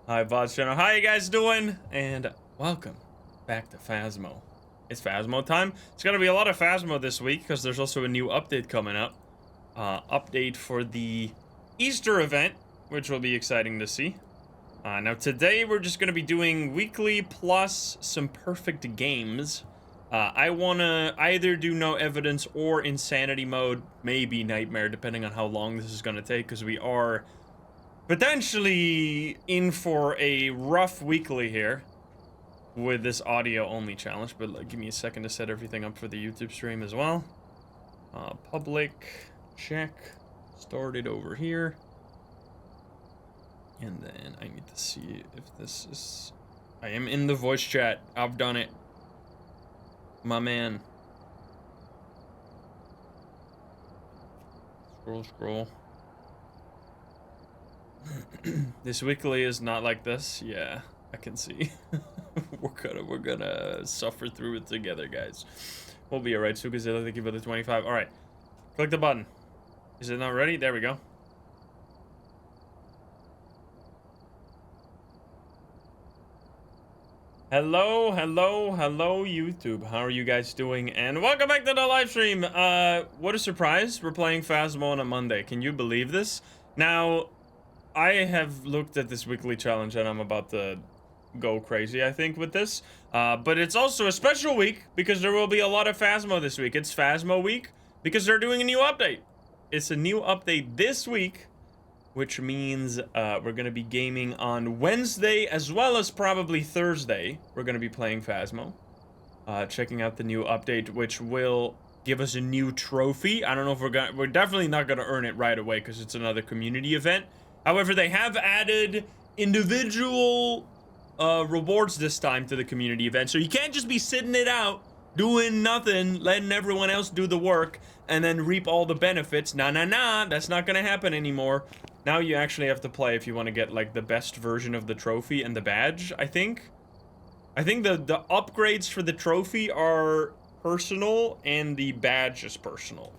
Hi, Boss Channel. How you guys doing? And welcome back to Phasmo. It's Phasmo time. It's gonna be a lot of Phasmo this week because there's also a new update coming up. Update for the Easter event, which will be exciting to see. Now today we're just gonna be doing weekly plus some perfect games. I wanna either do no evidence or insanity mode, maybe nightmare, depending on how long this is gonna take, because we are potentially in for a rough weekly here with this audio only challenge, but give me a second to set everything up for the YouTube stream as well. Public, check, started over here. And then I need to see if this is, I am in the voice chat, I've done it. My man. Scroll. This weekly is not like this. Yeah, I can see. we're gonna suffer through it together, guys. We'll be alright. Sukazilla, thank you for the 25. Alright. Click the button. Is it not ready? There we go. Hello, YouTube. How are you guys doing? And welcome back to the live stream. What a surprise. We're playing Phasmo on a Monday. Can you believe this? Now, I have looked at this weekly challenge and I'm about to go crazy, I think, with this. But it's also a special week because there will be a lot of Phasmo this week. It's Phasmo week because they're doing a new update. It's a new update this week, which means we're going to be gaming on Wednesday as well as probably Thursday. We're going to be playing Phasmo. Checking out the new update, which will give us a new trophy. I don't know if we're definitely not going to earn it right away because it's another community event. However, they have added individual rewards this time to the community event. So you can't just be sitting it out, doing nothing, letting everyone else do the work, and then reap all the benefits. Nah, that's not gonna happen anymore. Now you actually have to play if you want to get, like, the best version of the trophy and the badge, I think. I think the upgrades for the trophy are personal, and the badge is personal.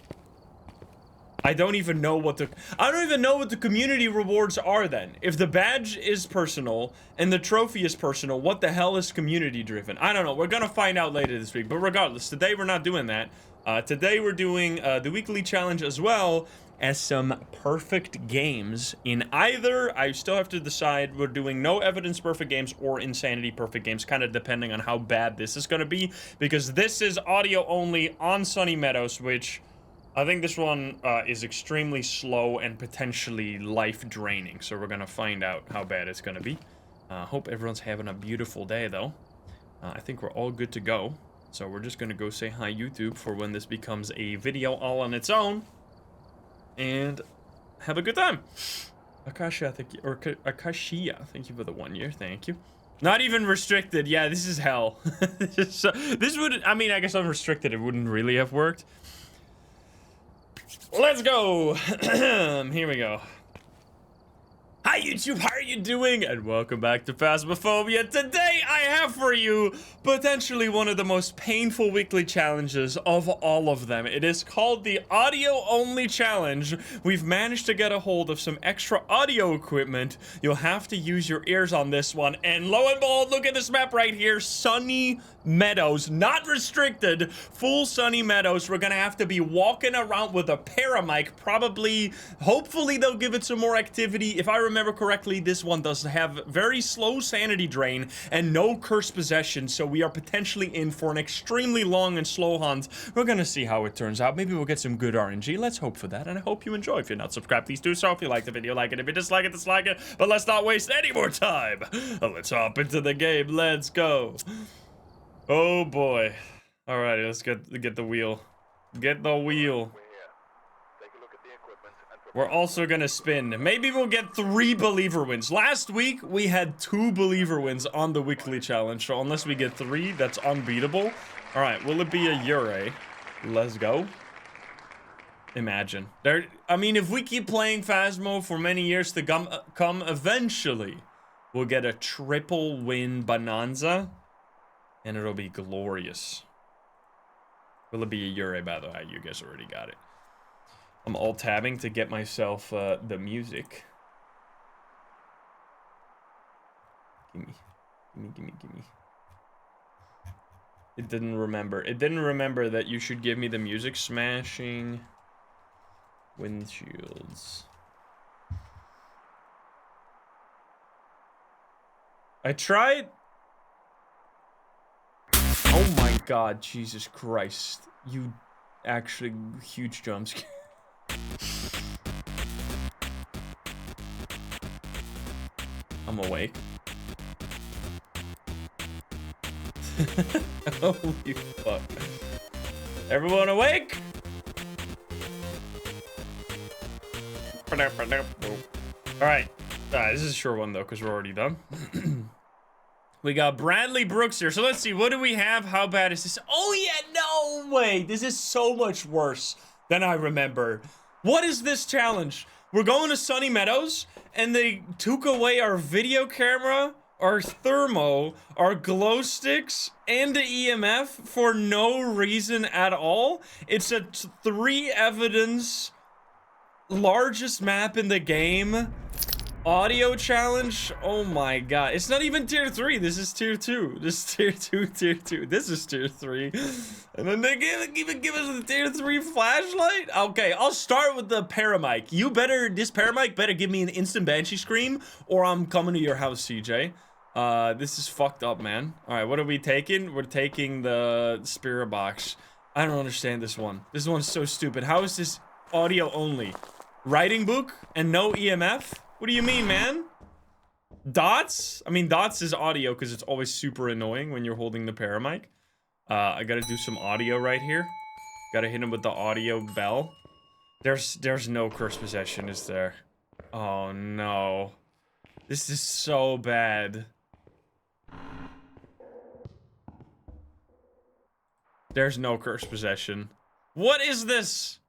I don't even know what the community rewards are then. If the badge is personal and the trophy is personal, what the hell is community driven? I don't know. We're gonna find out later this week. But regardless, today we're not doing that. Today we're doing the weekly challenge as well as some perfect games in either. I still have to decide. We're doing no evidence perfect games or insanity perfect games, kind of depending on how bad this is gonna be, because this is audio only on Sunny Meadows, which I think this one is extremely slow and potentially life-draining, so we're gonna find out how bad it's gonna be. Hope everyone's having a beautiful day, though. I think we're all good to go, so we're just gonna go say hi, YouTube, for when this becomes a video all on its own, and have a good time. Akasha, thank you, or Akashia, thank you for the 1 year, thank you. Not even restricted, yeah, this is hell. This would, I mean, I guess unrestricted, it wouldn't really have worked. Let's go. Here we go. Hi YouTube, how are you doing? And welcome back to Phasmophobia. Today I have for you potentially one of the most painful weekly challenges of all of them. It is called the audio only challenge. We've managed to get a hold of some extra audio equipment. You'll have to use your ears on this one. And lo and behold, look at this map right here. Sunny Meadows, not restricted, full Sunny Meadows. We're gonna have to be walking around with a paramic, probably, hopefully they'll give it some more activity. If I remember correctly, this one does have very slow sanity drain and no cursed possession, so we are potentially in for an extremely long and slow hunt. We're gonna see how it turns out. Maybe we'll get some good RNG. Let's hope for that, and I hope you enjoy. If you're not subscribed, please do so. If you like the video, like it. If you dislike it, dislike it. But let's not waste any more time. Let's hop into the game. Let's go. Oh boy. Alrighty, let's get the wheel. Get the wheel. We're also gonna spin. Maybe we'll get 3 believer wins. Last week, we had 2 believer wins on the weekly challenge, so unless we get 3, that's unbeatable. Alright, will it be a Ure? Let's go. Imagine. I mean, if we keep playing Phasmo for many years to come, eventually, we'll get a triple win bonanza. And it'll be glorious. Will it be a Ure, by the way? You guys already got it. I'm alt-tabbing to get myself the music. Gimme. Gimme, gimme, gimme. It didn't remember. It didn't remember that you should give me the music. Smashing windshields. I tried. Oh my god, Jesus Christ. You actually huge jump scare. I'm awake. Holy fuck. Everyone awake? Alright. This is a short one though, because we're already done. We got Bradley Brooks here. So let's see, what do we have? How bad is this? Oh yeah, no way. This is so much worse than I remember. What is this challenge? We're going to Sunny Meadows, and they took away our video camera, our thermo, our glow sticks, and the EMF for no reason at all. It's a 3 evidence, largest map in the game. Audio challenge. Oh my god. It's not even tier 3. This is tier 2. This is tier 2, tier 2. This is tier 3. And then they even give us the tier 3 flashlight? Okay, I'll start with the paramic. This paramic better give me an instant banshee scream, or I'm coming to your house, CJ. This is fucked up, man. Alright, what are we taking? We're taking the spirit box. I don't understand this one. This one's so stupid. How is this audio only? Writing book and no EMF? What do you mean, man? Dots? I mean, dots is audio because it's always super annoying when you're holding the paramic. I gotta do some audio right here. Gotta hit him with the audio bell. There's no curse possession, is there? Oh no. This is so bad. There's no curse possession. What is this?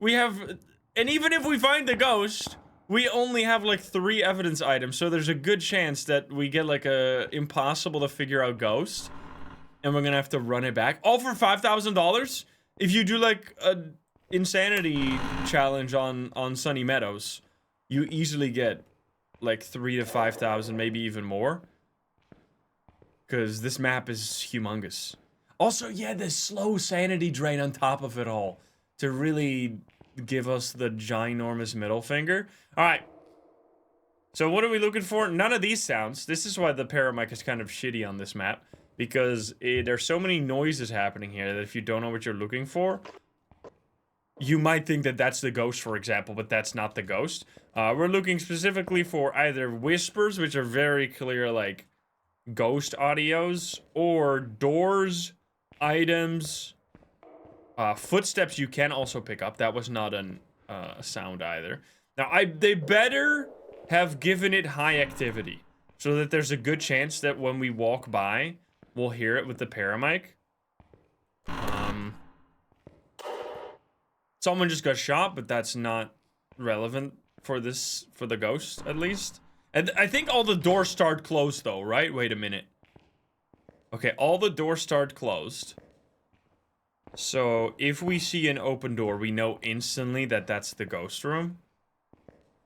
We have... And even if we find the ghost... We only have like 3 evidence items, so there's a good chance that we get like a impossible to figure out ghost, and we're gonna have to run it back. All for $5,000? If you do like a insanity challenge on Sunny Meadows, you easily get like 3,000 to 5,000, maybe even more. Because this map is humongous. Also, yeah, this slow sanity drain on top of it all to really give us the ginormous middle finger. All right. So what are we looking for? None of these sounds. This is why the paramic is kind of shitty on this map, because there's so many noises happening here that if you don't know what you're looking for, you might think that that's the ghost, for example, but that's not the ghost. We're looking specifically for either whispers, which are very clear, like ghost audios, or doors, items, footsteps you can also pick up. That was not a sound either. Now, they better have given it high activity, so that there's a good chance that when we walk by, we'll hear it with the paramic. Someone just got shot, but that's not relevant for the ghost, at least. And I think all the doors start closed, though, right? Wait a minute. Okay, all the doors start closed. So, if we see an open door, we know instantly that that's the ghost room.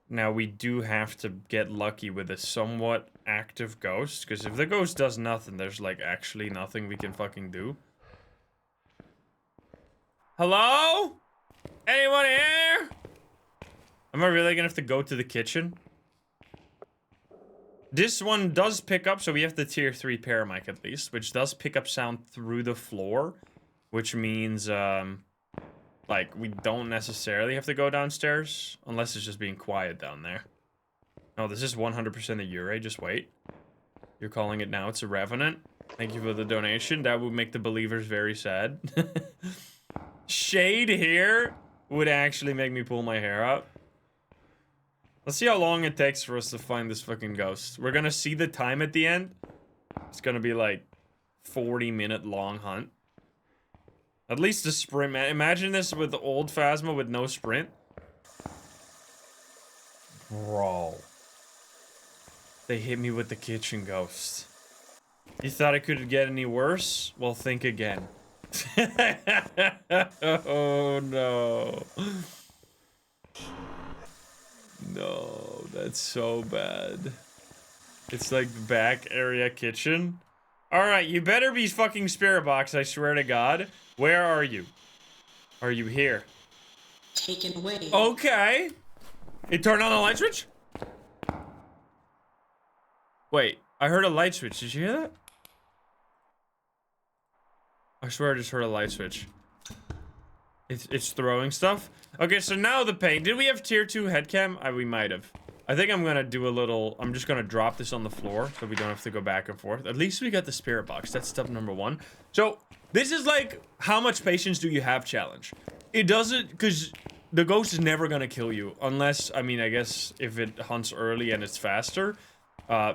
Now, we do have to get lucky with a somewhat active ghost, because if the ghost does nothing, there's, like, actually nothing we can fucking do. Hello? Anyone here? Am I really gonna have to go to the kitchen? This one does pick up, so we have the tier 3 paramic at least, which does pick up sound through the floor, which means, like, we don't necessarily have to go downstairs, unless it's just being quiet down there. No, this is 100% a Ure, just wait. You're calling it now, it's a Revenant. Thank you for the donation, that would make the believers very sad. Shade here would actually make me pull my hair out. Let's see how long it takes for us to find this fucking ghost. We're gonna see the time at the end. It's gonna be like 40-minute long hunt. At least a sprint, man. Imagine this with the old Phasma with no sprint. Bro. They hit me with the kitchen ghost. You thought it could get any worse? Well, think again. Oh no. No, that's so bad. It's like the back area kitchen. Alright, you better be fucking spirit box, I swear to God. Where are you? Are you here? Taken away. Okay. It turned on a light switch? Wait, I heard a light switch. Did you hear that? I swear I just heard a light switch. It's throwing stuff? Okay, so now the pain. Did we have tier 2 headcam? We might have. I think I'm gonna do a little... I'm just gonna drop this on the floor so we don't have to go back and forth. At least we got the spirit box. That's step number 1. So, this is like, how much patience do you have challenge. It doesn't... Because the ghost is never gonna kill you. Unless, I mean, I guess if it hunts early and it's faster.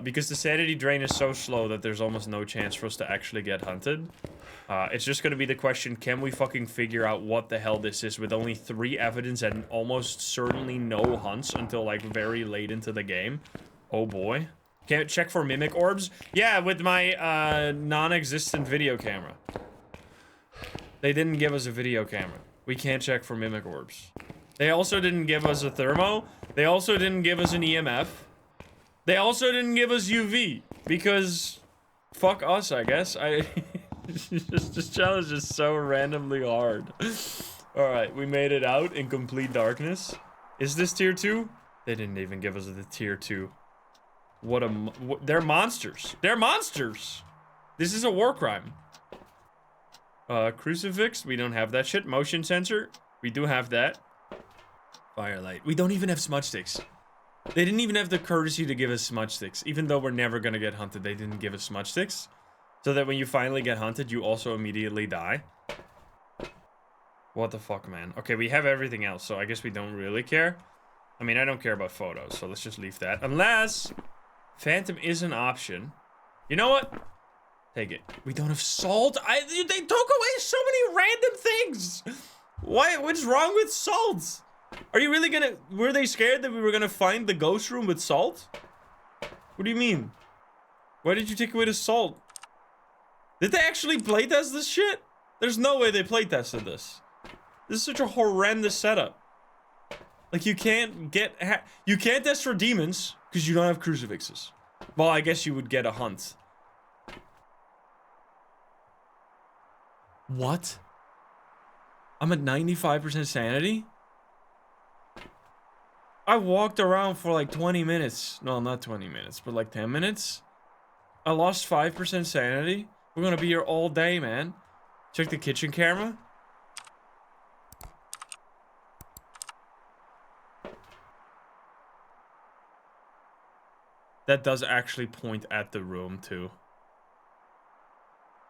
Because the sanity drain is so slow that there's almost no chance for us to actually get hunted. It's just gonna be the question, can we fucking figure out what the hell this is with only 3 evidence and almost certainly no hunts until like very late into the game? Oh boy. Can't check for mimic orbs? Yeah, with my non-existent video camera. They didn't give us a video camera. We can't check for mimic orbs. They also didn't give us a thermo. They also didn't give us an EMF. They also didn't give us UV. Because fuck us, I guess. This challenge is so randomly hard. Alright, we made it out in complete darkness. Is this tier 2? They didn't even give us the tier 2. They're monsters. They're monsters! This is a war crime. Crucifix, we don't have that shit. Motion sensor, we do have that. Firelight, we don't even have smudge sticks. They didn't even have the courtesy to give us smudge sticks. Even though we're never gonna get hunted, they didn't give us smudge sticks. So that when you finally get hunted, you also immediately die. What the fuck, man? Okay, we have everything else, so I guess we don't really care. I mean, I don't care about photos, so let's just leave that. Unless Phantom is an option. You know what? Take it. We don't have salt. They took away so many random things. Why? What's wrong with salt? Are you really gonna... Were they scared that we were gonna find the ghost room with salt? What do you mean? Why did you take away the salt? Did they actually playtest this shit? There's no way they playtested this. This is such a horrendous setup. Like, you can't get... You can't test for demons, because you don't have crucifixes. Well, I guess you would get a hunt. What? I'm at 95% sanity? I walked around for like 20 minutes. No, not 20 minutes, but like 10 minutes. I lost 5% sanity. We're gonna be here all day, man. Check the kitchen camera. That does actually point at the room, too.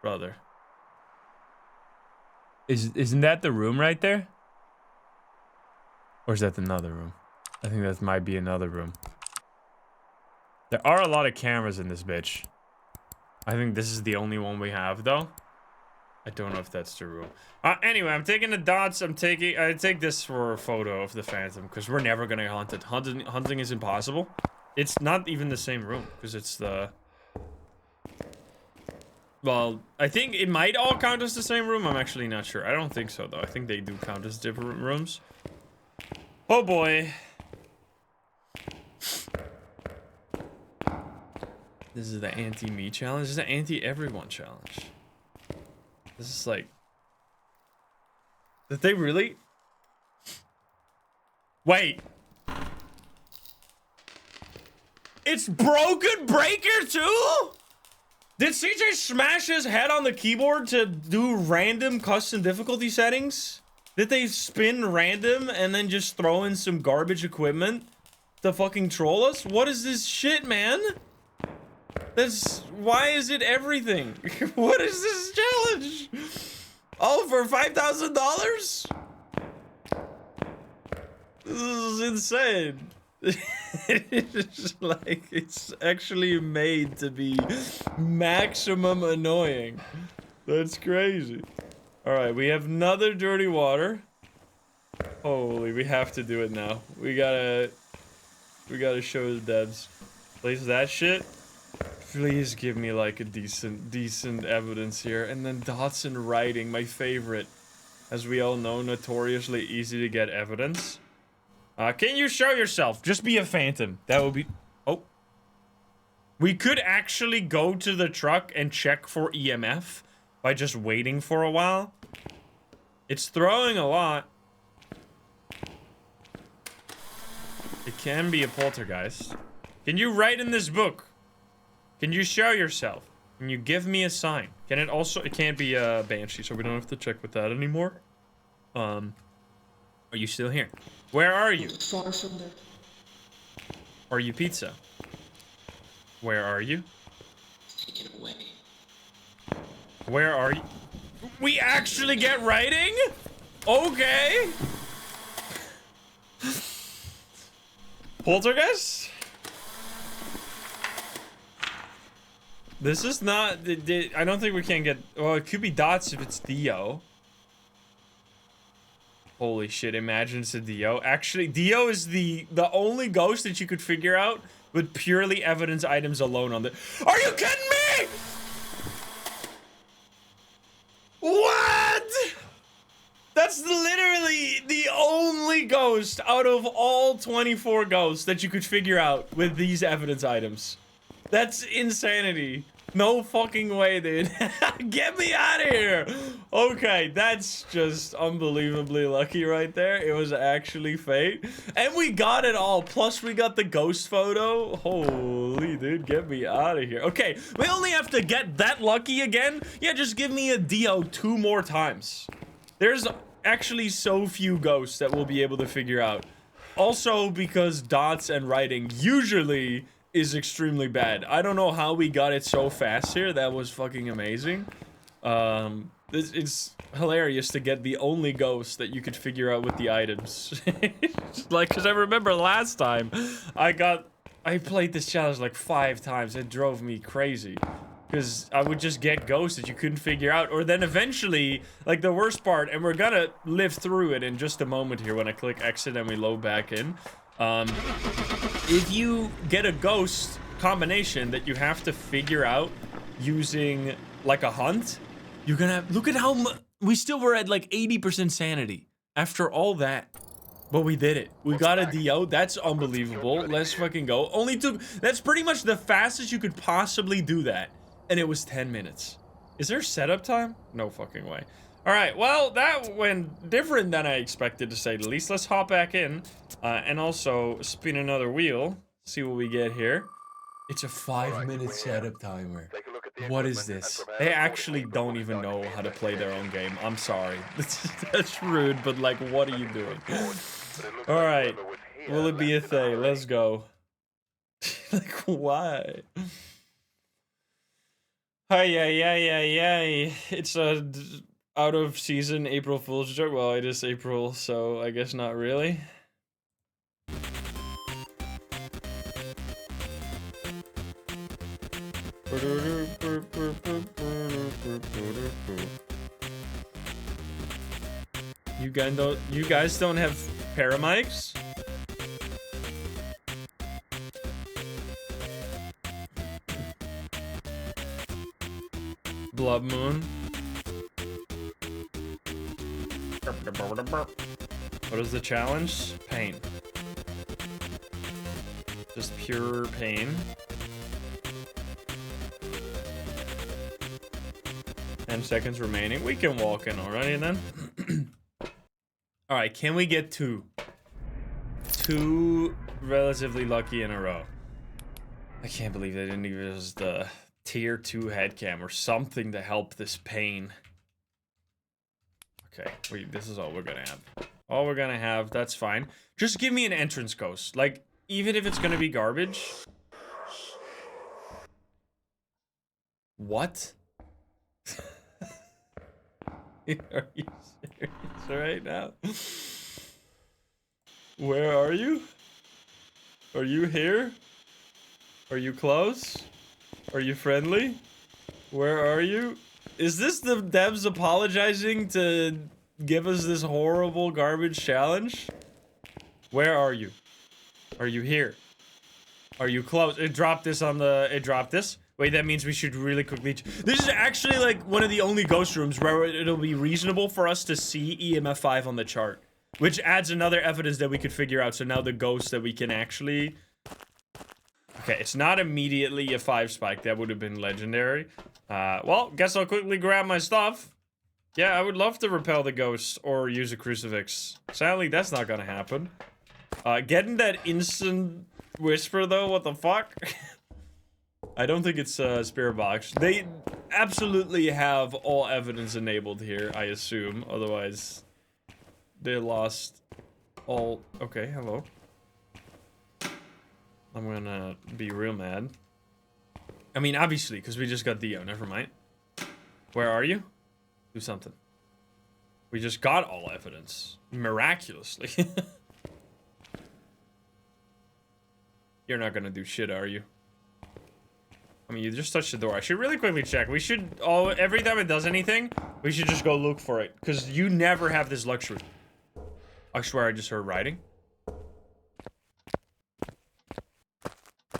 Brother. Isn't that the room right there? Or is that another room? I think that might be another room. There are a lot of cameras in this bitch. I think this is the only one we have, though. I don't know if that's the room. Anyway, I'm taking the dots. I take this for a photo of the Phantom, because we're never gonna hunt it. Hunting is impossible. It's not even the same room, because it's the... Well, I think it might all count as the same room. I'm actually not sure. I don't think so, though. I think they do count as different rooms. Oh, boy. This is the anti-me challenge. This is the anti-everyone challenge. This is like... Did they really? Wait. It's Broken Breaker too? Did CJ smash his head on the keyboard to do random custom difficulty settings? Did they spin random and then just throw in some garbage equipment to fucking troll us? What is this shit, man? Why is it everything? What is this challenge? All for $5,000? This is insane. It's like, it's actually made to be maximum annoying. That's crazy. Alright, we have another dirty water. Holy, we have to do it now. We gotta show the devs. Place that shit. Please give me like a decent evidence here. And then dots in writing, my favorite. As we all know, notoriously easy to get evidence. Can you show yourself? Just be a phantom. That would be... Oh. We could actually go to the truck and check for EMF by just waiting for a while. It's throwing a lot. It can be a poltergeist. Can you write in this book? Can you show yourself? Can you give me a sign? Can it also... It can't be a banshee, so we don't have to check with that anymore. Are you still here? Where are you? Far from there. Are you pizza? Where are you? Taken away. Where are you? We actually get writing? Okay. Poltergeist? This is not... I don't think we can get... Well, it could be dots if it's Dio. Holy shit, imagine it's a Dio. Actually, Dio is the only ghost that you could figure out with purely evidence items alone on the... Are you kidding me? What? That's literally the only ghost out of all 24 ghosts that you could figure out with these evidence items. That's insanity. No fucking way, dude. Get me out of here. Okay, that's just unbelievably lucky right there. It was actually fate. And we got it all. Plus, we got the ghost photo. Holy, dude, get me out of here. Okay, we only have to get that lucky again. Yeah, just give me a Dio 2 more times. There's actually so few ghosts that we'll be able to figure out. Also, because dots and writing usually is extremely bad. I don't know how we got it so fast here. That was fucking amazing. It's hilarious to get the only ghost that you could figure out with the items. Like, because I remember last time I played this challenge like 5 times. It drove me crazy. Because I would just get ghosts that you couldn't figure out. Or then eventually, like the worst part, and we're gonna live through it in just a moment here when I click exit and we load back in. If you get a ghost combination that you have to figure out using like a hunt, you're gonna have, look at how we still were at like 80% sanity after all that. But we did it. We got a DO. That's unbelievable. Let's fucking go. Only took, that's pretty much the fastest you could possibly do that. And it was 10 minutes. Is there setup time? No fucking way. All right, well, that went different than I expected, to say the least. Let's hop back in and also spin another wheel. See what we get here. It's a 5-minute setup timer. What is this? They actually don't even know how to play their own game. I'm sorry. That's rude, but like, what are you doing? All right, will it be a thing? Let's go. Like, why? Hi. It's a out of season April Fool's joke. Well, it is April, so I guess not really. You guys don't have paramics? Blood Moon. What is the challenge? Pain. Just pure pain. 10 seconds remaining. We can walk in already then. Alright, can we get two? Two relatively lucky in a row. I can't believe they didn't give us the tier 2 headcam or something to help this pain. Okay, this is all we're gonna have. All we're gonna have, that's fine. Just give me an entrance ghost. Like, even if it's gonna be garbage. What? Are you serious right now? Where are you? Are you here? Are you close? Are you friendly? Where are you? Is this the devs apologizing to give us this horrible garbage challenge? Where are you? Are you here? Are you close? It dropped this on the... It dropped this? Wait, that means we should really quickly... This is actually like one of the only ghost rooms where it'll be reasonable for us to see EMF 5 on the chart. Which adds another evidence that we could figure out. So now the ghost that we can actually... Okay, it's not immediately a 5 spike. That would have been legendary. Well, guess I'll quickly grab my stuff. Yeah, I would love to repel the ghost or use a crucifix. Sadly, that's not gonna happen. Getting that instant whisper, though, what the fuck? I don't think it's spirit box. They absolutely have all evidence enabled here, I assume. Otherwise, they lost all... Okay, hello. I'm gonna be real mad. I mean, obviously, because we just got Dio. Never mind. Where are you? Do something. We just got all evidence. Miraculously. You're not gonna do shit, are you? I mean, you just touched the door. I should really quickly check. We should... every time it does anything, we should just go look for it. Because you never have this luxury. I swear I just heard writing.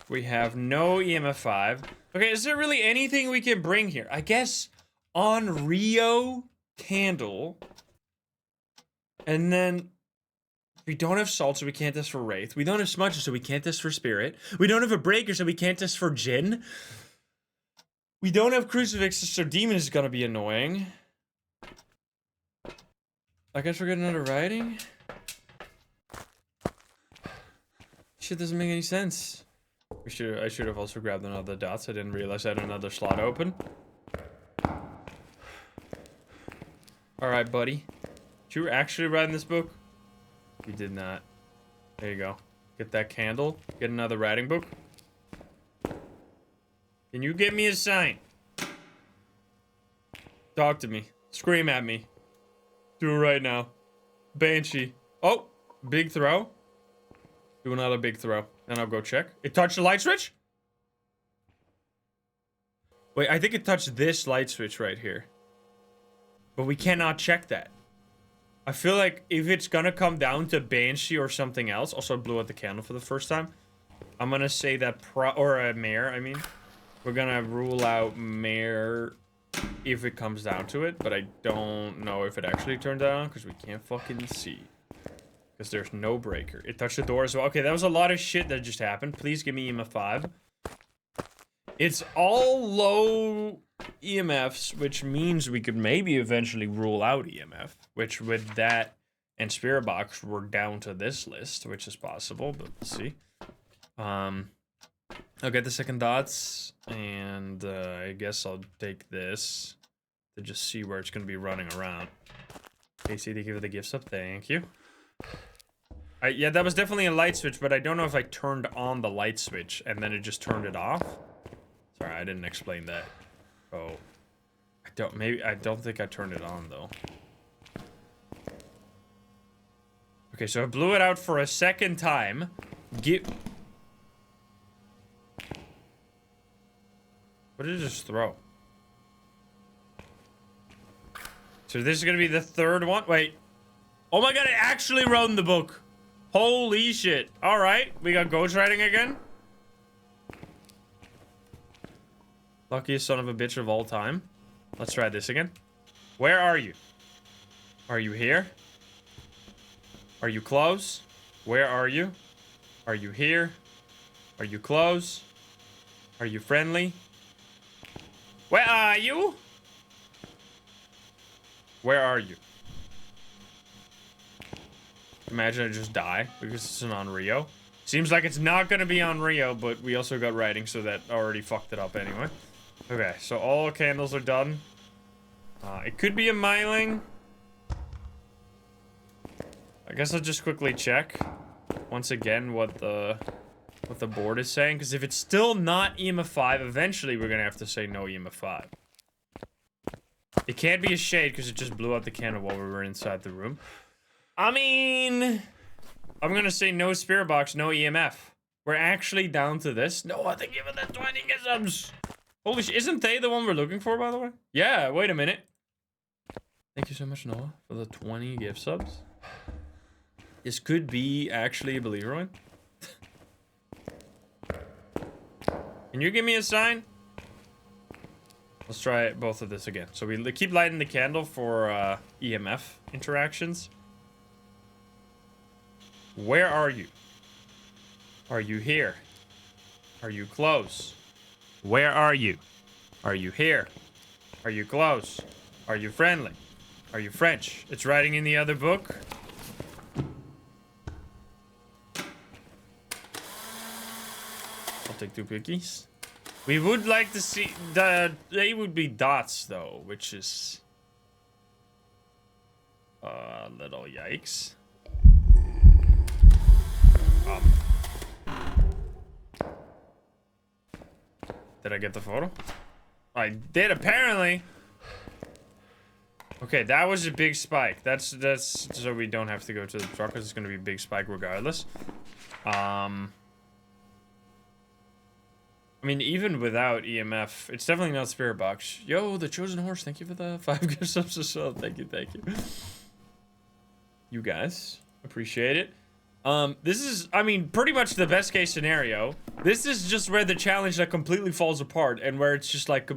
We have no EMF 5. Okay, is there really anything we can bring here? I guess on Rio candle. And then we don't have salt, so we can't test for Wraith. We don't have smudges, so we can't test for Spirit. We don't have a breaker, so we can't test for Jinn. We don't have crucifixes, so Demon is gonna be annoying. I guess we're getting another writing. Shit doesn't make any sense. I should have also grabbed another dots. I didn't realize I had another slot open. Alright, buddy. Did you actually write in this book? You did not. There you go. Get that candle. Get another writing book. Can you give me a sign? Talk to me. Scream at me. Do it right now. Banshee. Oh, big throw. Do another big throw. Then I'll go check. It touched the light switch? Wait, I think it touched this light switch right here. But we cannot check that. I feel like if it's gonna come down to Banshee or something else... Also, I blew out the candle for the first time. I'm gonna say that Mare, I mean. We're gonna rule out Mare if it comes down to it. But I don't know if it actually turned on, because we can't fucking see. Because there's no breaker. It touched the door as well. Okay, that was a lot of shit that just happened. Please give me EMF 5. It's all low EMFs, which means we could maybe eventually rule out EMF. Which with that and Spirit Box, we're down to this list, which is possible, but we'll see. I'll get the second dots, and I guess I'll take this to just see where it's going to be running around. Casey, they give it the gifts up. Thank you. Yeah, that was definitely a light switch, but I don't know if I turned on the light switch and then it just turned it off. Sorry, I didn't explain that. Oh, I don't think I turned it on though. Okay, so I blew it out for a second time. What did it just throw? So this is gonna be the third one? Wait. Oh my god, it actually wrote in the book. Holy shit. Alright, we got ghost writing again. Luckiest son of a bitch of all time. Let's try this again. Where are you? Are you here? Are you close? Where are you? Are you here? Are you close? Are you friendly? Where are you? Where are you? Imagine I just die because it's on Rio. Seems like it's not gonna be on Rio, but we also got writing, so that already fucked it up anyway. Okay, so all candles are done. It could be a myling. I guess I'll just quickly check once again what the board is saying, because if it's still not EMF 5, eventually we're gonna have to say no EMF 5. It can't be a shade because it just blew out the candle while we were inside the room. I mean, I'm gonna say no spirit box, no EMF. We're actually down to this. No, I think even the 20 gisms. Holy shit, isn't they the one we're looking for, by the way? Yeah, wait a minute. Thank you so much, Noah, for the 20 gift subs. This could be actually a believer. Can you give me a sign? Let's try both of this again. So we keep lighting the candle for EMF interactions. Where are you? Are you here? Are you close? Where are you? Are you here? Are you close? Are you friendly? Are you French? It's writing in the other book. I'll take 2 cookies. We would like to see they would be dots though, which is a little yikes. Did I get the photo? I did apparently. Okay, that was a big spike. That's so we don't have to go to the truck because it's gonna be a big spike regardless. I mean, even without EMF, it's definitely not Spirit Box. Yo, the Chosen Horse, thank you for the 5 gift subs as well. Thank you, thank you. You guys, appreciate it. This is, I mean, pretty much the best case scenario. This is just where the challenge like completely falls apart and where it's just like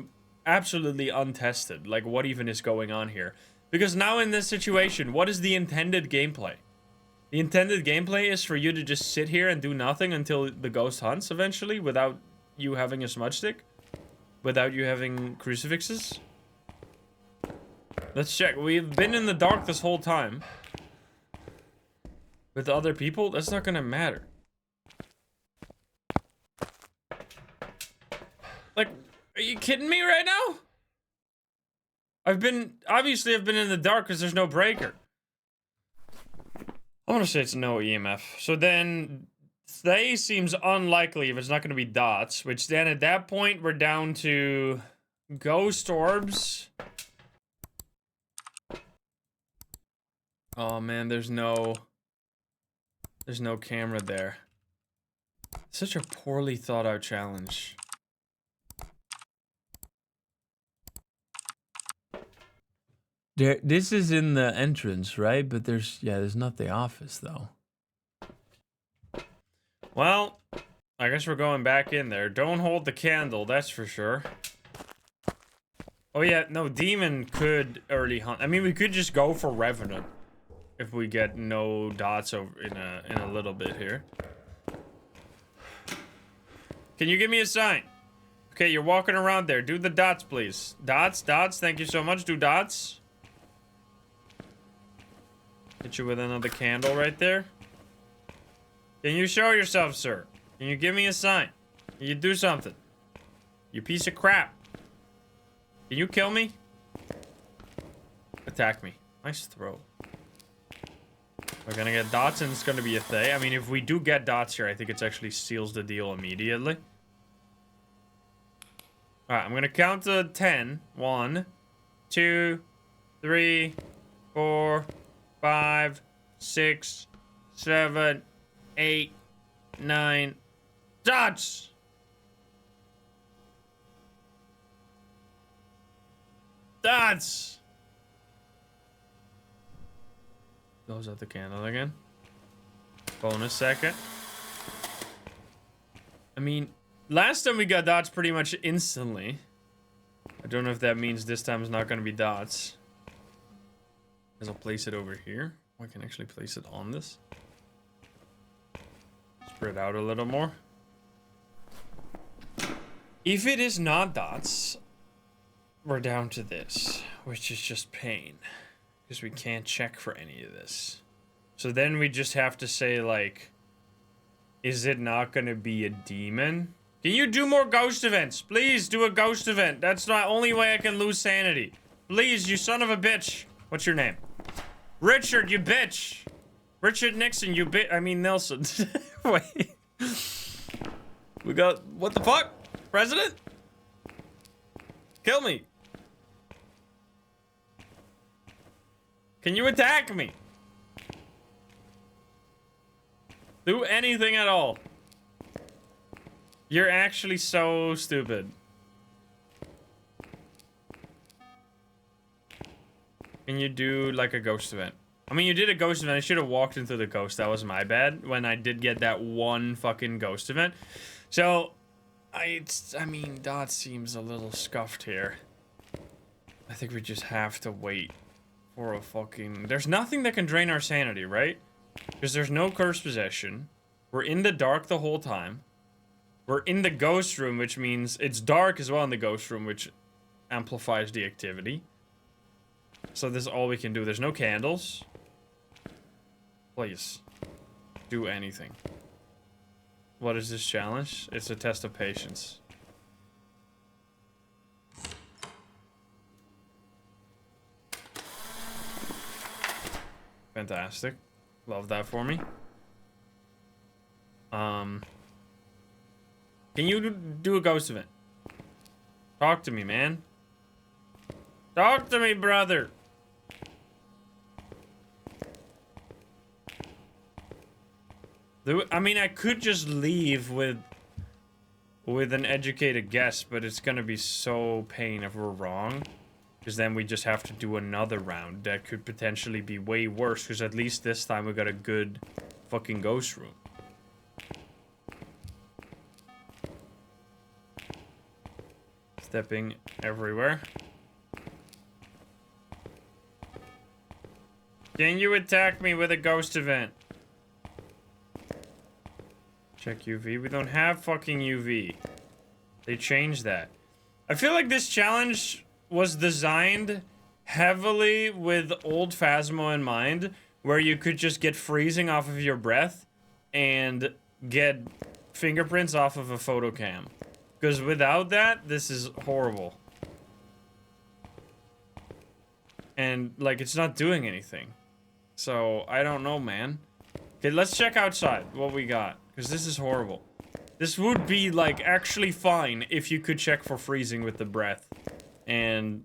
absolutely untested. Like, what even is going on here? Because now in this situation, what is the intended gameplay? The intended gameplay is for you to just sit here and do nothing until the ghost hunts eventually without you having a smudge stick? Without you having crucifixes? Let's check. We've been in the dark this whole time. With other people? That's not gonna matter. Like, are you kidding me right now? Obviously I've been in the dark because there's no breaker. I want to say it's no EMF. So then, they seems unlikely if it's not going to be dots, which then at that point we're down to ghost orbs. Oh man, there's no camera there. Such a poorly thought out challenge. This is in the entrance, right? But there's not the office though. Well, I guess we're going back in there. Don't hold the candle, that's for sure. Oh yeah, no, Demon could early hunt. I mean, we could just go for Revenant if we get no dots over in a little bit here. Can you give me a sign? Okay, you're walking around there. Do the dots, please. Dots, dots. Thank you so much. Do dots. Hit you with another candle right there. Can you show yourself, sir? Can you give me a sign? Can you do something? You piece of crap. Can you kill me? Attack me. Nice throw. We're gonna get dots and it's gonna be a thing. I mean, if we do get dots here, I think it actually seals the deal immediately. Alright, I'm gonna count to 10. 1, 2, 3, 4, 5, 6, 7, 8, 9. Dots! Dots! Close out the candle again. Bonus second. I mean, last time we got dots pretty much instantly. I don't know if that means this time is not going to be dots. Because I'll place it over here. Oh, I can actually place it on this. Spread out a little more. If it is not dots, we're down to this, which is just pain. Because we can't check for any of this. So then we just have to say, like, is it not going to be a demon? Can you do more ghost events? Please do a ghost event. That's the only way I can lose sanity. Please, you son of a bitch. What's your name? Richard, you bitch. Richard Nixon, you bitch. I mean, Nelson. Wait. We got, what the fuck? President? Kill me. Can you attack me? Do anything at all. You're actually so stupid. Can you do like a ghost event? I mean, you did a ghost event. I should have walked into the ghost. That was my bad when I did get that one fucking ghost event. So, I mean, dot seems a little scuffed here. I think we just have to wait for a fucking... There's nothing that can drain our sanity, right? Because there's no cursed possession. We're in the dark the whole time. We're in the ghost room, which means it's dark as well in the ghost room, which amplifies the activity. So this is all we can do. There's no candles. Please. Do anything. What is this challenge? It's a test of patience. Fantastic. Love that for me. Can you do a ghost event? Talk to me, man. Talk to me, brother. I mean, I could just leave with an educated guess, but it's gonna be so pain if we're wrong. Because then we just have to do another round that could potentially be way worse. Because at least this time we got a good fucking ghost room. Stepping everywhere. Can you attack me with a ghost event? Check UV. We don't have fucking UV. They changed that. I feel like this challenge was designed heavily with old Phasmo in mind, where you could just get freezing off of your breath and get fingerprints off of a photo cam. Because without that, this is horrible. And, like, it's not doing anything. So, I don't know, man. Okay, let's check outside what we got. Because this is horrible. This would be, like, actually fine if you could check for freezing with the breath. And...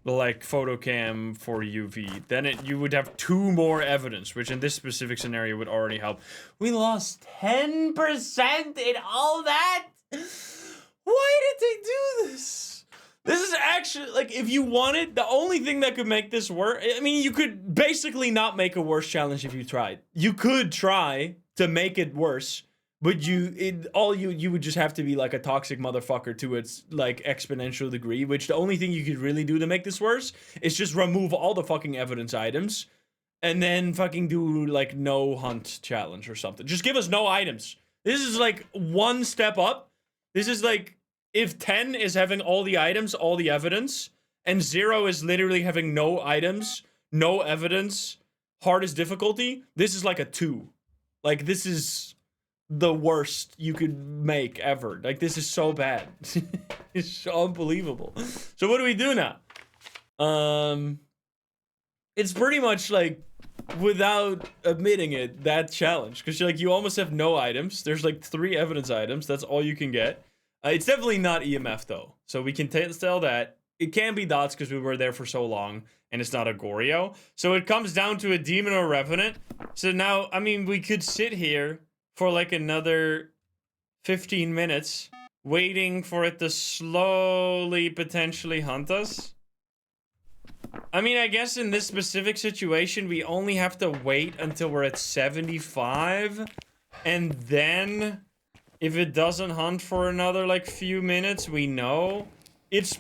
like, photo cam for UV. Then you would have 2 more evidence, which in this specific scenario would already help. We lost 10% in all that? Why did they do this? This is actually, like, if you wanted, the only thing that could make this work, I mean, you could basically not make a worse challenge if you tried. You could try to make it worse, but you would just have to be like a toxic motherfucker to its, like, exponential degree, which the only thing you could really do to make this worse is just remove all the fucking evidence items and then fucking do, like, no hunt challenge or something. Just give us no items. This is, like, one step up. This is, like, if 10 is having all the items, all the evidence, and 0 is literally having no items, no evidence, hardest difficulty, this is like a 2. Like, this is the worst you could make ever. Like, this is so bad. It's so unbelievable. So what do we do now? It's pretty much like, without admitting it, that challenge. Because like, you almost have no items. There's like 3 evidence items. That's all you can get. It's definitely not EMF though. So we can tell that. It can be dots because we were there for so long. And it's not a Goryo. So it comes down to a demon or revenant. So now, I mean, we could sit here for like another 15 minutes waiting for it to slowly potentially hunt us. I mean, I guess in this specific situation, we only have to wait until we're at 75. And then, if it doesn't hunt for another, like, few minutes, we know. It's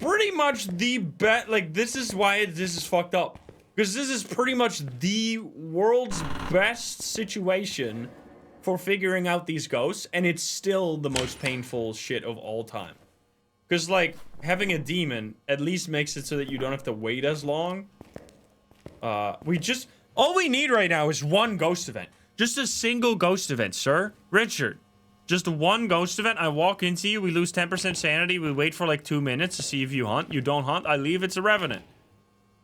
pretty much the best. Like, this is why this is fucked up. Because this is pretty much the world's best situation for figuring out these ghosts. And it's still the most painful shit of all time. Because, like, having a demon at least makes it so that you don't have to wait as long. All we need right now is one ghost event. Just a single ghost event, sir. Richard, just one ghost event. I walk into you, we lose 10% sanity, we wait for like 2 minutes to see if you hunt. You don't hunt, I leave, it's a revenant.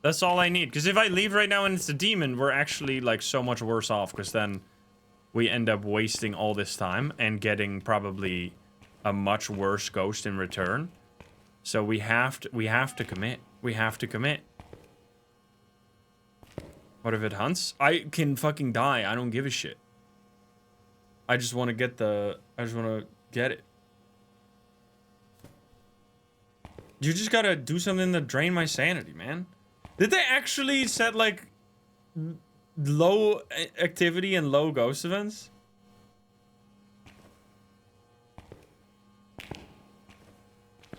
That's all I need. Because if I leave right now and it's a demon, we're actually like so much worse off. Because then we end up wasting all this time and getting probably a much worse ghost in return. So we have to commit. We have to commit. What if it hunts? I can fucking die. I don't give a shit. I just want to get it. You just gotta do something to drain my sanity, man. Did they actually set, like, low activity and low ghost events?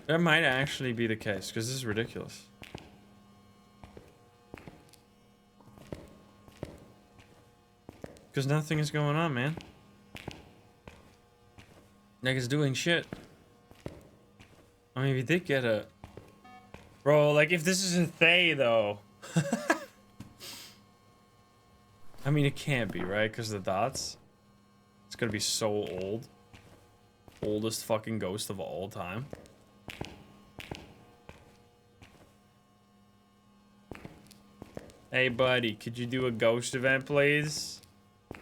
That might actually be the case, because this is ridiculous. Because nothing is going on, man. Like it's doing shit. I mean, we did get a... Bro, like if this is a Thay, though. I mean, it can't be, right? Because the dots. It's gonna be so old. Oldest fucking ghost of all time. Hey, buddy, could you do a ghost event, please?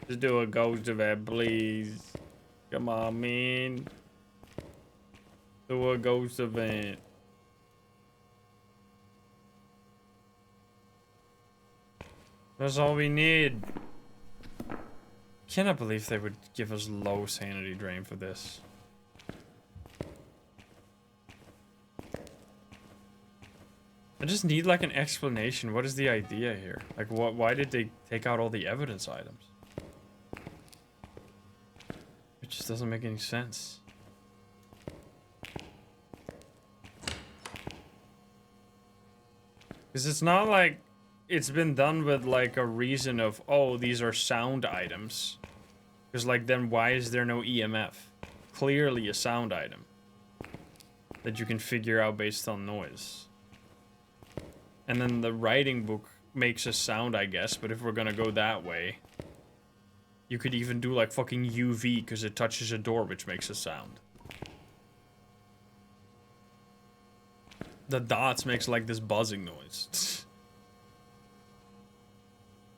Just do a ghost event, please. Come on, man. Do a ghost event. That's all we need. Cannot believe they would give us low sanity drain for this. I just need like an explanation. What is the idea here? Like, why did they take out all the evidence items? It just doesn't make any sense. Because it's not like it's been done with like a reason of, oh, these are sound items. Because like then why is there no EMF? Clearly a sound item that you can figure out based on noise. And then the writing book makes a sound, I guess, but if we're gonna go that way, you could even do like fucking UV because it touches a door which makes a sound. The dots makes like this buzzing noise.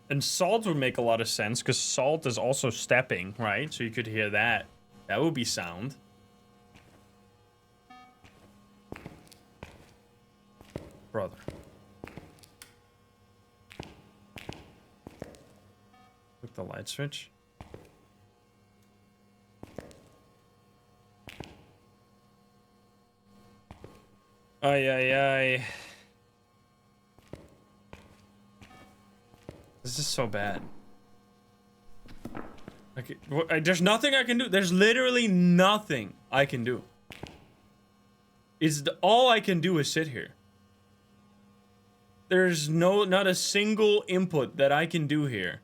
And salt would make a lot of sense because salt is also stepping, right? So you could hear that. That would be sound. Brother. Click the light switch. Ay, ay, ay. This is so bad. Like, there's nothing I can do. There's literally nothing I can do. All I can do is sit here. There's not a single input that I can do here.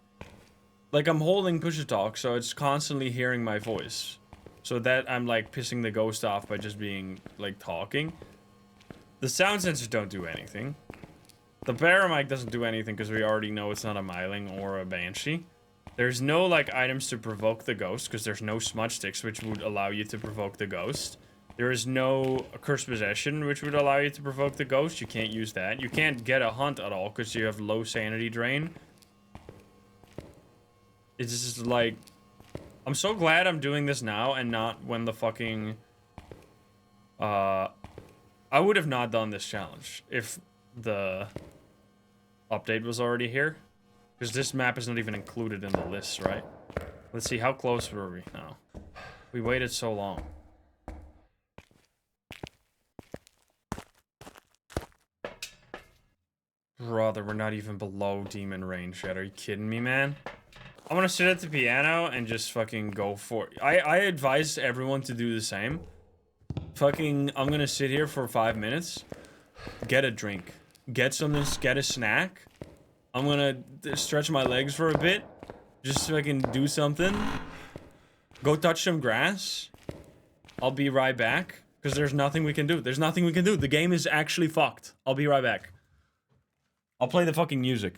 Like, I'm holding push to talk, so it's constantly hearing my voice. So that I'm, like, pissing the ghost off by just being, like, talking. The sound sensors don't do anything. The baramic doesn't do anything because we already know it's not a myling or a banshee. There's no, like, items to provoke the ghost because there's no smudge sticks which would allow you to provoke the ghost. There is no cursed possession which would allow you to provoke the ghost. You can't use that. You can't get a hunt at all because you have low sanity drain. It's just like... I'm so glad I'm doing this now and not when the fucking... I would have not done this challenge if the update was already here. Because this map is not even included in the list, right? Let's see, how close were we now? We waited so long. Brother, we're not even below demon range yet. Are you kidding me, man? I'm gonna sit at the piano and just fucking go for it. I advise everyone to do the same. Fucking, I'm gonna sit here for 5 minutes. Get a drink. Get something, get a snack. I'm gonna stretch my legs for a bit. Just so I can do something. Go touch some grass. I'll be right back. Because there's nothing we can do. There's nothing we can do. The game is actually fucked. I'll be right back. I'll play the fucking music.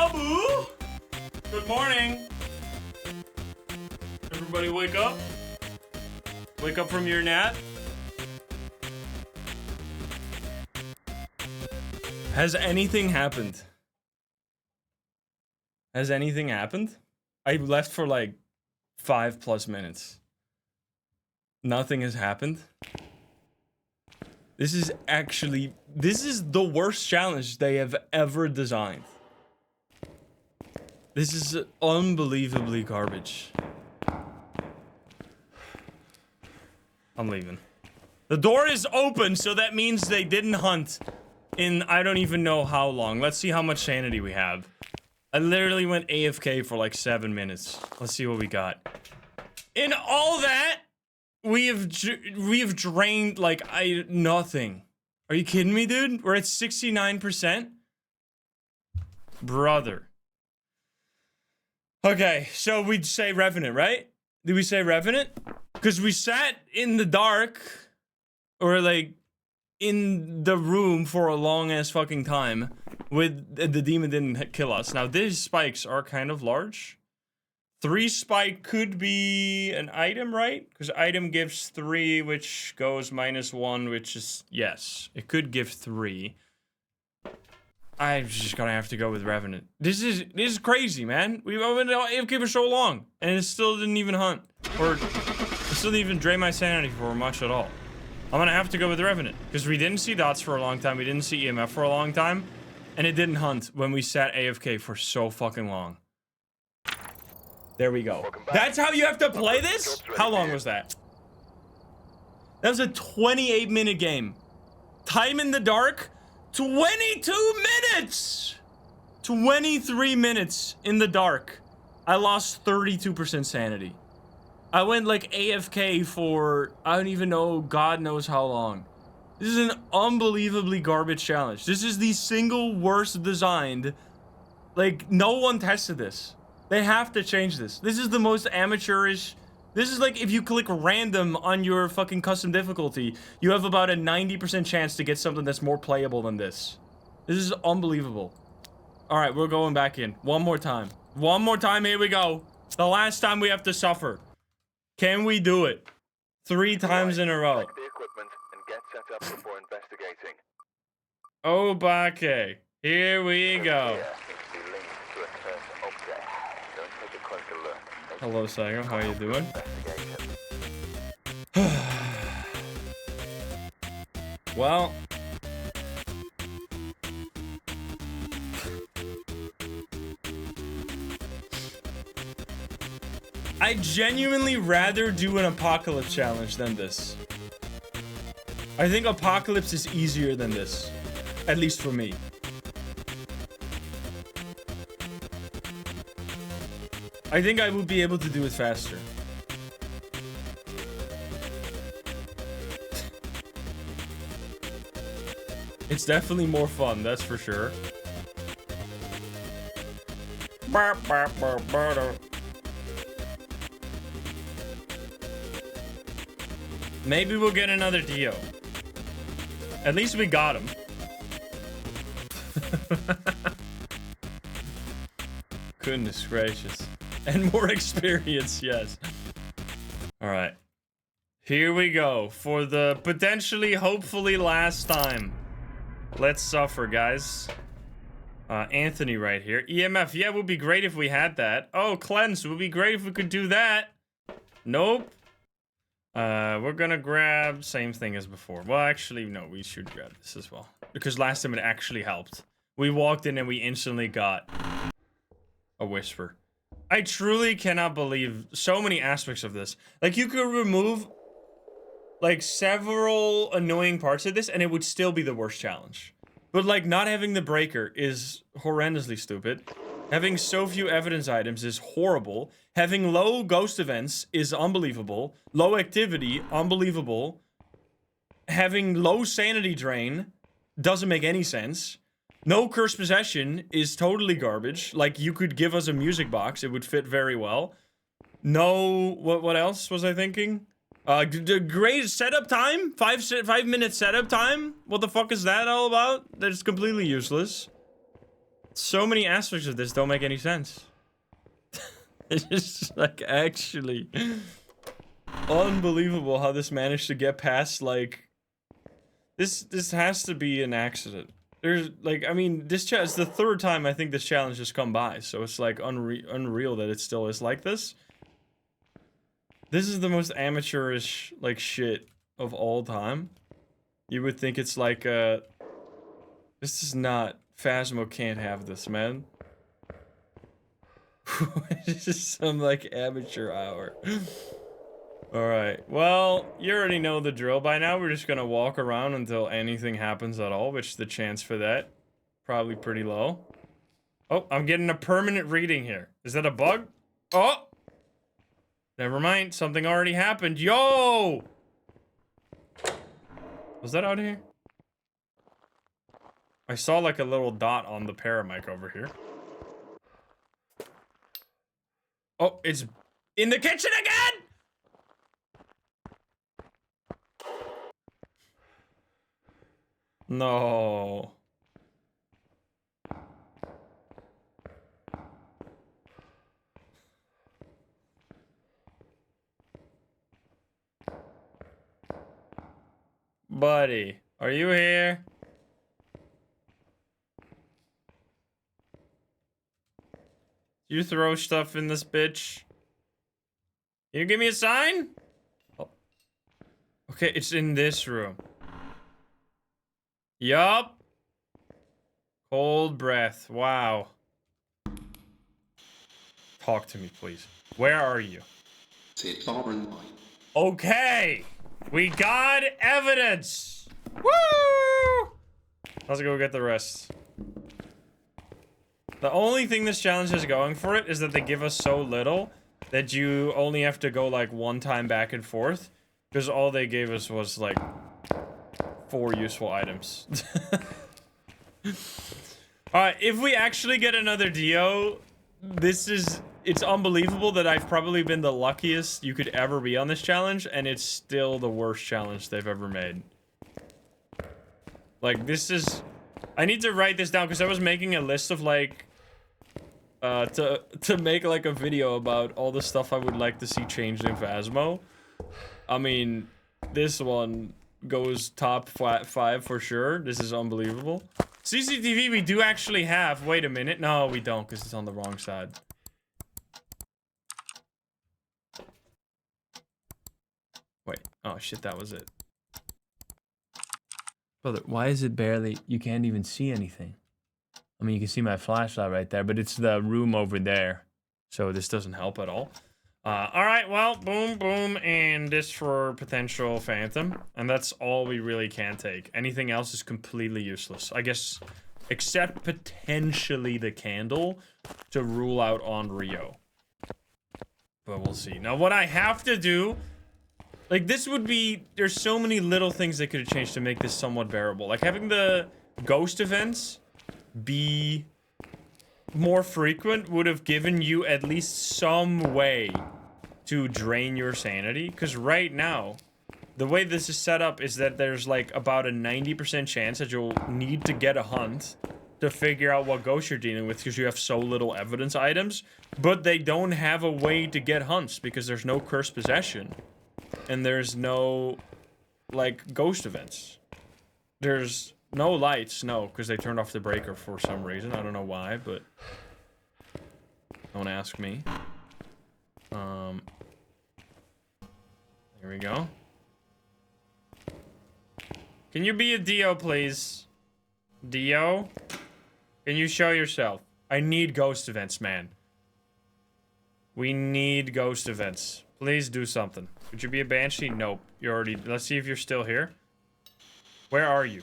Babu! Good morning. Everybody wake up. Wake up from your nap. Has anything happened? Has anything happened? I left for like 5+ minutes. Nothing has happened. This is the worst challenge they have ever designed. This is unbelievably garbage. I'm leaving. The door is open, so that means they didn't hunt in I don't even know how long. Let's see how much sanity we have. I literally went AFK for like 7 minutes. Let's see what we got. In all that, we have drained like nothing. Are you kidding me, dude? We're at 69%. Brother. Okay, so we'd say Revenant, right? Did we say Revenant? Because we sat in the dark, or like in the room for a long ass fucking time with the demon didn't kill us. Now these spikes are kind of large. 3 spike could be an item, right? Because item gives 3, which goes -1, which is yes. It could give 3. I'm just gonna have to go with Revenant. This is crazy, man. We've been AFK for so long, and it still didn't even hunt, or it still didn't even drain my sanity for much at all. I'm gonna have to go with Revenant because we didn't see dots for a long time. We didn't see EMF for a long time, and it didn't hunt when we sat AFK for so fucking long. There we go. That's how you have to play this? How long was that? That was a 28-minute game. Time in the dark. 22 minutes! 23 minutes in the dark. I lost 32% sanity. I went like AFK for, I don't even know, God knows how long. This is an unbelievably garbage challenge. This is the single worst designed. Like, no one tested this. They have to change this. This is the most amateurish. This is like if you click random on your fucking custom difficulty, you have about a 90% chance to get something that's more playable than this. This is unbelievable. All right, we're going back in. One more time. One more time, here we go. The last time we have to suffer. Can we do it? 3 times in a row. Obake. Here we go. Hello, Saga. How are you doing? Well, I genuinely rather do an apocalypse challenge than this. I think apocalypse is easier than this, at least for me. I think I would be able to do it faster. It's definitely more fun, that's for sure. Maybe we'll get another Dio. At least we got him. Goodness gracious. And more experience, yes. Alright. Here we go. For the potentially, hopefully last time. Let's suffer, guys. Anthony right here. EMF, yeah, it would be great if we had that. Oh, cleanse, it would be great if we could do that. Nope. We're gonna grab same thing as before. Well, actually, no, we should grab this as well. Because last time it actually helped. We walked in and we instantly got a whisper. I truly cannot believe so many aspects of this. Like, you could remove, like, several annoying parts of this, and it would still be the worst challenge. But, like, not having the breaker is horrendously stupid. Having so few evidence items is horrible. Having low ghost events is unbelievable. Low activity, unbelievable. Having low sanity drain doesn't make any sense. No cursed possession is totally garbage. Like, you could give us a music box. It would fit very well. No, what else was I thinking? Great setup time? 5 minute setup time? What the fuck is that all about? That's completely useless. So many aspects of this don't make any sense. It's just like actually unbelievable how this managed to get past like this has to be an accident. There's like, I mean, this it's the third time I think this challenge has come by, so it's like unreal that it still is like this. This is the most amateurish like shit of all time. You would think it's like this is not Phasmo can't have this, man. This is some like amateur hour. Alright, well, you already know the drill by now. We're just gonna walk around until anything happens at all, which the chance for that probably pretty low. Oh, I'm getting a permanent reading here. Is that a bug? Oh! Never mind, something already happened. Yo! Was that out here? I saw like a little dot on the paramic over here. Oh, it's in the kitchen again! No. Buddy, are you here? You throw stuff in this bitch? Can you give me a sign? Oh. Okay, it's in this room. Yup. Cold breath. Wow. Talk to me, please. Where are you? Okay. We got evidence. Woo! Let's go get the rest. The only thing this challenge is going for it is that they give us so little that you only have to go like one time back and forth. Because all they gave us was like 4 useful items. Alright, if we actually get another Dio, it's unbelievable that I've probably been the luckiest you could ever be on this challenge, and it's still the worst challenge they've ever made. Like, this is... I need to write this down, because I was making a list of, like... to make, like, a video about all the stuff I would like to see changed in Phasmo. I mean, this one goes top 5 for sure. This is unbelievable. CCTV we do actually have. Wait a minute. No, we don't, because it's on the wrong side. Wait. Oh, shit, that was it. Brother, why is it barely... You can't even see anything. I mean, you can see my flashlight right there, but it's the room over there. So this doesn't help at all. Alright, well, boom, boom, and this for potential Phantom. And that's all we really can take. Anything else is completely useless. I guess, except potentially the candle to rule out on Rio. But we'll see. Now, what I have to do... Like, this would be... There's so many little things they could have changed to make this somewhat bearable. Like, having the ghost events be more frequent would have given you at least some way to drain your sanity. Because right now, the way this is set up is that there's, like, about a 90% chance that you'll need to get a hunt to figure out what ghost you're dealing with because you have so little evidence items. But they don't have a way to get hunts because there's no cursed possession. And there's no, like, ghost events. There's no lights, no, because they turned off the breaker for some reason. I don't know why, but don't ask me. Here we go. Can you be a Dio, please? Dio? Can you show yourself? I need ghost events, man. We need ghost events. Please do something. Could you be a Banshee? Nope. You're already... Let's see if you're still here. Where are you?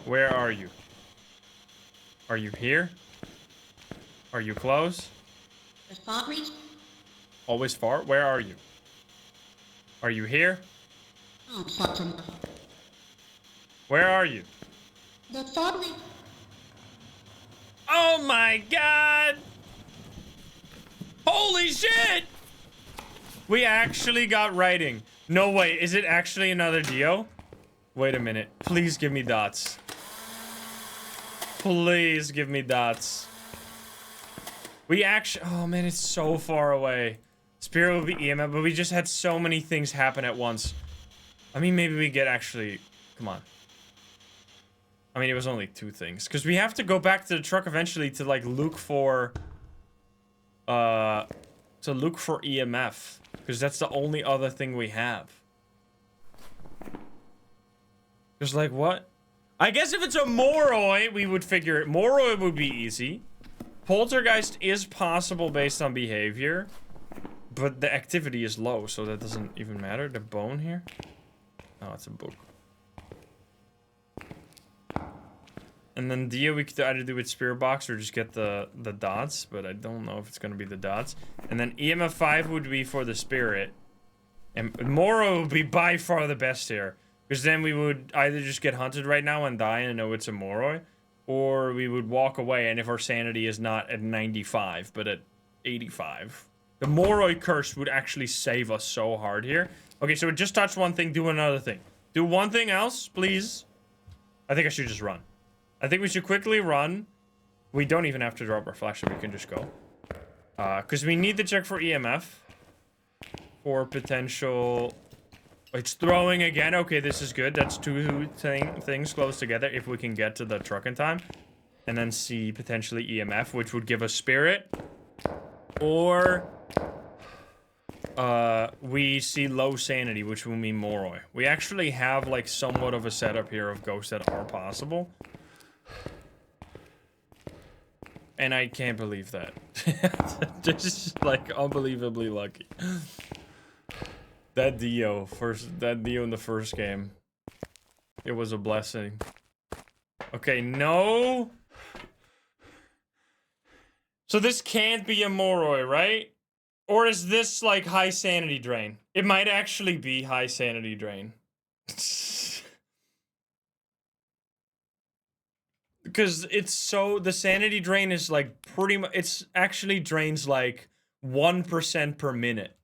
Where are you? Are you here? Are you close? Always far? Where are you? Are you here? Where are you? Oh my god! Holy shit! We actually got writing. No way, is it actually another Dio? Wait a minute. Please give me dots. Please give me dots. We actually... Oh, man, it's so far away. Spirit will be EMF, but we just had so many things happen at once. I mean, maybe we get actually... Come on. I mean, it was only 2 things. Because we have to go back to the truck eventually to, like, look for... To look for EMF. Because that's the only other thing we have. Just like, what? I guess if it's a Moroi, we would figure it. Moroi would be easy. Poltergeist is possible based on behavior. But the activity is low, so that doesn't even matter. The bone here? Oh, it's a book. And then Dio we could either do with Spirit Box or just get the dots, but I don't know if it's gonna be the dots. And then EMF 5 would be for the spirit. And Moro would be by far the best here. Because then we would either just get hunted right now and die and know it's a Moroi, or we would walk away and if our sanity is not at 95, but at 85. The Moroi curse would actually save us so hard here. Okay, so we just touched one thing, do another thing. Do one thing else, please. I think I should just run. I think we should quickly run. We don't even have to drop our flashlight, we can just go. Because we need to check for EMF. For potential... It's throwing again. Okay, this is good. That's 2 things close together if we can get to the truck in time. And then see potentially EMF, which would give us spirit. Or... we see low sanity, which will mean Moroi. We actually have, like, somewhat of a setup here of ghosts that are possible. And I can't believe that. Just, like, unbelievably lucky. That Dio in the first game. It was a blessing. Okay, no. So this can't be a Moroi, right? Or is this, like, high sanity drain? It might actually be high sanity drain. Because it's so... The sanity drain is, like, pretty much... It's actually drains, like, 1% per minute.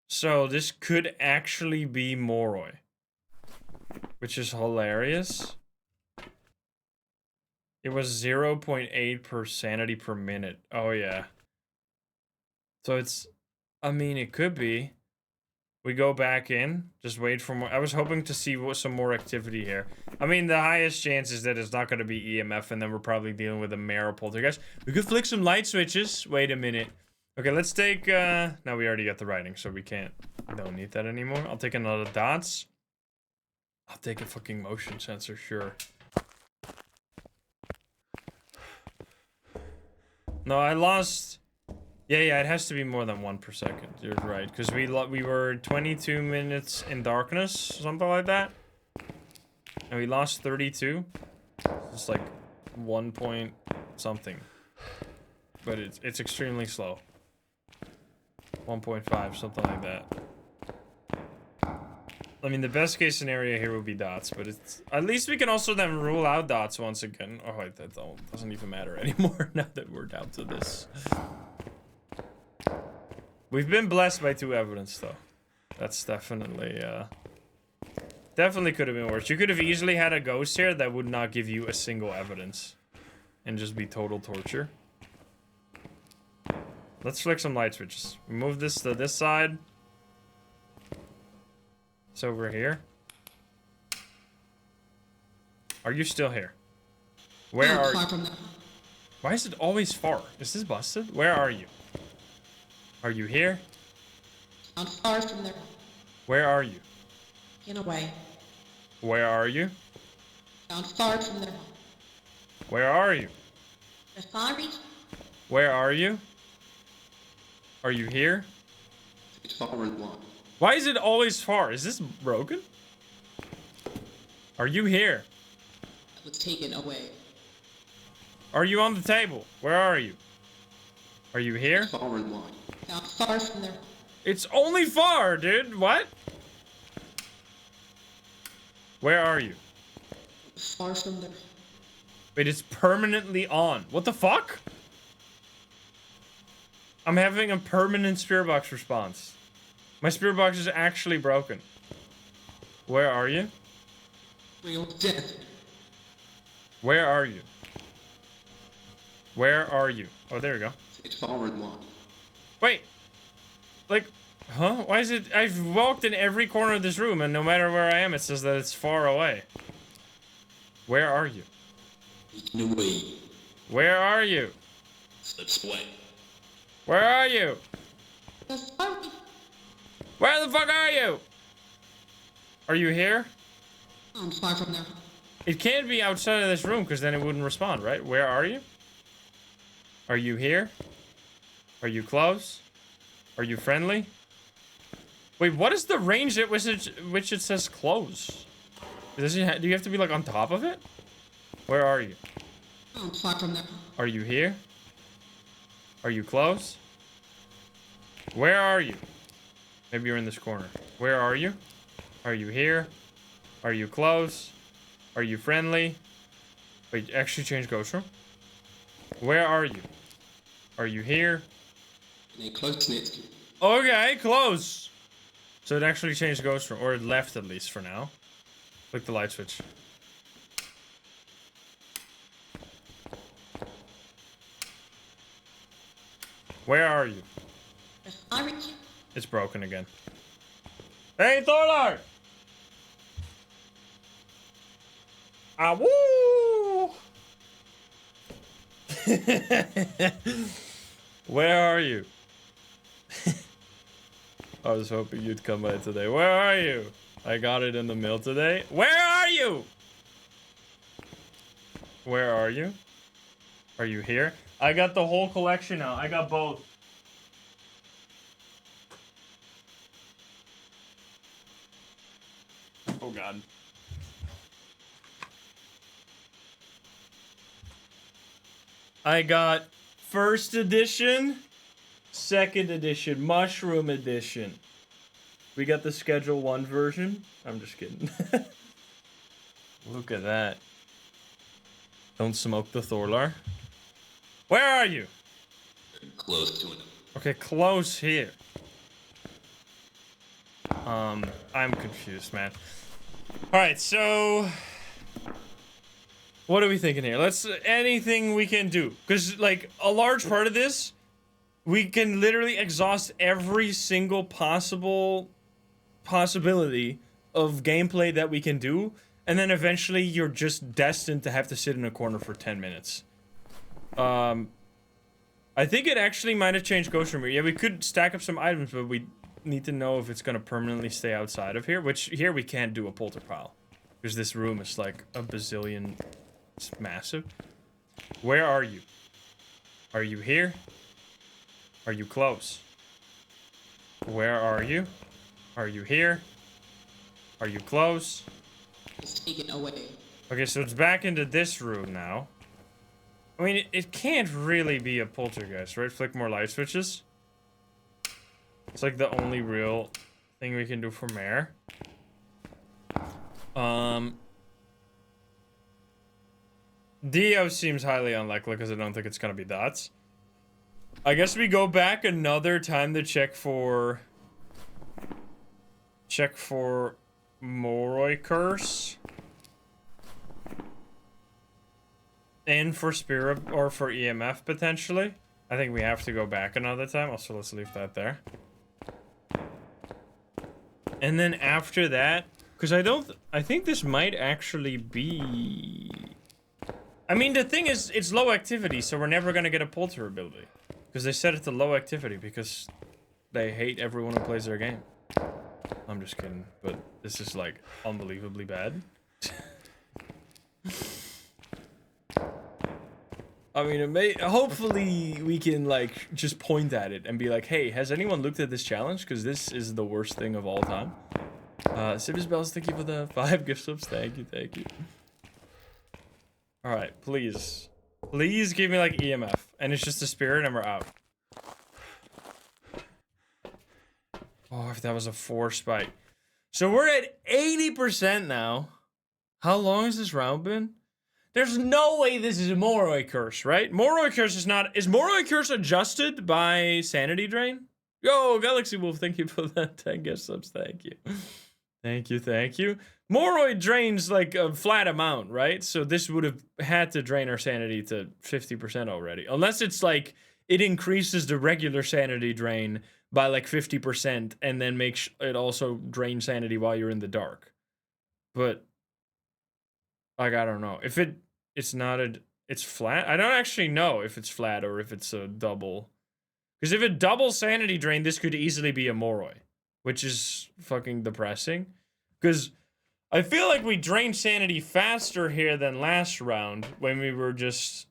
So this could actually be Moroi. Which is hilarious. It was 0.8 per sanity per minute. Oh, yeah. So it's... I mean, it could be. We go back in. Just wait for more... I was hoping to see some more activity here. I mean, the highest chance is that it's not going to be EMF, and then we're probably dealing with a Mare poltergeist. We could flick some light switches. Wait a minute. Okay, let's take... No, we already got the writing, so we can't... We don't need that anymore. I'll take another dots. I'll take a fucking motion sensor, sure. No, I lost... Yeah, it has to be more than 1 per second. You're right, because we were 22 minutes in darkness, something like that. And we lost 32. It's like 1 point something. But it's extremely slow. 1.5, something like that. I mean, the best case scenario here would be dots, but it's... At least we can also then rule out dots once again. Oh, wait, that doesn't even matter anymore now that we're down to this. We've been blessed by 2 evidence, though. That's definitely, definitely could have been worse. You could have easily had a ghost here that would not give you a single evidence. And just be total torture. Let's flick some light switches. Move this to this side. It's over here. Are you still here? Where are you? Why is it always far? Is this busted? Where are you? Are you here? I'm far from there. Where are you? In a way. Where are you? I'm far from there. Where are you? The far reach? Where are you? Are you here? It's forward 1. Why is it always far? Is this broken? Are you here? It was taken away. Are you on the table? Where are you? Are you here? Forward 1. I'm far from there. It's only far, dude. What? Where are you? Far from there. Wait, it's permanently on. What the fuck? I'm having a permanent spirit box response. My spirit box is actually broken. Where are you? Real death. Where are you? Where are you? Oh, there we go. It's forward 1. Wait. Like, huh? Why is it? I've walked in every corner of this room, and no matter where I am, it says that it's far away. Where are you? No way. Where are you? Slips away. Where are you? Where the fuck are you? Are you here? I'm far from there. It can't be outside of this room, because then it wouldn't respond, right? Where are you? Are you here? Are you close? Are you friendly? Wait, what is the range at which it says close? Do you have to be like on top of it? Where are you? I'm far from there. Are you here? Are you close? Where are you? Maybe you're in this corner. Where are you? Are you here? Are you close? Are you friendly? Wait, actually change ghost room. Where are you? Are you here? Close next. Okay, close. So it actually changed ghost room, or it left at least for now. Click the light switch. Where are you? It's broken again. Hey, Thorlar! Ah, woo! Where are you? I was hoping you'd come by today. Where are you? I got it in the mail today. Where are you? Where are you? Are you here? I got the whole collection now. I got both. Oh god. I got first edition, second edition, mushroom edition. We got the Schedule 1 version. I'm just kidding. Look at that. Don't smoke the Thorlar. Where are you? Close to it. Okay, close here. I'm confused, man. Alright, so... what are we thinking here? Anything we can do. Because, like, a large part of this, we can literally exhaust every single possibility of gameplay that we can do, and then eventually you're just destined to have to sit in a corner for 10 minutes. I think it actually might have changed Ghost Room. Yeah, we could stack up some items, but we need to know if it's going to permanently stay outside of here, which here we can't do a polter pile. Because this room is like a bazillion... it's massive. Where are you? Are you here? Are you close? Where are you? Are you here? Are you close? It's taken away. Okay, so it's back into this room now. I mean, it can't really be a poltergeist, right? Flick more light switches. It's like the only real thing we can do for Mare. Dio seems highly unlikely because I don't think it's gonna be dots. I guess we go back another time to check for Moroi Curse. And for Spirit or for EMF potentially. I think we have to go back another time. Also, let's leave that there. And then after that, because I think this might actually be... I mean, the thing is, it's low activity, so we're never going to get a polter ability. Because they set it to low activity because they hate everyone who plays their game. I'm just kidding, but this is, like, unbelievably bad. I mean, hopefully we can, like, just point at it and be like, hey, has anyone looked at this challenge? Because this is the worst thing of all time. Sibis Bells, thank you for the 5 gift subs. Thank you, thank you. Alright, please. Please give me, like, EMF. And it's just a spirit and we're out. Oh, if that was a 4 spike. So we're at 80% now. How long has this round been? There's no way this is a Moroi Curse, right? Moroi Curse is not... Is Moroi Curse adjusted by Sanity Drain? Yo, Galaxy Wolf, thank you for that 10 gift subs. Thank you. Thank you, thank you. Moroid drains like a flat amount, right? So this would have had to drain our sanity to 50% already. Unless it's like, it increases the regular sanity drain by like 50% and then makes it also drain sanity while you're in the dark. But, like, I don't know. If it's not it's flat? I don't actually know if it's flat or if it's a double. Because if it double sanity drain, this could easily be a Moroi, which is fucking depressing. Because I feel like we drained sanity faster here than last round when we were just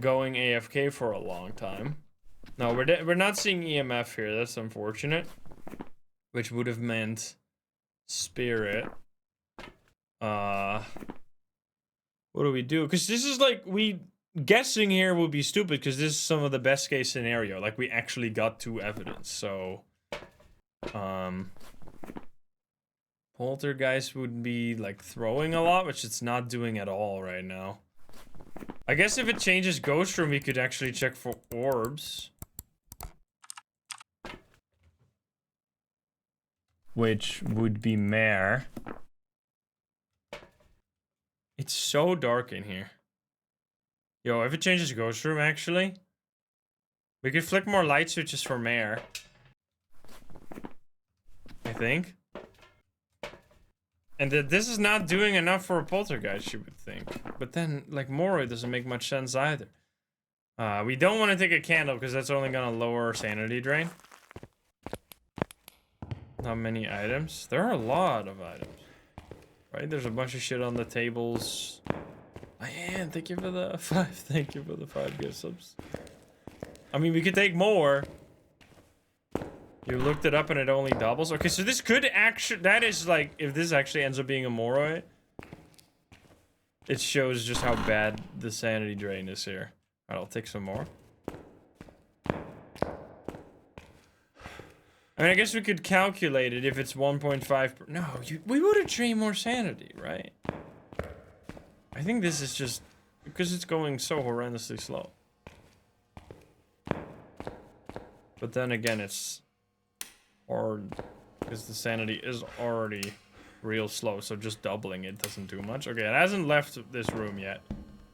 going AFK for a long time. No, we're not seeing EMF here. That's unfortunate. Which would have meant spirit. What do we do? Because this is like, guessing here would be stupid because this is some of the best case scenario. Like, we actually got 2 evidence, so... Poltergeist would be, like, throwing a lot, which it's not doing at all right now. I guess if it changes Ghost Room, we could actually check for orbs. Which would be Mare. It's so dark in here. Yo, if it changes Ghost Room, actually, we could flick more light switches for Mare. I think. And that this is not doing enough for a poltergeist, you would think. But then, like, Moroi doesn't make much sense either. We don't want to take a candle because that's only gonna lower our sanity drain. Not many items. There are a lot of items. Right? There's a bunch of shit on the tables. Man, thank you for the 5. Thank you for the 5 gift subs. I mean, we could take more. You looked it up and it only doubles? Okay, so this could actually... That is like... If this actually ends up being a Moroi, it shows just how bad the sanity drain is here. Alright, I'll take some more. I mean, I guess we could calculate it if it's 1.5 No, we would have drained more sanity, right? I think this is just... Because it's going so horrendously slow. But then again, it's... hard. Because the sanity is already real slow, so just doubling it doesn't do much. Okay, it hasn't left this room yet.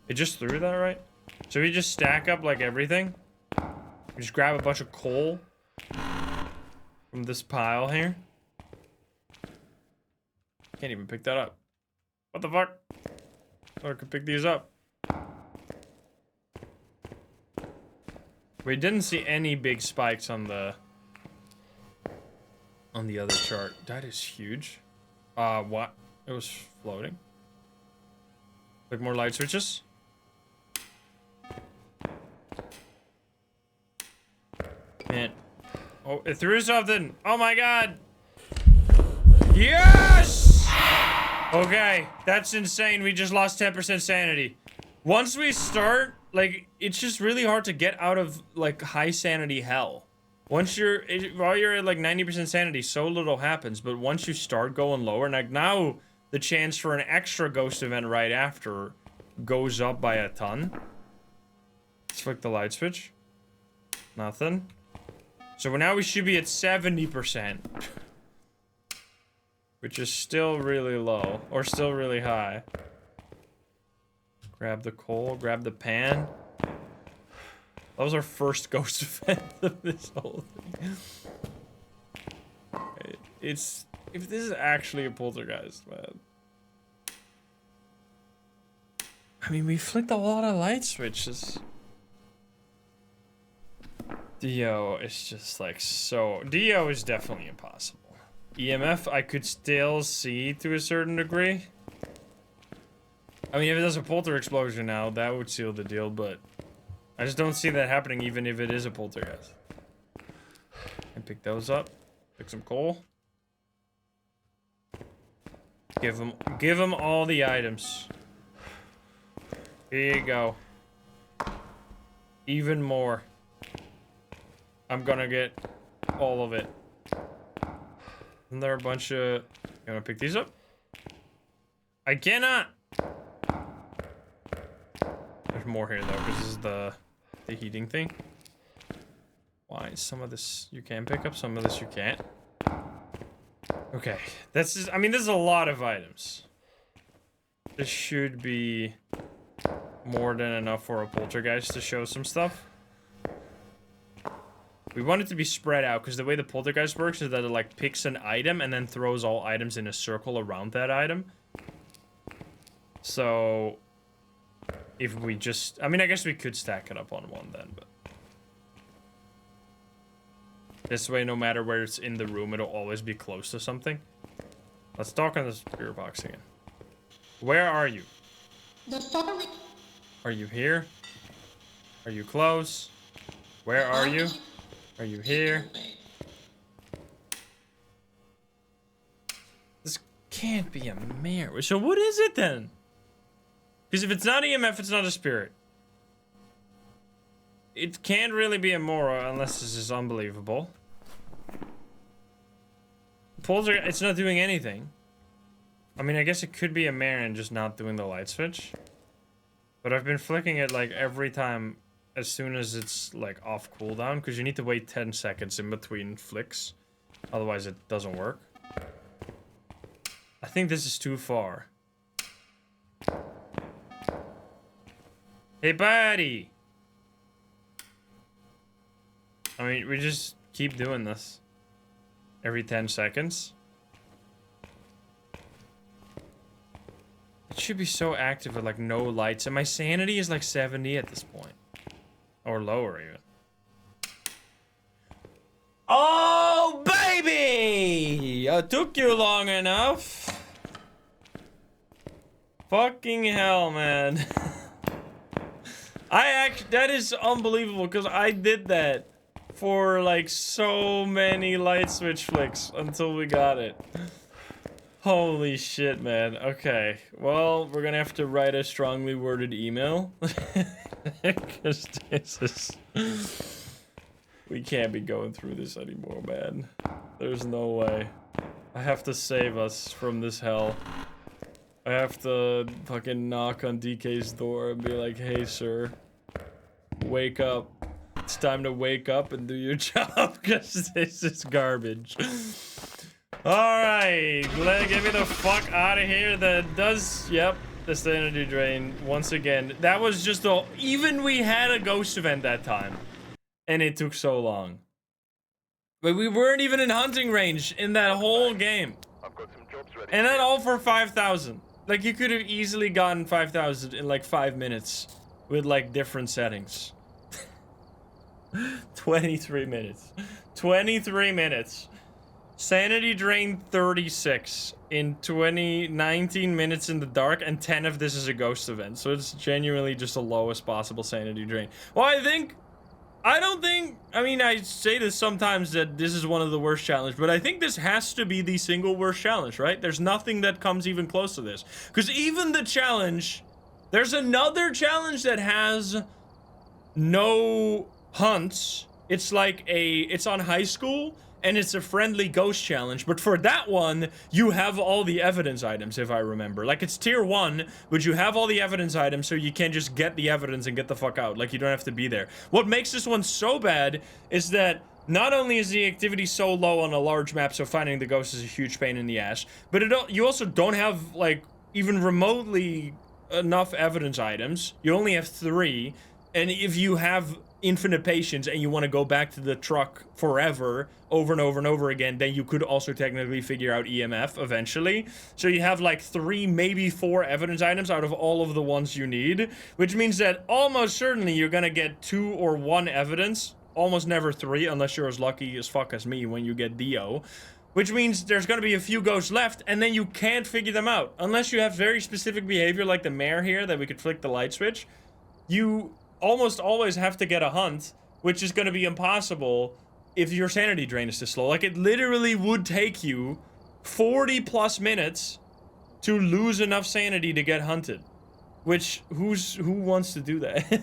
It just threw that, right? So we just stack up, like, everything? We just grab a bunch of coal from this pile here. Can't even pick that up. What the fuck? Oh, I could pick these up. We didn't see any big spikes on the other chart. That is huge. What? It was floating. Like more light switches. Man. Oh, it threw something. Oh my god. Yes! Okay, that's insane. We just lost 10% sanity. Once we start, like, it's just really hard to get out of, like, high sanity hell. Once while you're at, like, 90% sanity, so little happens. But once you start going lower, like, now the chance for an extra ghost event right after goes up by a ton. Let's flick the light switch. Nothing. So now we should be at 70%. Which is still really low. Or still really high. Grab the coal, grab the pan. That was our first ghost event of this whole thing. If this is actually a poltergeist, man. I mean, we flicked a lot of light switches. Dio is just like so... Dio is definitely impossible. EMF, I could still see to a certain degree. I mean, if it does a polter explosion now, that would seal the deal, but... I just don't see that happening even if it is a poltergeist. And pick those up. Pick some coal. Give them all the items. Here you go. Even more. I'm gonna get all of it. And there are a bunch of... You wanna pick these up? I cannot! There's more here though, because this is the heating thing. Why? Some of this you can pick up, some of this you can't. Okay, this is, I mean, this is a lot of items. This should be more than enough for a poltergeist to show some stuff. We want it to be spread out, because the way the poltergeist works is that it, like, picks an item and then throws all items in a circle around that item. So, if we just, I mean, I guess we could stack it up on one then, but. This way, no matter where it's in the room, it'll always be close to something. Let's talk on the spirit box again. Where are you? The fuck Are you here? Are you close? Where are you? Are you here? This can't be a mirror. So what is it then? Because if it's not EMF, it's not a spirit. It can't really be a Mora unless this is unbelievable. It's not doing anything. I mean, I guess it could be a mirror and just not doing the light switch. But I've been flicking it like every time as soon as it's like off cooldown, because you need to wait 10 seconds in between flicks. Otherwise it doesn't work. I think this is too far. Hey buddy! I mean, we just keep doing this. Every 10 seconds. It should be so active with like no lights. And my sanity is like 70 at this point. Or lower even. Oh, baby! It took you long enough. Fucking hell, man. That is unbelievable, because I did that for like so many light switch flicks until we got it. Holy shit, man. Okay, well, we're gonna have to write a strongly worded email. Because this is... We can't be going through this anymore, man. There's no way. I have to save us from this hell. I have to fucking knock on DK's door and be like, hey, sir. Wake up. It's time to wake up and do your job, because this is garbage. Alright, get me the fuck out of here. That does, yep, the sanity drain once again. That was just a, even we had a ghost event that time, and it took so long. But we weren't even in hunting range in that whole game. I've got some jobs ready. And then all for 5,000. Like, you could have easily gotten 5,000 in like 5 minutes with like different settings. 23 minutes. 23 minutes. Sanity drain 36 in 19 minutes in the dark, and 10 of this is a ghost event. So it's genuinely just the lowest possible sanity drain. Well, I mean, I say this sometimes that this is one of the worst challenges, but I think this has to be the single worst challenge, right? There's nothing that comes even close to this. Because even the challenge, there's another challenge that has no hunts. It's like it's on high school, and it's a friendly ghost challenge, but for that one, you have all the evidence items, if I remember. Like, it's tier 1, but you have all the evidence items, so you can just get the evidence and get the fuck out. Like, you don't have to be there. What makes this one so bad is that not only is the activity so low on a large map, so finding the ghost is a huge pain in the ass, but you also don't have, like, even remotely enough evidence items. You only have 3, and if you have infinite patience and you want to go back to the truck forever, over and over and over again, then you could also technically figure out EMF eventually. So you have like 3, maybe 4 evidence items out of all of the ones you need, which means that almost certainly you're gonna get 2 or 1 evidence, almost never 3, unless you're as lucky as fuck as me when you get Dio. Which means there's gonna be a few ghosts left, and then you can't figure them out. Unless you have very specific behavior like the mayor here, that we could flick the light switch. You almost always have to get a hunt, which is going to be impossible if your sanity drain is too slow. Like, it literally would take you 40 plus minutes to lose enough sanity to get hunted. Which, who wants to do that?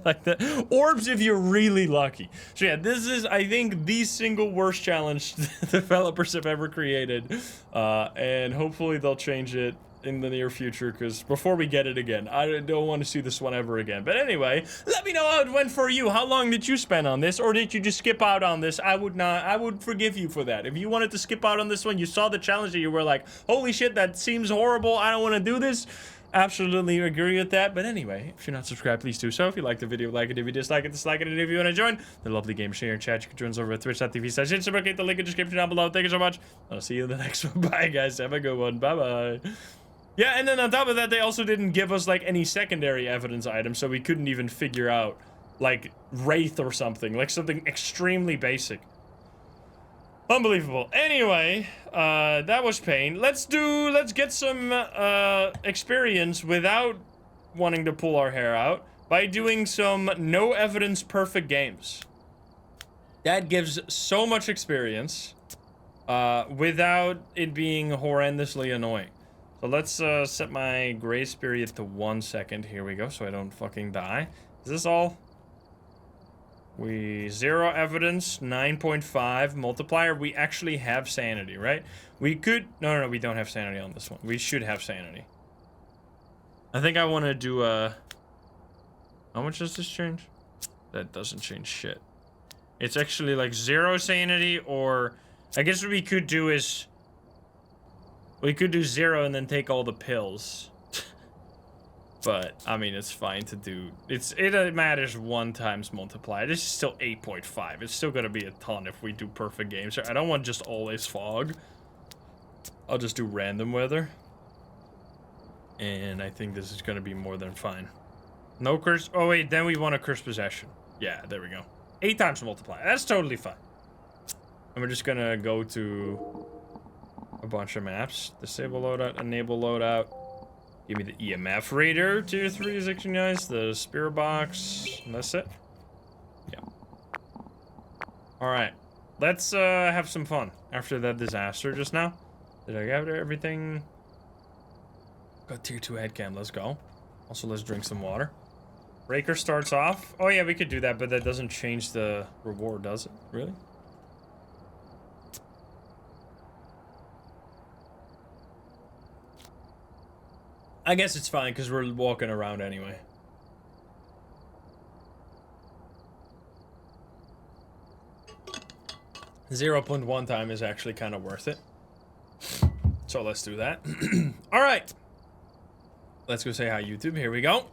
Like that. Orbs if you're really lucky. So yeah, this is, I think, the single worst challenge developers have ever created. And hopefully they'll change it in the near future, because before we get it again, I don't want to see this one ever again. But anyway, let me know how it went for you. How long did you spend on this, or did you just skip out on this? I would forgive you for that. If you wanted to skip out on this one, you saw the challenge and you were like, holy shit, that seems horrible, I don't want to do this. Absolutely agree with that. But anyway, if you're not subscribed, please do so. If you like the video, like it. If you dislike it, dislike it. And if you want to join the lovely game share and chat, you can join us over at twitch.tv/Insym. Get the link in the description down below. Thank you so much. I'll see you in the next one. Bye, guys. Have a good one. Bye-bye. Yeah, and then on top of that, they also didn't give us, like, any secondary evidence items, so we couldn't even figure out, like, Wraith or something. Like, something extremely basic. Unbelievable. Anyway, that was pain. Let's get some experience without wanting to pull our hair out by doing some no evidence perfect games. That gives so much experience without it being horrendously annoying. So let's set my grace period to 1 second. Here we go, so I don't fucking die. Is this all? 0 evidence, 9.5 multiplier. We actually have sanity, right? We could... No, we don't have sanity on this one. We should have sanity. I think I want to do how much does this change? That doesn't change shit. It's actually like 0 sanity, or... I guess what we could do is... We could do 0 and then take all the pills. But, I mean, it's fine to do. It matters 1 times multiplier. This is still 8.5. It's still gonna be a ton if we do perfect games. I don't want just always fog. I'll just do random weather. And I think this is gonna be more than fine. No curse. Oh, wait, then we want a curse possession. Yeah, there we go. 8 times multiplier. That's totally fine. And we're just gonna go to a bunch of maps. Disable loadout, enable loadout. Give me the EMF Raider, tier 3 is actually nice. The Spirit Box, and that's it. Yeah. Alright. Let's have some fun after that disaster just now. Did I gather everything? Got tier 2 headcam, let's go. Also, let's drink some water. Breaker starts off. Oh yeah, we could do that, but that doesn't change the reward, does it? Really? I guess it's fine, because we're walking around anyway. .1 time is actually kind of worth it. So let's do that. Alright. Let's go say hi, YouTube. Here we go.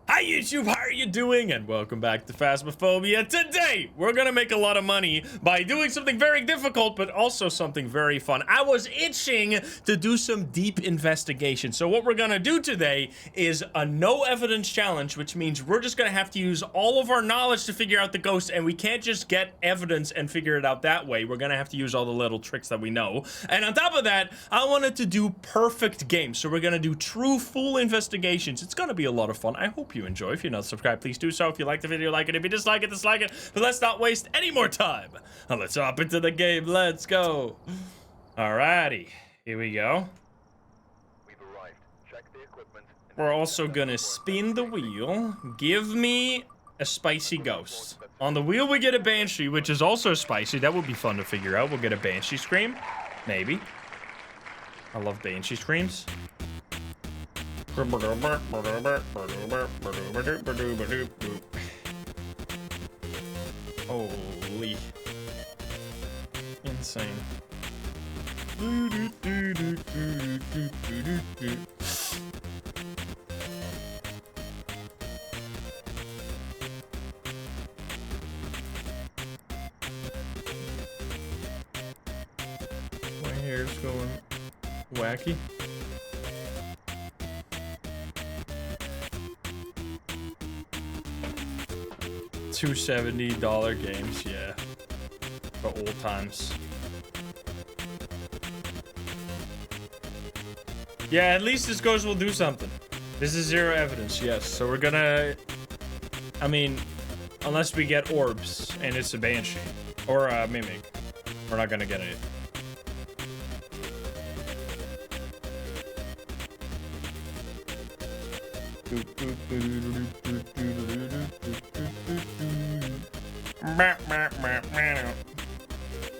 Hi YouTube, how are you doing? And welcome back to Phasmophobia. Today, we're gonna make a lot of money by doing something very difficult, but also something very fun. I was itching to do some deep investigation. So what we're gonna do today is a no evidence challenge, which means we're just gonna have to use all of our knowledge to figure out the ghost, and we can't just get evidence and figure it out that way. We're gonna have to use all the little tricks that we know. And on top of that, I wanted to do perfect games. So we're gonna do true, full investigations. It's gonna be a lot of fun. I hope you enjoy. If you're not subscribed, please do so. If you like the video, like it. If you dislike it, dislike it. But let's not waste any more time. Now let's hop into the game. Let's go. Alrighty. Here we go. We've arrived. Check the equipment. We're also gonna spin the wheel. Give me a spicy ghost. On the wheel, we get a banshee, which is also spicy. That would be fun to figure out. We'll get a banshee scream. Maybe. I love banshee screams. Holy. Insane. My hair's going wacky. $270 games, yeah. For old times. Yeah, at least this ghost will do something. This is 0 evidence, yes. So we're gonna... I mean, unless we get orbs and it's a banshee. Or a mimic. We're not gonna get it.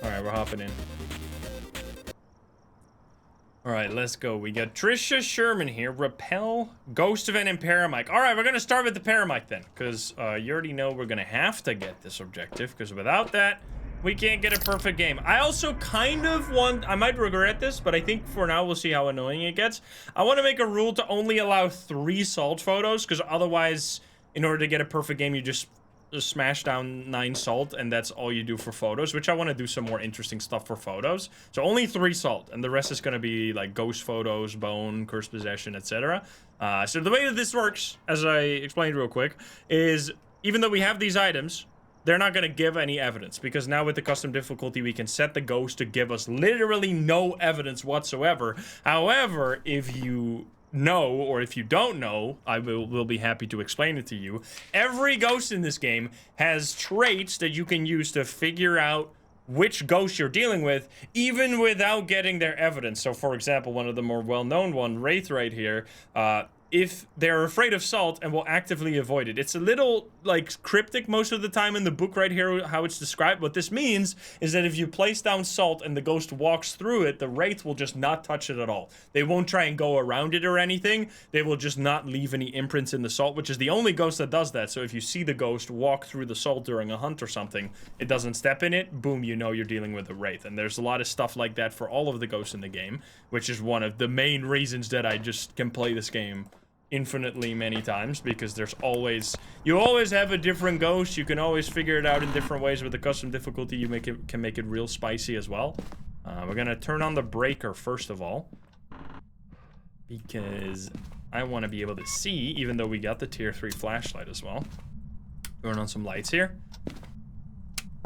Alright, we're hopping in. All right, let's go. We got Trisha Sherman here. Repel, Ghost Event, and Paramike. All right, we're going to start with the Paramike then, because you already know we're going to have to get this objective, because without that, we can't get a perfect game. I also kind of want... I might regret this, but I think for now, we'll see how annoying it gets. I want to make a rule to only allow 3 salt photos, because otherwise, in order to get a perfect game, you just smash down 9 salt, and that's all you do for photos, which I want to do some more interesting stuff for photos. So only 3 salt, and the rest is going to be like ghost photos, bone, cursed possession, etc. So the way that this works, as I explained real quick, is even though we have these items, they're not going to give any evidence, because now with the custom difficulty, we can set the ghost to give us literally no evidence whatsoever. However, if you know, or if you don't know, I will be happy to explain it to you. Every ghost in this game has traits that you can use to figure out which ghost you're dealing with, even without getting their evidence. So, for example, one of the more well-known one, Wraith right here, if they're afraid of salt and will actively avoid it. It's a little, like, cryptic most of the time in the book right here, how it's described. What this means is that if you place down salt and the ghost walks through it, the Wraith will just not touch it at all. They won't try and go around it or anything. They will just not leave any imprints in the salt, which is the only ghost that does that. So if you see the ghost walk through the salt during a hunt or something, it doesn't step in it, boom, you know you're dealing with a Wraith. And there's a lot of stuff like that for all of the ghosts in the game, which is one of the main reasons that I just can play this game infinitely many times, because there's always, you always have a different ghost. You can always figure it out in different ways. With the custom difficulty, you can make it real spicy as well. We're gonna turn on the breaker first of all, because I want to be able to see, even though we got the tier 3 flashlight as well. Turn on some lights here.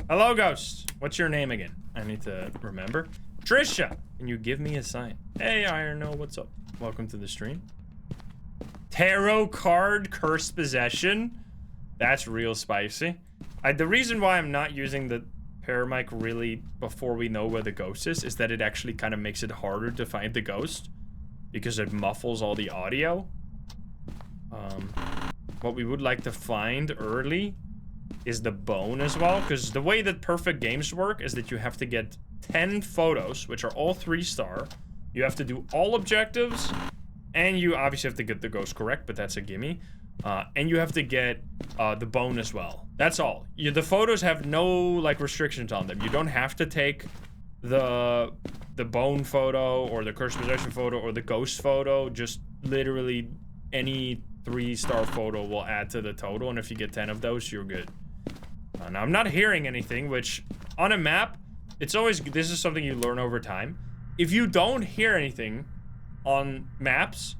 Hello, ghost. What's your name again? I need to remember. Trisha, can you give me a sign? Hey, Iron No, what's up? Welcome to the stream. Tarot card, cursed possession. That's real spicy. The reason why I'm not using the Paramike really before we know where the ghost is that it actually kind of makes it harder to find the ghost, because it muffles all the audio. What we would like to find early is the bone as well, because the way that perfect games work is that you have to get 10 photos, which are all 3-star. You have to do all objectives, and you obviously have to get the ghost correct, but that's a gimme. And you have to get the bone as well. That's all. The photos have no, like, restrictions on them. You don't have to take the bone photo or the cursed possession photo or the ghost photo. Just literally any 3-star photo will add to the total, and if you get 10 of those, you're good. Now, I'm not hearing anything, which on a map, it's always, this is something you learn over time. If you don't hear anything on maps,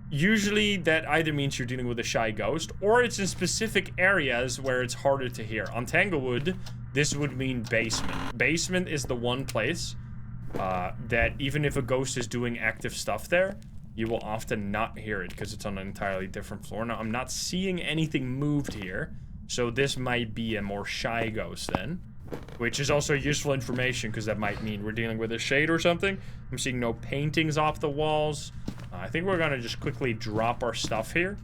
usually that either means you're dealing with a shy ghost, or it's in specific areas where it's harder to hear. On Tanglewood, this would mean basement. Basement is the one place that even if a ghost is doing active stuff there, you will often not hear it because it's on an entirely different floor. Now, I'm not seeing anything moved here, so this might be a more shy ghost then, which is also useful information because that might mean we're dealing with a shade or something. I'm seeing no paintings off the walls. I think we're gonna just quickly drop our stuff here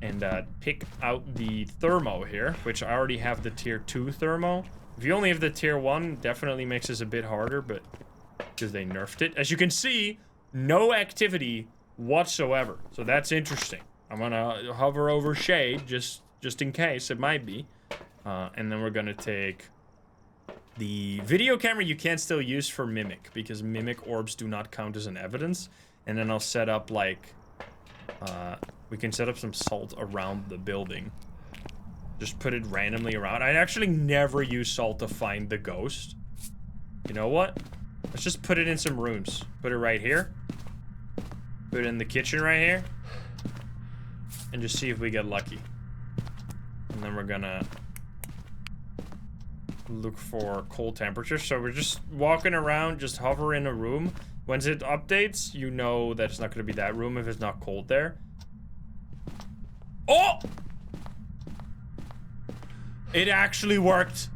and pick out the thermo here, which I already have the tier 2 thermo. If you only have the tier 1, definitely makes this a bit harder, but because they nerfed it. As you can see, no activity whatsoever, so that's interesting. I'm gonna hover over shade just in case it might be, and then we're gonna take the video camera. You can still use for mimic, because mimic orbs do not count as an evidence. And then I'll set up, like, we can set up some salt around the building. Just put it randomly around. I actually never use salt to find the ghost. You know what? Let's just put it in some rooms. Put it right here. Put it in the kitchen right here. And just see if we get lucky. And then we're gonna look for cold temperatures. So we're just walking around, just hover in a room. Once it updates, you know that it's not going to be that room if it's not cold there. Oh! It actually worked.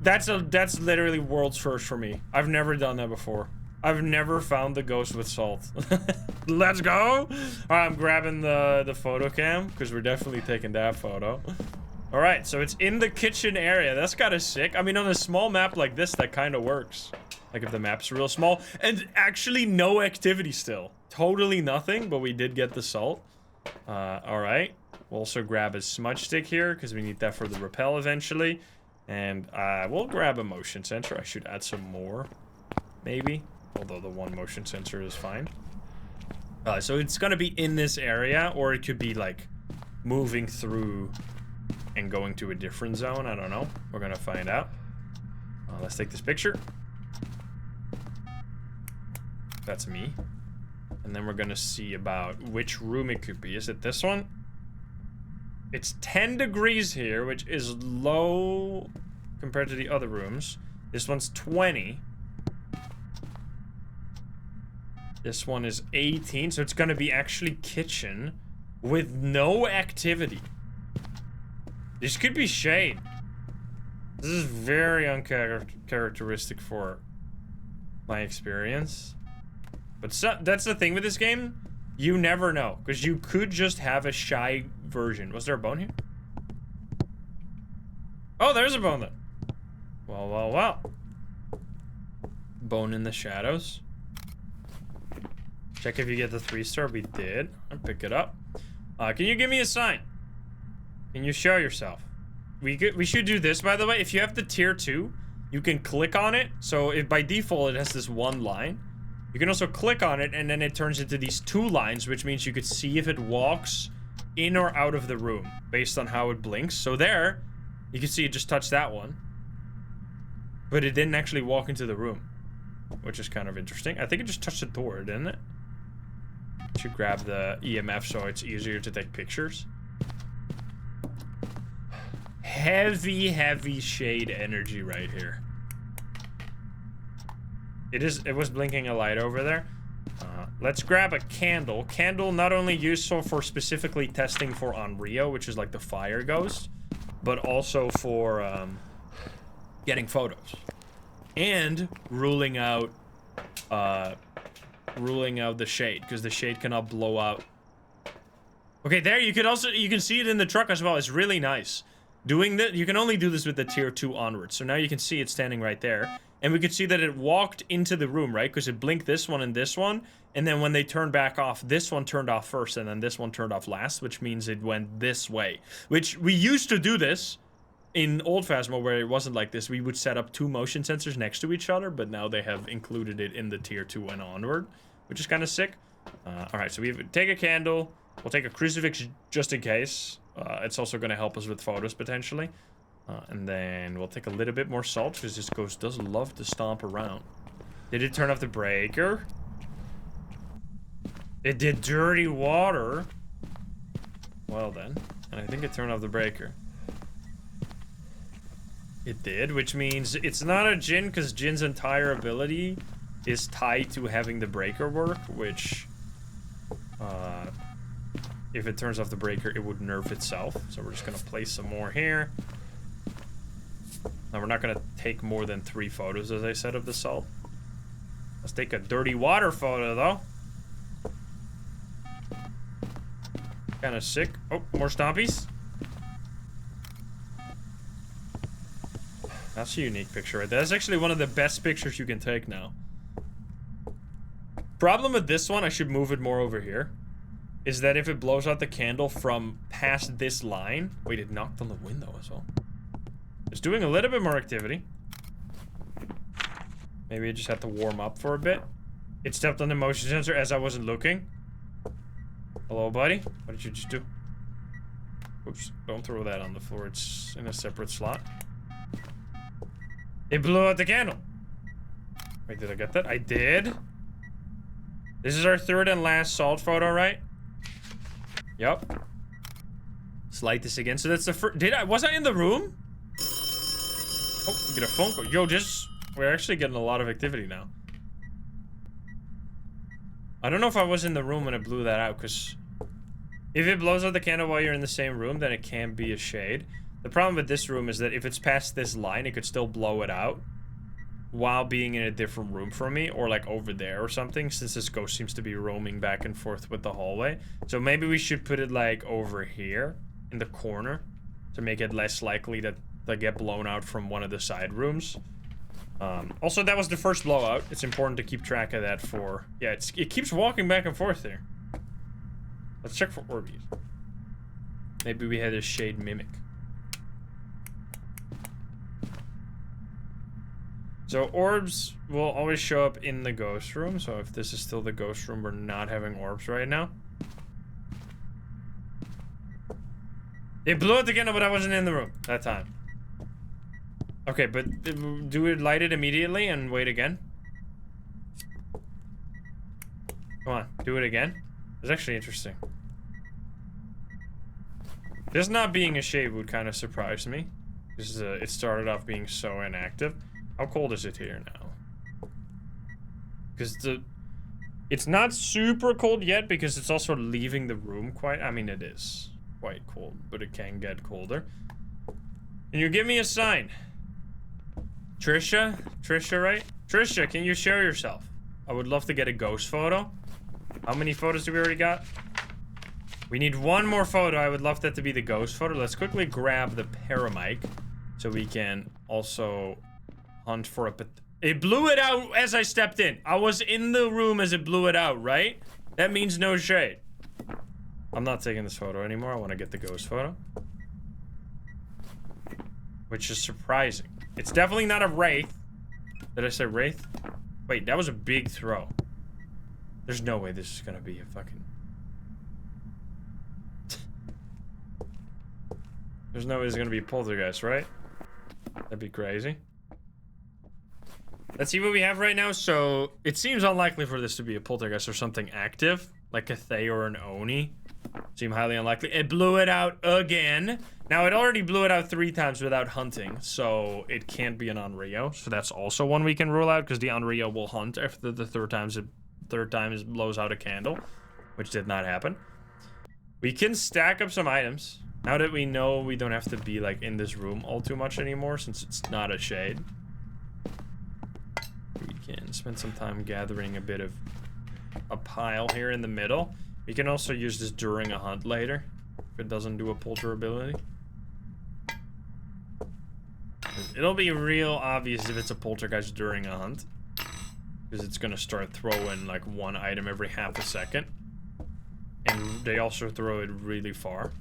That's literally world's first for me. I've never done that before. I've never found the ghost with salt. Let's go! Alright, I'm grabbing the photo cam, because we're definitely taking that photo. Alright, so it's in the kitchen area. That's kind of sick. I mean, on a small map like this, that kind of works. Like if the map's real small. And actually no activity still. Totally nothing, but we did get the salt. Alright. We'll also grab a smudge stick here, because we need that for the rappel eventually. And we'll grab a motion sensor. I should add some more, maybe. Although the one motion sensor is fine. So it's gonna be in this area, or it could be like moving through and going to a different zone. I don't know. We're gonna find out. Let's take this picture. That's me. And then we're gonna see about which room it could be. Is it this one? It's 10 degrees here, which is low compared to the other rooms. This one's 20. This one is 18, so it's gonna be actually kitchen with no activity. This could be shade. This is very uncharacteristic for my experience. But that's the thing with this game. You never know, because you could just have a shy version. Was there a bone here? Oh, there's a bone then. Well, well, well. Bone in the shadows. Check if you get the 3-star. We did. I'll pick it up. Can you give me a sign? Can you show yourself? We should do this, by the way. If you have the tier 2, you can click on it. So if by default it has this one line. You can also click on it, and then it turns into these 2 lines, which means you could see if it walks in or out of the room based on how it blinks. So there, you can see it just touched that one. But it didn't actually walk into the room, which is kind of interesting. I think it just touched the door, didn't it? Should grab the EMF so it's easier to take pictures. Heavy shade energy right here. It was blinking a light over there. Let's grab a candle. Candle not only useful for specifically testing for Onryo, which is like the fire ghost, but also for getting photos and ruling out the shade, because the shade cannot blow out. Okay, there you can see it in the truck as well. It's really nice. Doing that, you can only do this with the tier 2 onwards. So now you can see it standing right there. And we could see that it walked into the room, right? Because it blinked this one and this one. And then when they turned back off, this one turned off first and then this one turned off last, which means it went this way. Which we used to do this in old Phasmo where it wasn't like this. We would set up 2 motion sensors next to each other, but now they have included it in the tier 2 and onward, which is kind of sick. Alright, so we take a candle. We'll take a crucifix just in case. It's also going to help us with photos potentially. And then we'll take a little bit more salt, because this ghost does love to stomp around. Did it turn off the breaker? It did dirty water. Well then. And I think it turned off the breaker. It did, which means it's not a Jinn, because Jinn's entire ability is tied to having the breaker work, which... if it turns off the breaker, it would nerf itself. So we're just going to place some more here. Now, we're not going to take more than 3 photos, as I said, of the salt. Let's take a dirty water photo, though. Kind of sick. Oh, more stompies. That's a unique picture right there. That's actually one of the best pictures you can take now. Problem with this one, I should move it more over here, is that if it blows out the candle from past this line... Wait, it knocked on the window as well. It's doing a little bit more activity. Maybe it just had to warm up for a bit. It stepped on the motion sensor as I wasn't looking. Hello, buddy. What did you just do? Oops, don't throw that on the floor. It's in a separate slot. It blew out the candle. Wait, did I get that? I did. This is our 3rd and last salt photo, right? Yep. Let's light this again. So that's the first... Was I in the room? Oh, get a phone call. Yo, we're actually getting a lot of activity now. I don't know if I was in the room when it blew that out, because if it blows out the candle while you're in the same room, then it can be a shade. The problem with this room is that if it's past this line, it could still blow it out while being in a different room from me, or like over there or something, since this ghost seems to be roaming back and forth with the hallway. So maybe we should put it like over here in the corner to make it less likely that they get blown out from one of the side rooms. Also, that was the first blowout. It's important to keep track of that for... Yeah, it keeps walking back and forth there. Let's check for Orbeez. Maybe we had a shade mimic. So orbs will always show up in the ghost room. So if this is still the ghost room, we're not having orbs right now. It blew it again, but I wasn't in the room that time. Okay, but do it light it immediately and wait again? Come on, do it again. It's actually interesting. This not being a shade would kind of surprise me. Because it started off being so inactive. How cold is it here now? Because it's not super cold yet because it's also leaving the room quite... I mean, it is quite cold, but it can get colder. Can you give me a sign? Trisha? Trisha, right? Trisha, can you show yourself? I would love to get a ghost photo. How many photos do we already got? We need one more photo. I would love that to be the ghost photo. Let's quickly grab the paramic so we can also hunt for a... It blew it out as I stepped in. I was in the room as it blew it out, right? That means no shade. I'm not taking this photo anymore. I want to get the ghost photo. Which is surprising. It's definitely not a wraith. Did I say wraith? Wait, that was a big throw. There's no way this is gonna be a fucking... There's no way it's gonna be a poltergeist, right? That'd be crazy. Let's see what we have right now. So, it seems unlikely for this to be a poltergeist or something active. Like a Thay or an Oni. Seem highly unlikely. It blew it out again. Now, it already blew it out 3 times without hunting. So, it can't be an Onryo. So, that's also one we can rule out. Because the Onryo will hunt after the third time it blows out a candle. Which did not happen. We can stack up some items. Now that we know we don't have to be like in this room all too much anymore. Since it's not a shade. We can spend some time gathering a bit of a pile here in the middle. We can also use this during a hunt later. If it doesn't do a polter ability. It'll be real obvious if it's a poltergeist during a hunt. Because it's gonna start throwing like one item every half a second. And they also throw it really far.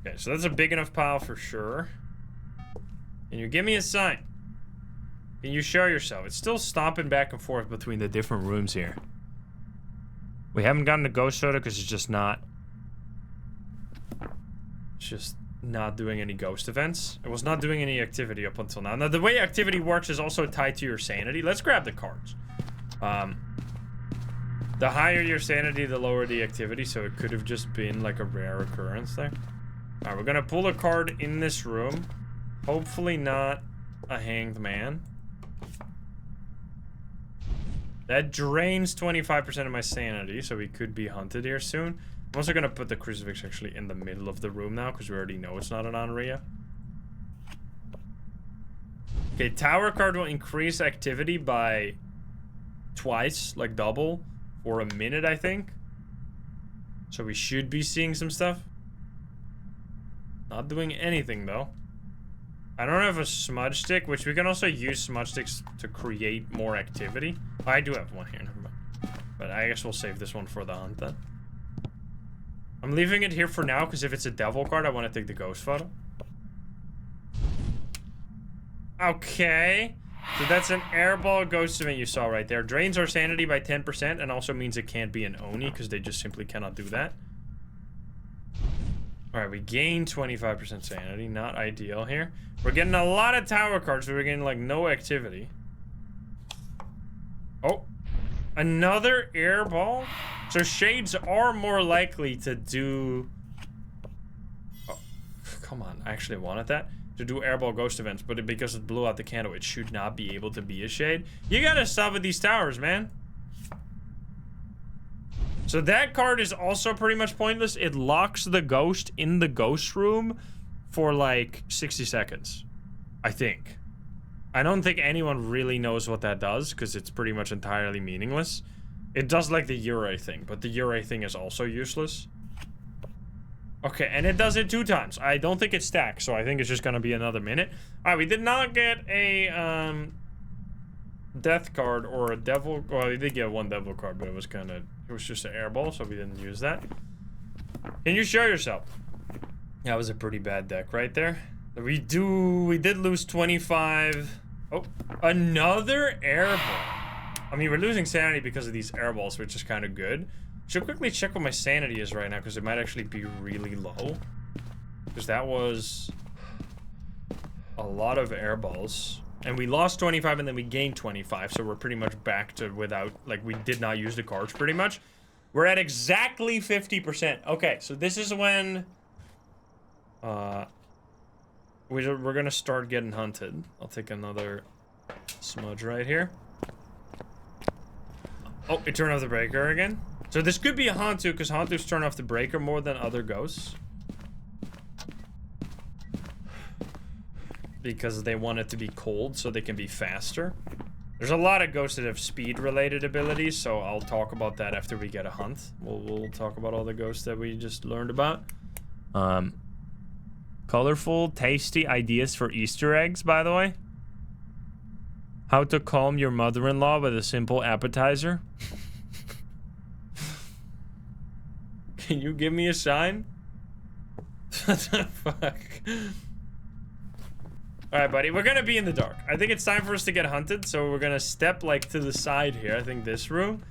Okay, so that's a big enough pile for sure. Can you give me a sign? Can you show yourself? It's still stomping back and forth between the different rooms here. We haven't gotten the ghost photo because it's just not doing any ghost events. It was not doing any activity up until now. Now, the way activity works is also tied to your sanity. Let's grab the cards. The higher your sanity, the lower the activity. So it could have just been like a rare occurrence there. All right, we're gonna pull a card in this room. Hopefully not a hanged man. That drains 25% of my sanity, so we could be hunted here soon. I'm also gonna put the crucifix actually in the middle of the room now, because we already know it's not an Onryo. Okay, tower card will increase activity by twice, like double, for a minute, I think. So we should be seeing some stuff. Not doing anything, though. I don't have a smudge stick, which we can also use smudge sticks to create more activity. Oh, I do have one here, never mind. But I guess we'll save this one for the hunt, then. I'm leaving it here for now, because if it's a devil card, I want to take the ghost photo. Okay. So that's an airball ghost event you saw right there. Drains our sanity by 10%, and also means it can't be an Oni, because they just simply cannot do that. Alright, we gain 25% sanity. Not ideal here. We're getting a lot of tower cards, so we're getting, like, no activity. Oh. Another airball? So shades are more likely to do... Oh, come on, I actually wanted that. To do airball ghost events, but because it blew out the candle, it should not be able to be a shade. You gotta stop with these towers, man. So that card is also pretty much pointless. It locks the ghost in the ghost room for like 60 seconds, I think. I don't think anyone really knows what that does because it's pretty much entirely meaningless. It does like the Ure thing, but the Ure thing is also useless. Okay, and it does it 2 times. I don't think it stacks, so I think it's just gonna be another minute. Alright, we did not get a death card or a devil. Well, we did get one devil card, but it was just an airball, so we didn't use that. Can you show yourself? That was a pretty bad deck right there. We did lose 25. Oh, another airball. I mean, we're losing sanity because of these airballs, which is kind of good. Should quickly check what my sanity is right now, because it might actually be really low. Because that was a lot of airballs. And we lost 25 and then we gained 25, so we're pretty much back to without, like, we did not use the cards pretty much. We're at exactly 50%. Okay, so this is when we're gonna start getting hunted. I'll take another smudge right here. Oh, it turned off the breaker again. So this could be a Hantu, because Hantus turn off the breaker more than other ghosts. Because they want it to be cold so they can be faster. There's a lot of ghosts that have speed-related abilities, so I'll talk about that after we get a hunt. We'll talk about all the ghosts that we just learned about. Colorful, tasty ideas for Easter eggs, by the way. How to calm your mother-in-law with a simple appetizer. Can you give me a sign? What the fuck? Alright, buddy, we're gonna be in the dark. I think it's time for us to get hunted, so we're gonna step, like, to the side here. I think this room.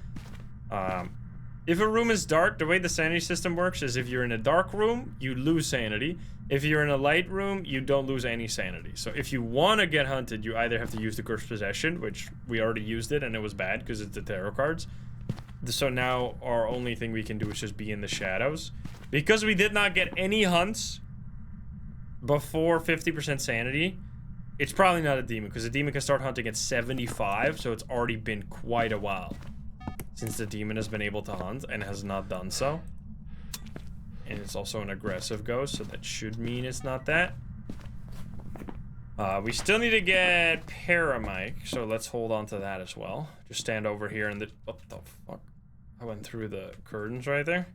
If a room is dark, the way the sanity system works is if you're in a dark room, you lose sanity. If you're in a light room, you don't lose any sanity. So if you want to get hunted, you either have to use the Cursed Possession, which we already used it, and it was bad because it's the tarot cards. So now our only thing we can do is just be in the shadows. Because we did not get any hunts before 50% sanity, it's probably not a demon, because a demon can start hunting at 75, so it's already been quite a while since the demon has been able to hunt and has not done so. And it's also an aggressive ghost, so that should mean it's not that. We still need to get Paramike, so let's hold on to that as well. Just stand over here and what the fuck? I went through the curtains right there.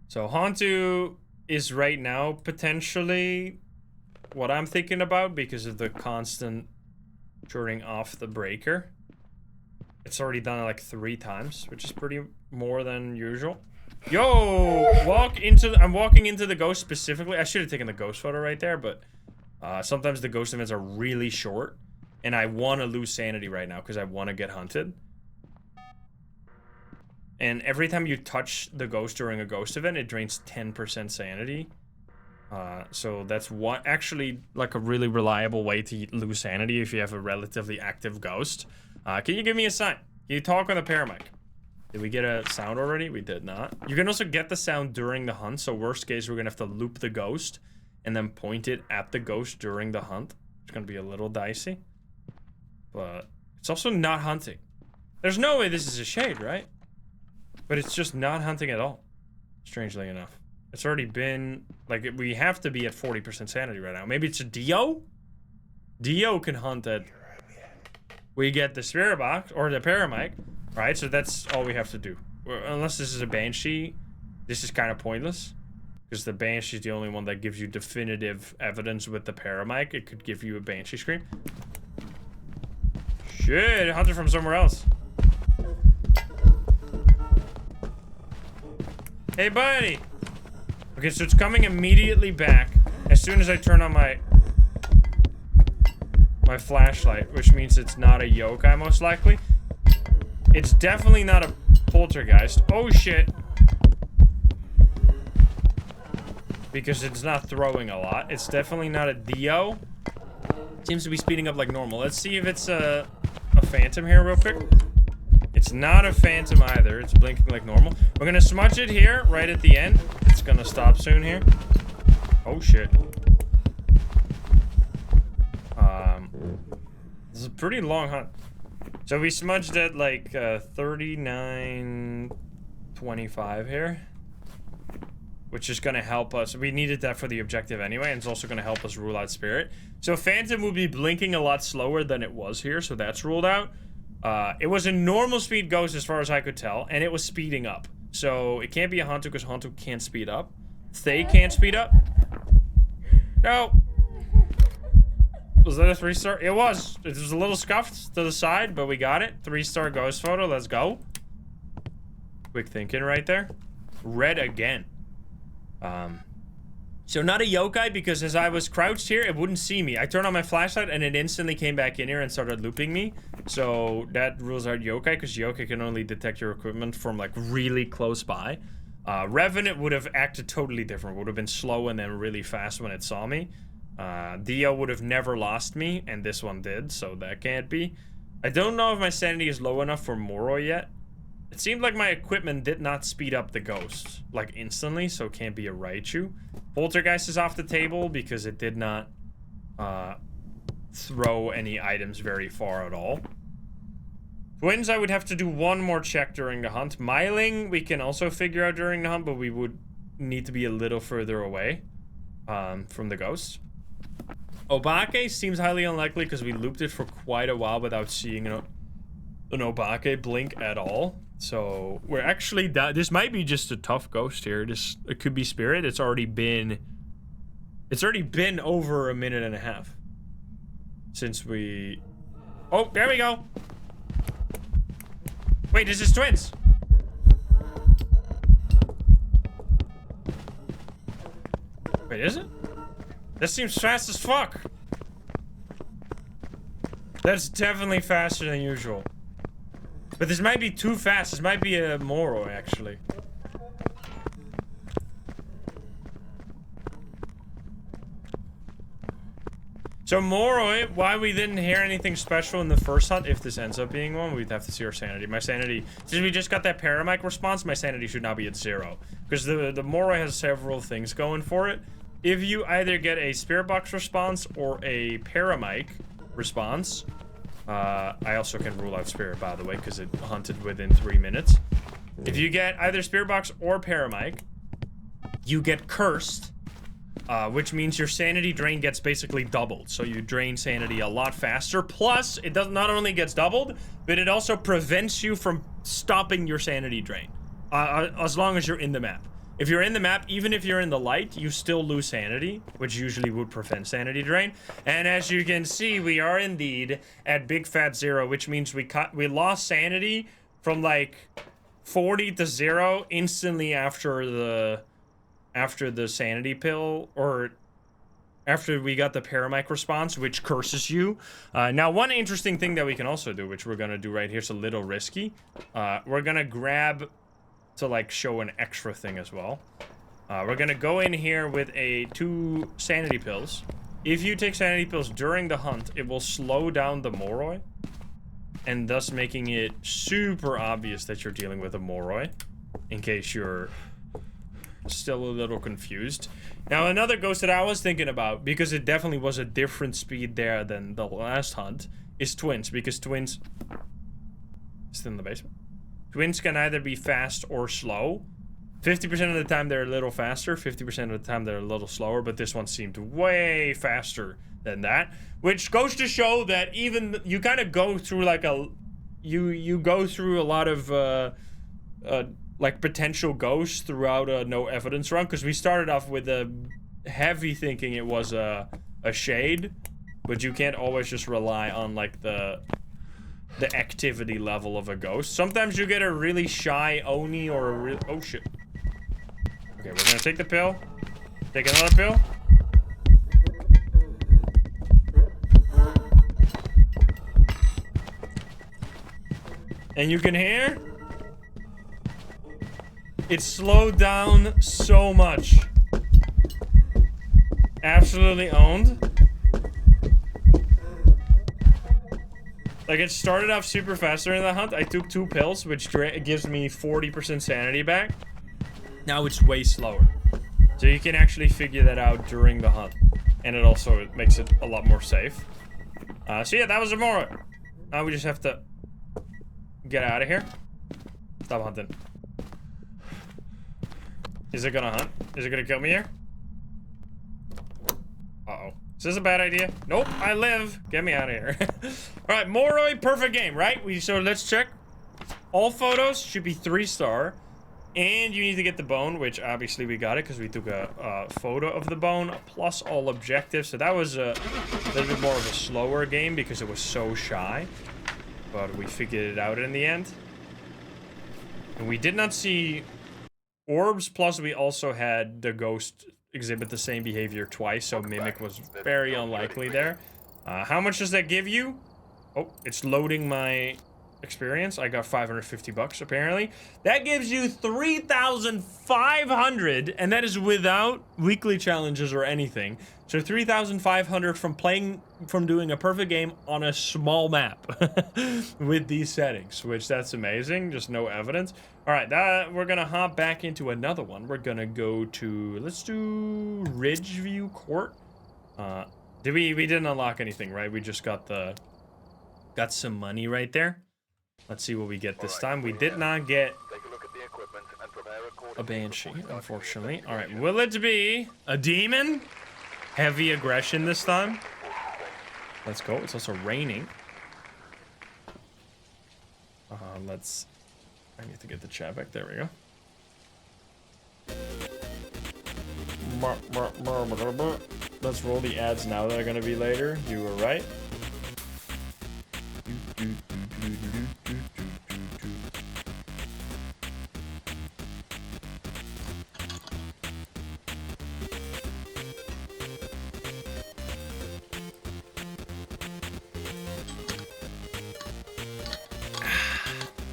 So Hantu is right now potentially what I'm thinking about because of the constant turning off the breaker. It's already done it like 3 times, which is pretty more than usual. Yo, I'm walking into the ghost specifically. I should have taken the ghost photo right there, but sometimes the ghost events are really short, and I want to lose sanity right now because I want to get hunted. And every time you touch the ghost during a ghost event, it drains 10% sanity. So that's actually like a really reliable way to lose sanity if you have a relatively active ghost. Can you give me a sign? Can you talk on the Paramike? Did we get a sound already? We did not. You can also get the sound during the hunt, so worst case, we're gonna have to loop the ghost and then point it at the ghost during the hunt. It's gonna be a little dicey. But it's also not hunting. There's no way this is a shade, right? But it's just not hunting at all, strangely enough. It's already been, like, we have to be at 40% sanity right now. Maybe it's a Dio? Dio can hunt at... We get the Spirit Box, or the Paramike. Right, so that's all we have to do. Unless this is a Banshee, this is kind of pointless. Because the Banshee is the only one that gives you definitive evidence with the Paramike. It could give you a Banshee scream. Shit, hunter from somewhere else. Hey, buddy. Okay, so it's coming immediately back as soon as I turn on my flashlight, which means it's not a yokai, most likely. It's definitely not a poltergeist. Oh, shit. Because it's not throwing a lot. It's definitely not a Dio. Seems to be speeding up like normal. Let's see if it's a phantom here real quick. It's not a phantom either. It's blinking like normal. We're gonna smudge it here, right at the end. It's gonna stop soon here. Oh, shit. This is a pretty long hunt. So we smudged at like 39.25 here, which is going to help us. We needed that for the objective anyway, and it's also going to help us rule out spirit. So Phantom will be blinking a lot slower than it was here, so that's ruled out. It was a normal speed ghost as far as I could tell, and it was speeding up. So it can't be a Hantu because Hantu can't speed up. They can't speed up. No. Was that a 3-star? It was. It was a little scuffed to the side, but we got it. 3-star ghost photo. Let's go. Quick thinking right there. Red again. So not a yokai because as I was crouched here, it wouldn't see me. I turned on my flashlight and it instantly came back in here and started looping me. So that rules out yokai because yokai can only detect your equipment from like really close by. Revenant would have acted totally different. Would have been slow and then really fast when it saw me. Dio would have never lost me and this one did, so that can't be. I don't know if my sanity is low enough for Moroi yet. It seemed like my equipment did not speed up the ghost, like instantly, so it can't be a Raichu. Poltergeist is off the table because it did not throw any items very far at all. Twins, I would have to do one more check during the hunt. Myling, we can also figure out during the hunt, but we would need to be a little further away from the ghost. Obake seems highly unlikely because we looped it for quite a while without seeing an Obake blink at all. So we're actually this might be just a tough ghost here. It could be spirit. It's already been over a minute and a half since we. Oh, there we go. Wait, this is twins. Wait, is it? That seems fast as fuck. That's definitely faster than usual. But this might be too fast. This might be a Moroi, actually. So Moroi, why we didn't hear anything special in the first hunt, if this ends up being one, we'd have to see our sanity. My sanity, since we just got that Paramic response, my sanity should now be at 0. Because the Moroi has several things going for it. If you either get a Spirit Box response or a Paramic response, I also can rule out Spirit, by the way, because it hunted within 3 minutes. If you get either Spirit Box or Paramic, you get Cursed, which means your sanity drain gets basically doubled. So you drain sanity a lot faster. Plus, it does not only gets doubled, but it also prevents you from stopping your sanity drain, as long as you're in the map. If you're in the map, even if you're in the light, you still lose sanity, which usually would prevent sanity drain. And as you can see, we are indeed at big fat 0, which means we lost sanity from like 40 to 0 instantly after the sanity pill, or after we got the Paramic response, which curses you. Now, one interesting thing that we can also do, which we're gonna do right here, is a little risky. We're gonna grab to like show an extra thing as well. We're gonna go in here with 2 sanity pills. If you take sanity pills during the hunt, it will slow down the Moroi, and thus making it super obvious that you're dealing with a Moroi, in case you're still a little confused. Now, another ghost that I was thinking about, because it definitely was a different speed there than the last hunt, is twins, because twins... Still in the basement? Twins can either be fast or slow. 50% of the time they're a little faster, 50% of the time they're a little slower, but this one seemed way faster than that. Which goes to show that even you kind of go through like you go through a lot of like potential ghosts throughout a no evidence run, because we started off with a heavy thinking it was a shade, but you can't always just rely on like the activity level of a ghost. Sometimes you get a really shy Oni or a real... Oh, shit. Okay, we're gonna take the pill. Take another pill. And you can hear... It slowed down so much. Absolutely owned. Like, it started off super fast during the hunt. I took 2 pills, which gives me 40% sanity back. Now it's way slower. So you can actually figure that out during the hunt. And it also makes it a lot more safe. So yeah, that was a Moroi. Now we just have to get out of here. Stop hunting. Is it gonna hunt? Is it gonna kill me here? Uh-oh. Is this a bad idea? Nope, I live. Get me out of here. Alright, Moroi, perfect game, right? So let's check. All photos should be 3-star. And you need to get the bone, which obviously we got it because we took a photo of the bone, plus all objectives. So that was a little bit more of a slower game because it was so shy. But we figured it out in the end. And we did not see orbs, plus we also had the ghost exhibit the same behavior twice, so Mimic was very unlikely there. How much does that give you? Oh, it's loading my experience. I got 550 bucks apparently. That gives you 3,500, and that is without weekly challenges or anything. So 3,500 from doing a perfect game on a small map with these settings, which that's amazing. Just no evidence. All right, we're gonna hop back into another one. We're gonna go to, let's do Ridgeview Court. We didn't unlock anything, right? We just got some money right there. Let's see what we get this time. We did not get a Banshee, unfortunately. All right, will it be a demon? Heavy aggression this time. Let's go. It's also raining. I need to get the chat back. There we go. Let's roll the ads now that are gonna be later. You were right.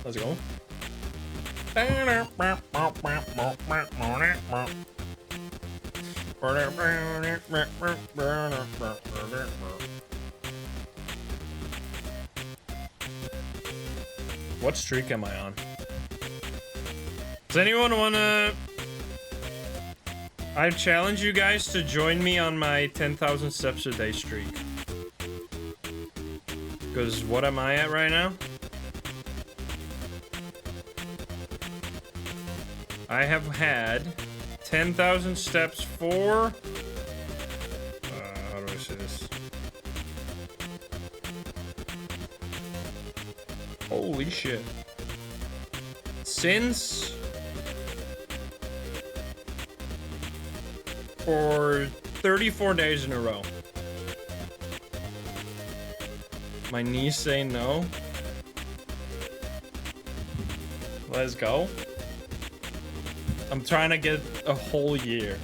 Let's go. What streak am I on? Does anyone wanna... I challenge you guys to join me on my 10,000 steps a day streak. Because what am I at right now? I have had 10,000 steps for... how do I say this? Holy shit. Since... for 34 days in a row. My knees say no. Let's go. I'm trying to get a whole year.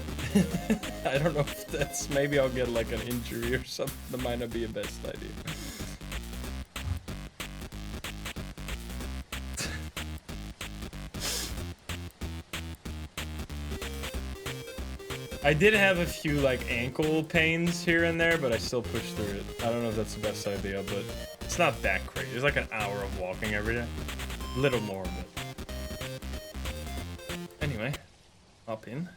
I don't know if that's... maybe I'll get like an injury or something. That might not be a best idea. I did have a few like ankle pains here and there, but I still pushed through it. I don't know if that's the best idea, but it's not that crazy. It's like an hour of walking every day. A little more, but... Anyway, up in.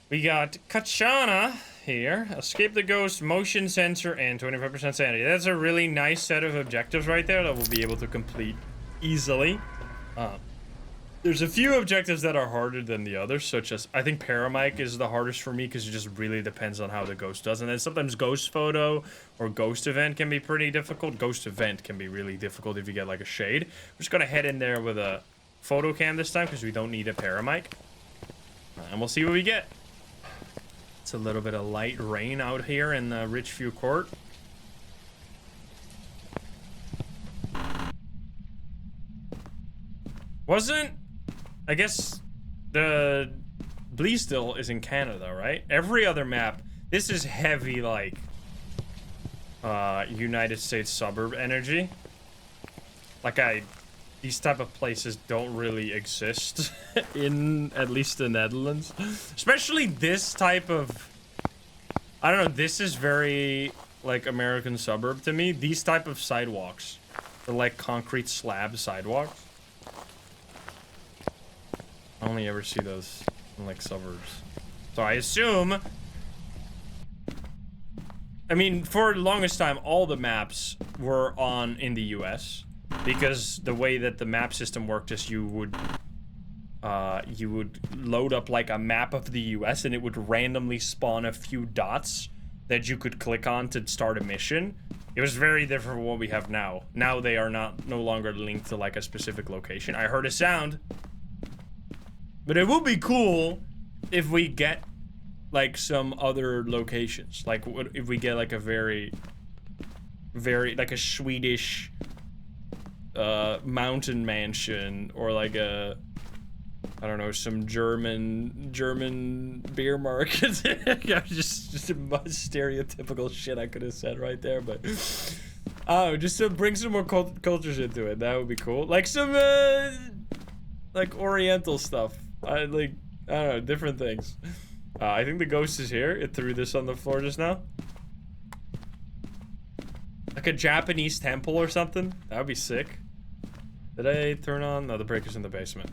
We got Kachana here. Escape the ghost, motion sensor, and 25% sanity. That's a really nice set of objectives right there that we'll be able to complete easily. There's a few objectives that are harder than the others, such as, I think Paramike is the hardest for me because it just really depends on how the ghost does. And then sometimes ghost photo or ghost event can be pretty difficult. Ghost event can be really difficult if you get like a shade. We're just gonna head in there with a photo cam this time because we don't need a Paramike. And we'll see what we get. It's a little bit of light rain out here in Ridgeview Court. I guess the Bleasdale is in Canada, right? Every other map, this is heavy, like, United States suburb energy. Like, these type of places don't really exist in, at least, the Netherlands. Especially this type of, I don't know, this is very, like, American suburb to me. These type of sidewalks. They're like concrete slab sidewalks. I only ever see those in like suburbs. So I assume, I mean, for the longest time, all the maps were in the US because the way that the map system worked is you would load up like a map of the US and it would randomly spawn a few dots that you could click on to start a mission. It was very different from what we have now. Now they are no longer linked to like a specific location. I heard a sound. But it would be cool if we get like some other locations. Like if we get like a very like a Swedish mountain mansion, or like a, I don't know, some German beer market. just a stereotypical shit I could have said right there, but oh, just to bring some more cultures into it. That would be cool. Like some like Oriental stuff. I don't know, different things. I think the ghost is here. It threw this on the floor just now. Like a Japanese temple or something. That would be sick. Did I turn on? No, the breaker's in the basement.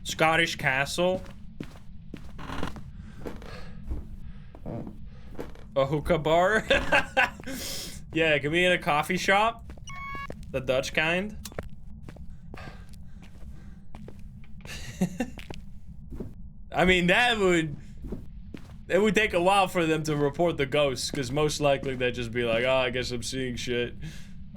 Scottish castle. A hookah bar. Yeah, can we in a coffee shop? The Dutch kind. I mean, it would take a while for them to report the ghosts, because most likely they'd just be like, oh, I guess I'm seeing shit.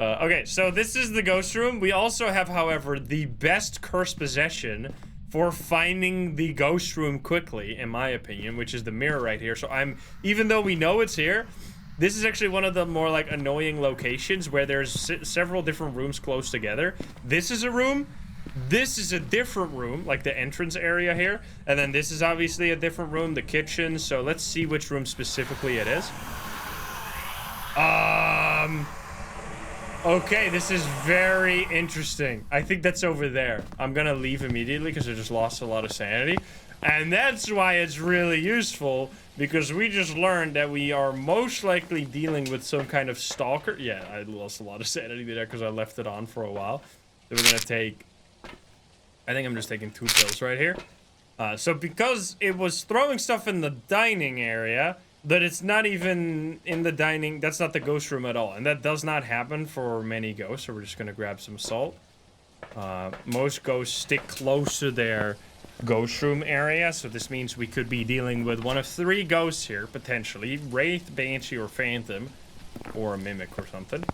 Okay, so this is the ghost room. We also have, however, the best cursed possession for finding the ghost room quickly, in my opinion, which is the mirror right here. So even though we know it's here, this is actually one of the more like annoying locations where there's several different rooms close together. This is a room. This is a different room, like the entrance area here. And then this is obviously a different room, the kitchen. So let's see which room specifically it is. Okay, this is very interesting. I think that's over there. I'm gonna leave immediately because I just lost a lot of sanity. And that's why it's really useful, because we just learned that we are most likely dealing with some kind of stalker. Yeah, I lost a lot of sanity there because I left it on for a while. So we're gonna take... I think I'm just taking 2 pills right here. So because it was throwing stuff in the dining area, that it's not even in the dining, that's not the ghost room at all. And that does not happen for many ghosts, so we're just gonna grab some salt. Most ghosts stick close to their ghost room area, so this means we could be dealing with one of 3 ghosts here, potentially. Wraith, Banshee, or Phantom. Or a Mimic or something.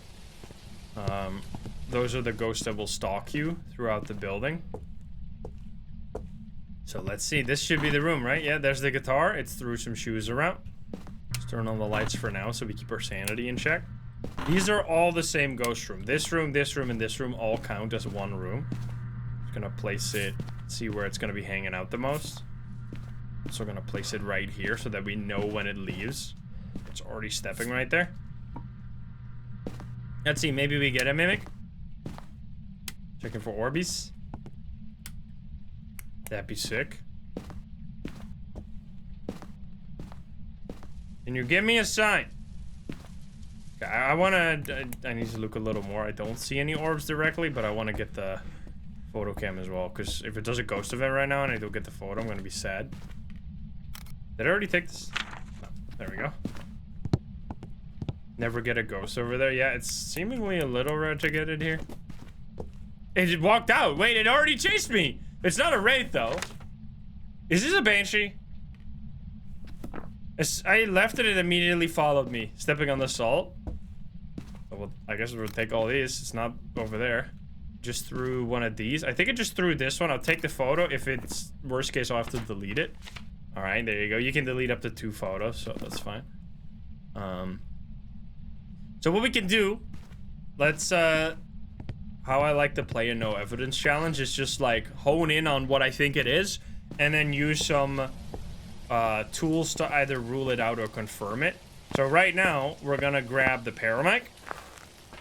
Those are the ghosts that will stalk you throughout the building. So let's see, this should be the room, right? Yeah, there's the guitar. It's threw some shoes around. Let's turn on the lights for now so we keep our sanity in check. These are all the same ghost room. This room, and this room all count as one room. Just gonna place it, see where it's gonna be hanging out the most. So we're gonna place it right here so that we know when it leaves. It's already stepping right there. Let's see, maybe we get a Mimic. Checking for Orbeez. That'd be sick. Can you give me a sign? Okay, I need to look a little more. I don't see any orbs directly, but I want to get the photo cam as well, because if it does a ghost event right now and I don't get the photo, I'm going to be sad. Did I already take this? Oh, there we go. Never get a ghost over there. Yeah, it's seemingly a little rare to get it here. It just walked out. Wait, it already chased me. It's not a Wraith, though. Is this a Banshee? I left it, it immediately followed me, stepping on the salt. Oh, well, I guess we'll take all these. It's not over there. Just threw one of these. I think it just threw this one. I'll take the photo. If it's worst case, I'll have to delete it. All right, there you go. You can delete up to 2 photos, so that's fine. So what we can do, let's, how I like to play a no evidence challenge is just like hone in on what I think it is and then use some tools to either rule it out or confirm it. So right now we're gonna grab the paramedic,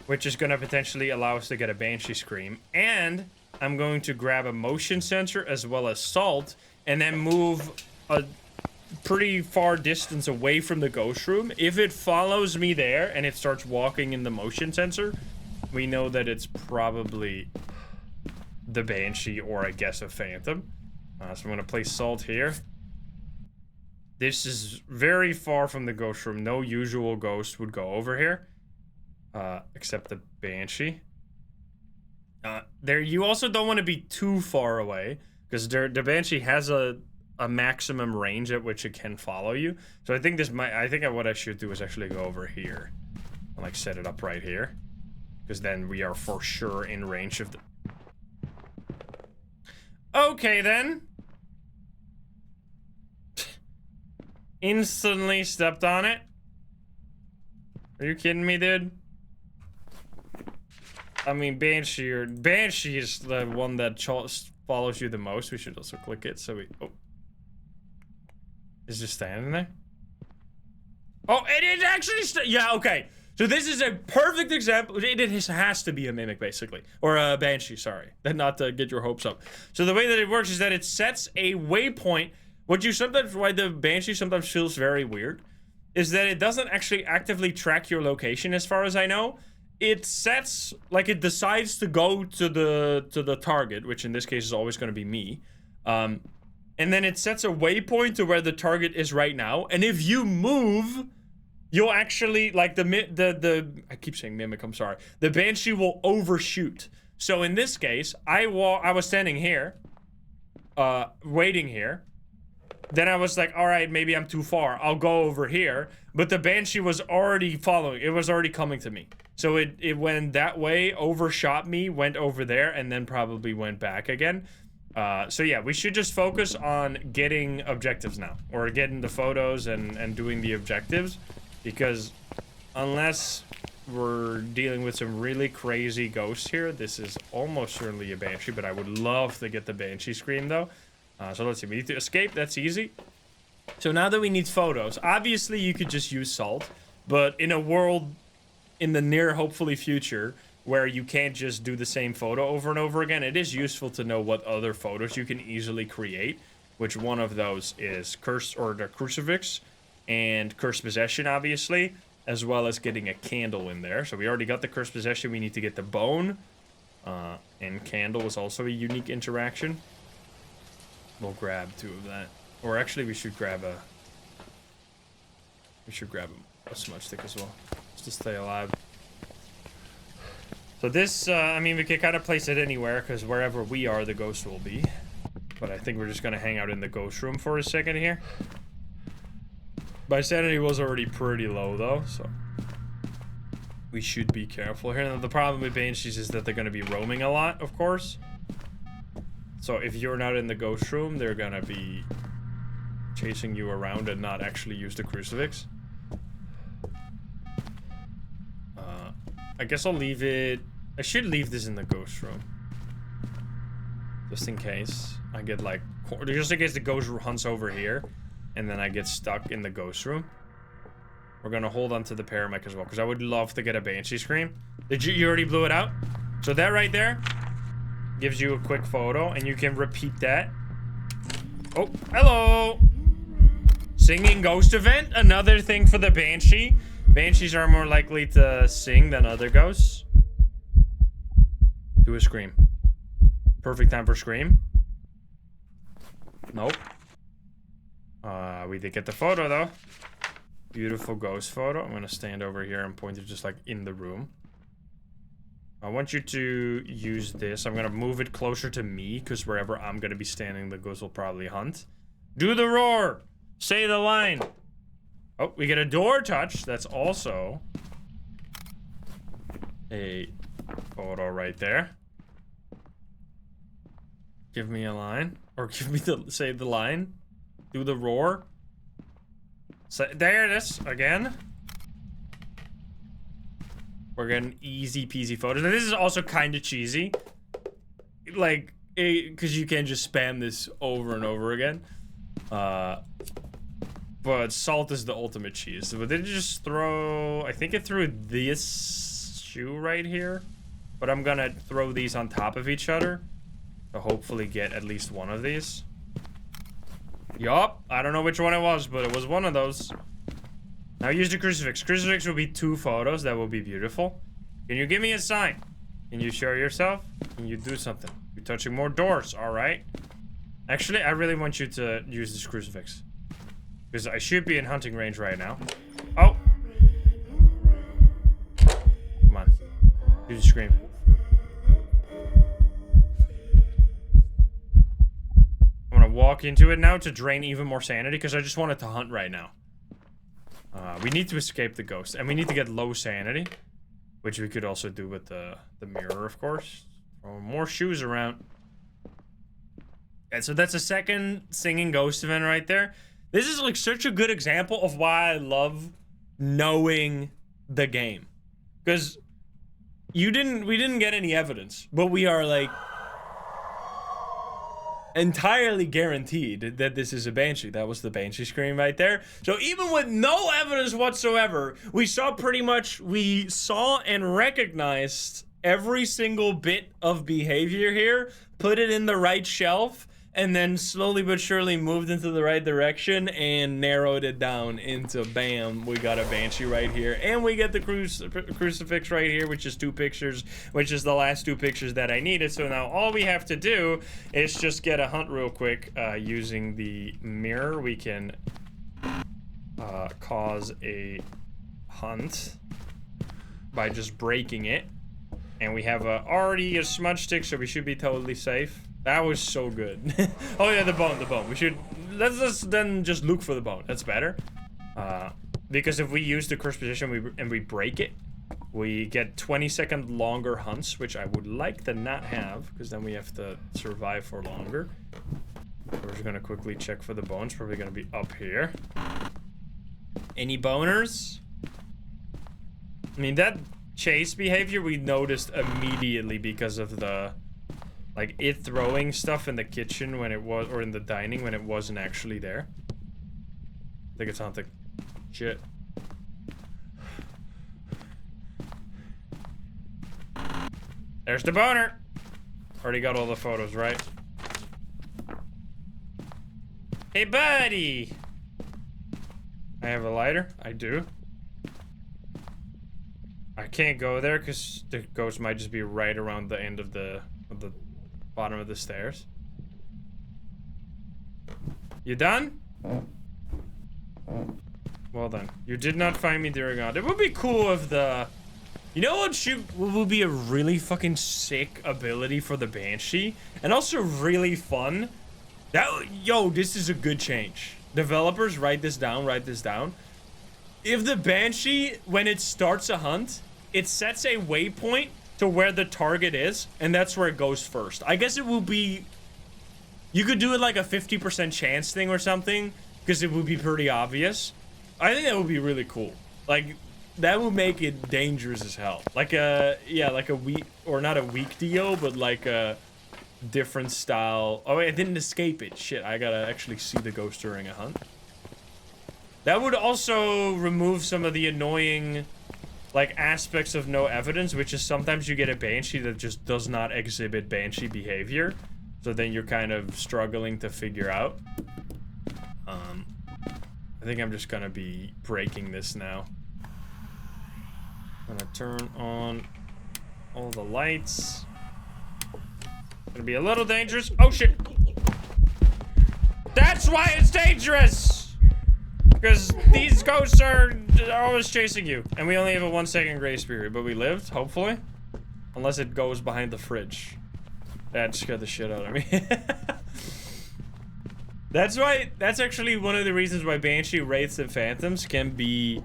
which is gonna potentially allow us to get a Banshee scream, and I'm going to grab a motion sensor as well as salt and then move a pretty far distance away from the ghost room. If it follows me there and it starts walking in the motion sensor, we know that it's probably the Banshee or I guess a Phantom. So I'm gonna place salt here. This is very far from the ghost room. No usual ghost would go over here, except the Banshee. You also don't want to be too far away because the Banshee has a maximum range at which it can follow you. So I think what I should do is actually go over here and like set it up right here. Because then we are for sure in range of the... Okay, then. Instantly stepped on it. Are you kidding me, dude? I mean, Banshee is the one that follows you the most. We should also click it so we... Oh. Is just standing there? Oh, it is actually... Yeah, okay. So this is a perfect example. It has to be a mimic, basically. Or a Banshee, sorry. Not to get your hopes up. So the way that it works is that it sets a waypoint. Why the Banshee sometimes feels very weird is that it doesn't actually actively track your location, as far as I know. It sets, like, it decides to go to the target, which in this case is always going to be me. And then it sets a waypoint to where the target is right now. And if you move, you'll actually, like, I keep saying mimic, I'm sorry. The Banshee will overshoot. So in this case, I was standing here, waiting here. Then I was like, all right, maybe I'm too far. I'll go over here. But the Banshee was already following. It was already coming to me. So it went that way, overshot me, went over there, and then probably went back again. So yeah, we should just focus on getting objectives now. Or getting the photos and doing the objectives. Because unless we're dealing with some really crazy ghosts here, this is almost certainly a Banshee. But I would love to get the Banshee scream, though. So let's see, we need to escape, that's easy. So now that we need photos, obviously you could just use salt, but in a world in the near, hopefully, future, where you can't just do the same photo over and over again, it is useful to know what other photos you can easily create, which one of those is Curse, or the Crucifix, and Cursed Possession, obviously, as well as getting a candle in there. So we already got the Cursed Possession, we need to get the bone, and candle is also a unique interaction. We'll grab 2 of that. Or actually, we should grab a smudge stick as well, just to stay alive. So this, I mean, we can kind of place it anywhere, because wherever we are, the ghost will be. But I think we're just gonna hang out in the ghost room for a second here. My sanity was already pretty low, though, so we should be careful here. Now, the problem with Banshees is that they're gonna be roaming a lot, of course. So if you're not in the ghost room, they're gonna be chasing you around and not actually use the crucifix. I guess I'll leave it... I should leave this in the ghost room. Just in case I get, like... Just in case the ghost hunts over here, and then I get stuck in the ghost room. We're gonna hold on to the paramech as well, because I would love to get a Banshee scream. You already blew it out? So that right there gives you a quick photo, and you can repeat that. Oh, hello! Singing ghost event, another thing for the Banshee. Banshees are more likely to sing than other ghosts. Do a scream. Perfect time for scream. Nope. We did get the photo, though. Beautiful ghost photo. I'm gonna stand over here and point it just like in the room. I want you to use this. I'm gonna move it closer to me, because wherever I'm gonna be standing, the ghost will probably hunt. Do the roar! Say the line! Oh, we get a door touch. That's also a photo right there. Give me a line. Or give me the, say the line. Do the roar. So, there it is, again. We're getting easy peasy photos. Now, this is also kind of cheesy. Like, because you can just spam this over and over again. But salt is the ultimate cheese. But did it just throw... I think it threw this shoe right here. But I'm gonna throw these on top of each other to hopefully get at least one of these. Yup. I don't know which one it was, but it was one of those. Now use the crucifix. Crucifix will be 2 photos. That will be beautiful. Can you give me a sign? Can you show yourself? Can you do something? You're touching more doors. All right. Actually, I really want you to use this crucifix. Because I should be in hunting range right now. Oh! Come on. Do the scream. I'm gonna walk into it now to drain even more sanity, because I just want it to hunt right now. We need to escape the ghost, and we need to get low sanity. Which we could also do with the mirror, of course. Throw more shoes around. And so that's a second singing ghost event right there. This is like such a good example of why I love knowing the game. Because we didn't get any evidence, but we are like entirely guaranteed that this is a Banshee. That was the Banshee scream right there. So even with no evidence whatsoever, we saw and recognized every single bit of behavior here, put it in the right shelf, and then slowly but surely moved into the right direction and narrowed it down into bam, we got a Banshee right here, and we get the crucifix right here, which is 2 pictures, which is the last 2 pictures that I needed. So now all we have to do is just get a hunt real quick. Using the mirror, we can cause a hunt by just breaking it, and we have already a smudge stick, so we should be totally safe. That was so good. Oh yeah, the bone. Let's then just look for the bone. That's better. Because if we use the curse position and we break it, we get 20-second longer hunts, which I would like to not have, because then we have to survive for longer. We're just gonna quickly check for the bones. Probably gonna be up here. Any boners? I mean, that chase behavior we noticed immediately because of the, like, it throwing stuff in the kitchen when it was, or in the dining when it wasn't actually there. I think it's hunting. Shit. There's the boner. Already got all the photos, right? Hey, buddy. I have a lighter. I do. I can't go there because the ghost might just be right around the end of the bottom of the stairs. You done? Well done. You did not find me during on. It would be cool if the... You know what would be a really fucking sick ability for the Banshee? And also really fun? Yo, this is a good change. Developers, write this down, If the Banshee, when it starts a hunt, it sets a waypoint to where the target is, and that's where it goes first. I guess it will be... You could do it like a 50% chance thing or something, because it would be pretty obvious. I think that would be really cool. Like, that would make it dangerous as hell. Like a, yeah, like a weak, or not a weak Dio, but like a different style. Oh wait, I didn't escape it. Shit, I gotta actually see the ghost during a hunt. That would also remove some of the annoying, like, aspects of no evidence, which is sometimes you get a Banshee that just does not exhibit Banshee behavior. So then you're kind of struggling to figure out. I think I'm just gonna be breaking this now. I'm gonna turn on all the lights. Gonna be a little dangerous. Oh shit! That's why it's dangerous! Because these ghosts are always chasing you. And we only have a 1-second grace period, but we lived, hopefully. Unless it goes behind the fridge. That scared the shit out of me. That's actually one of the reasons why Banshee, Wraiths, and Phantoms can be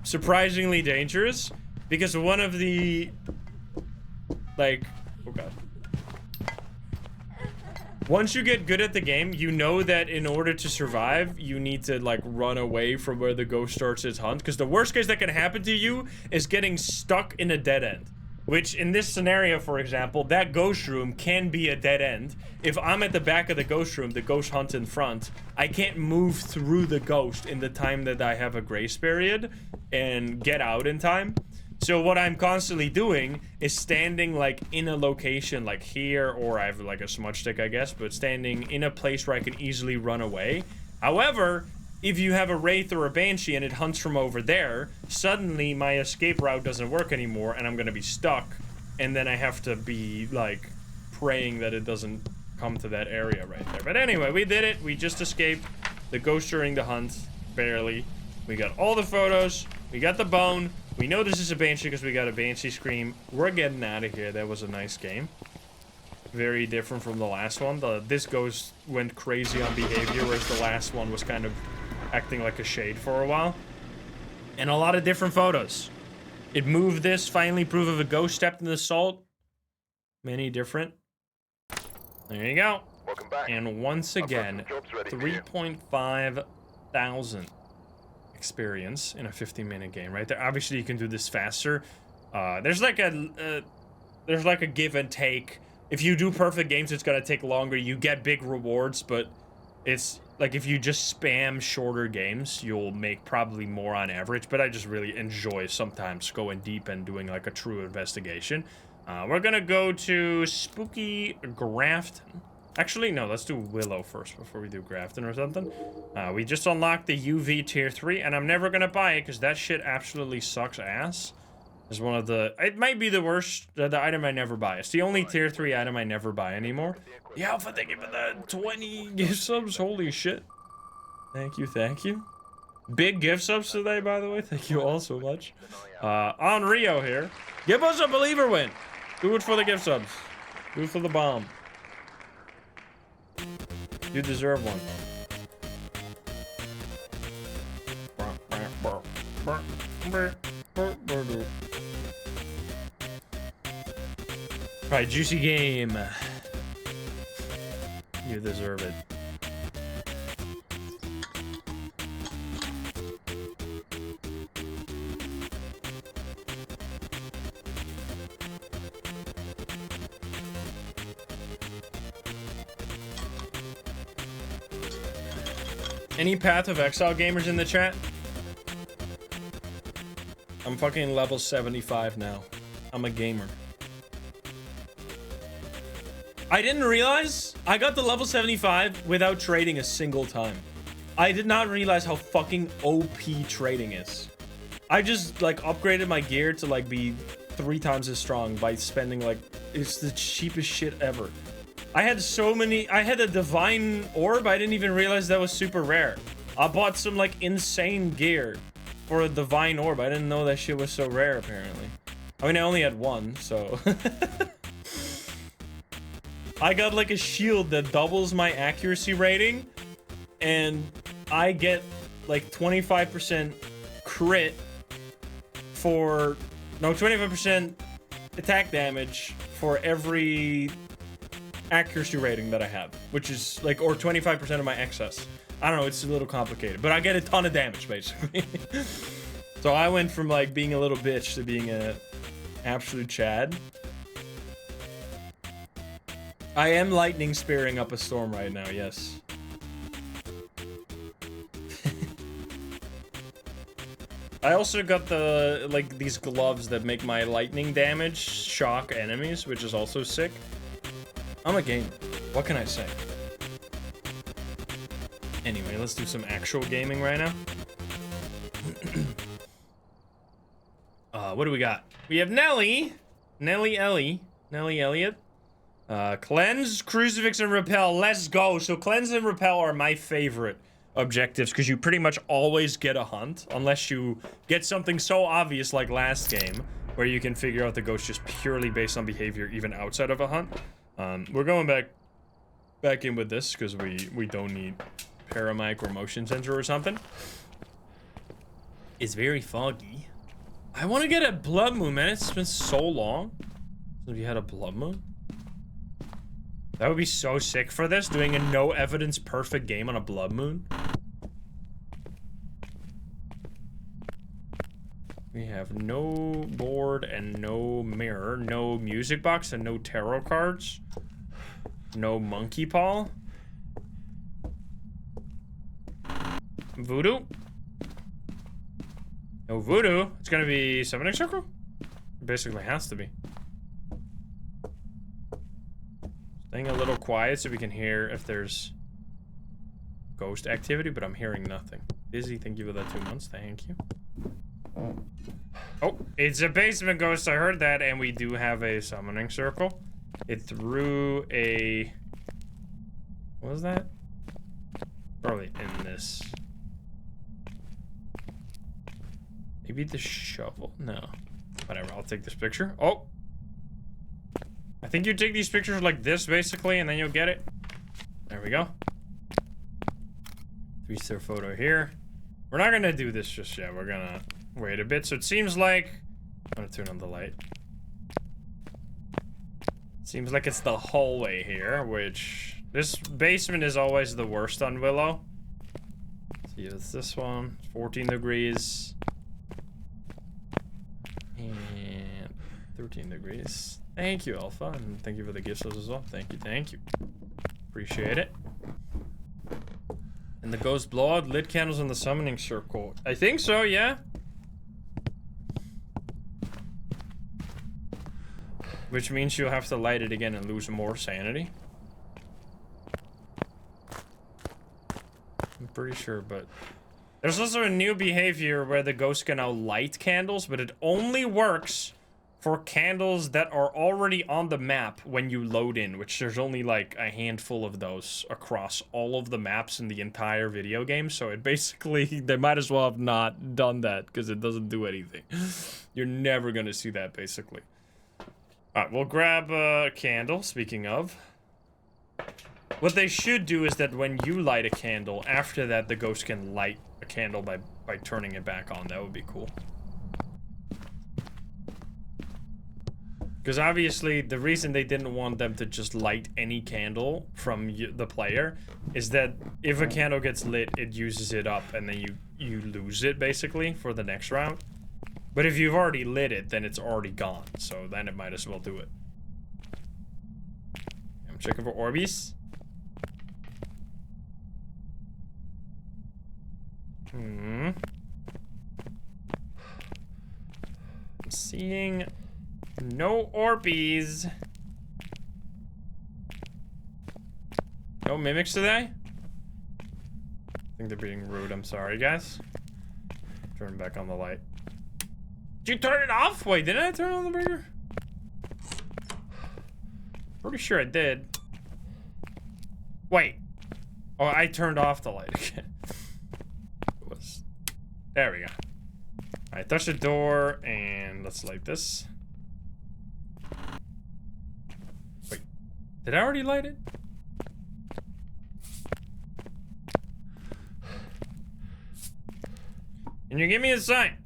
surprisingly dangerous. Because one of the, like, oh god. Once you get good at the game, you know that in order to survive, you need to, like, run away from where the ghost starts its hunt. Because the worst case that can happen to you is getting stuck in a dead end. Which, in this scenario, for example, that ghost room can be a dead end. If I'm at the back of the ghost room, the ghost hunt's in front, I can't move through the ghost in the time that I have a grace period and get out in time. So what I'm constantly doing is standing, like, in a location like here, or I have, like, a smudge stick, I guess, but standing in a place where I can easily run away. However, if you have a Wraith or a Banshee and it hunts from over there, suddenly my escape route doesn't work anymore and I'm gonna be stuck. And then I have to be, like, praying that it doesn't come to that area right there. But anyway, we did it. We just escaped the ghost during the hunt. Barely. We got all the photos. We got the bone. We know this is a Banshee because we got a Banshee scream. We're getting out of here. That was a nice game. Very different from the last one. This ghost went crazy on behavior, whereas the last one was kind of acting like a shade for a while. And a lot of different photos. It moved this, finally proof of a ghost stepped in the salt. Many different. There you go. Welcome back. And once again, 3.5 1,000 experience in a 15-minute game right there. Obviously, you can do this faster. There's like a give and take. If you do perfect games, it's gonna take longer. You get big rewards, but it's like if you just spam shorter games, you'll make probably more on average. But I just really enjoy sometimes going deep and doing like a true investigation. We're gonna go to Spooky Grafton. Actually, no, let's do Willow first before we do Grafton or something. We just unlocked the UV tier 3, and I'm never gonna buy it because that shit absolutely sucks ass. It's one of the... It might be the worst... The item I never buy. It's the only tier 3 item I never buy anymore. The Alpha, thank you for the 20 gift subs. Holy shit. Thank you, thank you. Big gift subs today, by the way. Thank you all so much. On Rio here. Give us a believer win. Do it for the gift subs. Do it for the bomb. You deserve one. Right, juicy game. You deserve it. Any Path of Exile gamers in the chat? I'm fucking level 75 now. I'm a gamer. I didn't realize I got to level 75 without trading a single time. I did not realize how fucking OP trading is. I just like upgraded my gear to like be 3 times as strong by spending like, it's the cheapest shit ever. I had so many, I had a divine orb, I didn't even realize that was super rare. I bought some like insane gear for a divine orb. I didn't know that shit was so rare apparently. I mean, I only had one, so. I got like a shield that doubles my accuracy rating, and I get like 25% crit for, no, 25% attack damage for every accuracy rating that I have, which is like, or 25% of my excess. I don't know, it's a little complicated, but I get a ton of damage basically. So I went from like being a little bitch to being a absolute Chad. I am lightning spearing up a storm right now, yes. I also got the, like, these gloves that make my lightning damage shock enemies, which is also sick. I'm a gamer. What can I say? Anyway, let's do some actual gaming right now. What do we got? We have Nelly Elliott. Cleanse, Crucifix, and Repel. Let's go. So Cleanse and Repel are my favorite objectives because you pretty much always get a hunt unless you get something so obvious like last game where you can figure out the ghost just purely based on behavior even outside of a hunt. We're going back in with this because we don't need paramic or motion sensor or something. It's very foggy. I want to get a blood moon, man. It's been so long since we had a blood moon. That would be so sick for this, doing a no evidence perfect game on a blood moon. We have no board and no mirror, no music box and no tarot cards, no monkey paw, voodoo, no voodoo. It's gonna be summoning circle. It basically has to be. Staying a little quiet so we can hear if there's ghost activity, but I'm hearing nothing. Busy, thank you for that 2 months. Thank you. Oh, it's a basement ghost. I heard that, and we do have a summoning circle. It threw a... What was that? Probably in this. Maybe the shovel? No. Whatever, I'll take this picture. Oh! I think you take these pictures like this, basically, and then you'll get it. There we go. 3-star photo here. We're not gonna do this just yet. We're gonna wait a bit. So it seems like... I'm gonna turn on the light. Seems like it's the hallway here, which... This basement is always the worst on Willow. See, it's this one. 14 degrees. And 13 degrees. Thank you, Alpha, and thank you for the gifts as well. Thank you, thank you. Appreciate it. And the ghost blowout lit candles in the summoning circle. I think so, yeah. Which means you'll have to light it again and lose more sanity. I'm pretty sure, but... There's also a new behavior where the ghost can now light candles, but it only works for candles that are already on the map when you load in, which there's only like a handful of those across all of the maps in the entire video game. So it basically, they might as well have not done that because it doesn't do anything. You're never going to see that, basically. All right, we'll grab a candle, speaking of. What they should do is that when you light a candle, after that, the ghost can light a candle by turning it back on. That would be cool. Because obviously, the reason they didn't want them to just light any candle from the player is that if a candle gets lit, it uses it up, and then you lose it, basically, for the next round. But if you've already lit it, then it's already gone. So then it might as well do it. I'm checking for Orbeez. I'm seeing no Orbeez. No mimics today? I think they're being rude. I'm sorry, guys. Turn back on the light. Did you turn it off? Wait, did I turn on the breaker? Pretty sure I did. Wait. Oh, I turned off the light again. There we go. Alright, touch the door, and let's light this. Wait, did I already light it? Can you give me a sign?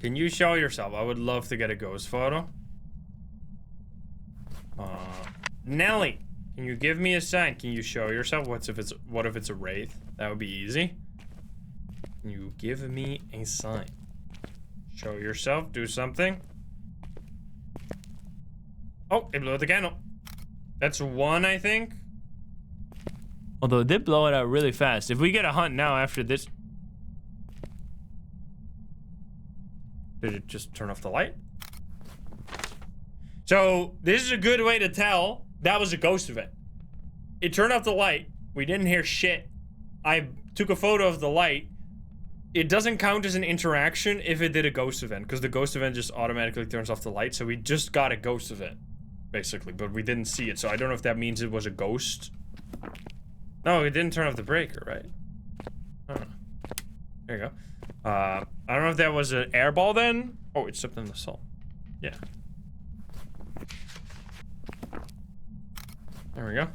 Can you show yourself? I would love to get a ghost photo. Nelly, can you give me a sign? Can you show yourself? What if it's a wraith? That would be easy. Can you give me a sign? Show yourself. Do something. Oh, it blew out the candle. That's one, I think. Although it did blow it out really fast. If we get a hunt now after this... Did it just turn off the light? So, this is a good way to tell that was a ghost event. It turned off the light. We didn't hear shit. I took a photo of the light. It doesn't count as an interaction if it did a ghost event, because the ghost event just automatically turns off the light, so we just got a ghost event, basically, but we didn't see it, so I don't know if that means it was a ghost. No, it didn't turn off the breaker, right? I don't know. There you go. I don't know if that was an airball then. Oh, it stepped in the salt. Yeah. There we go.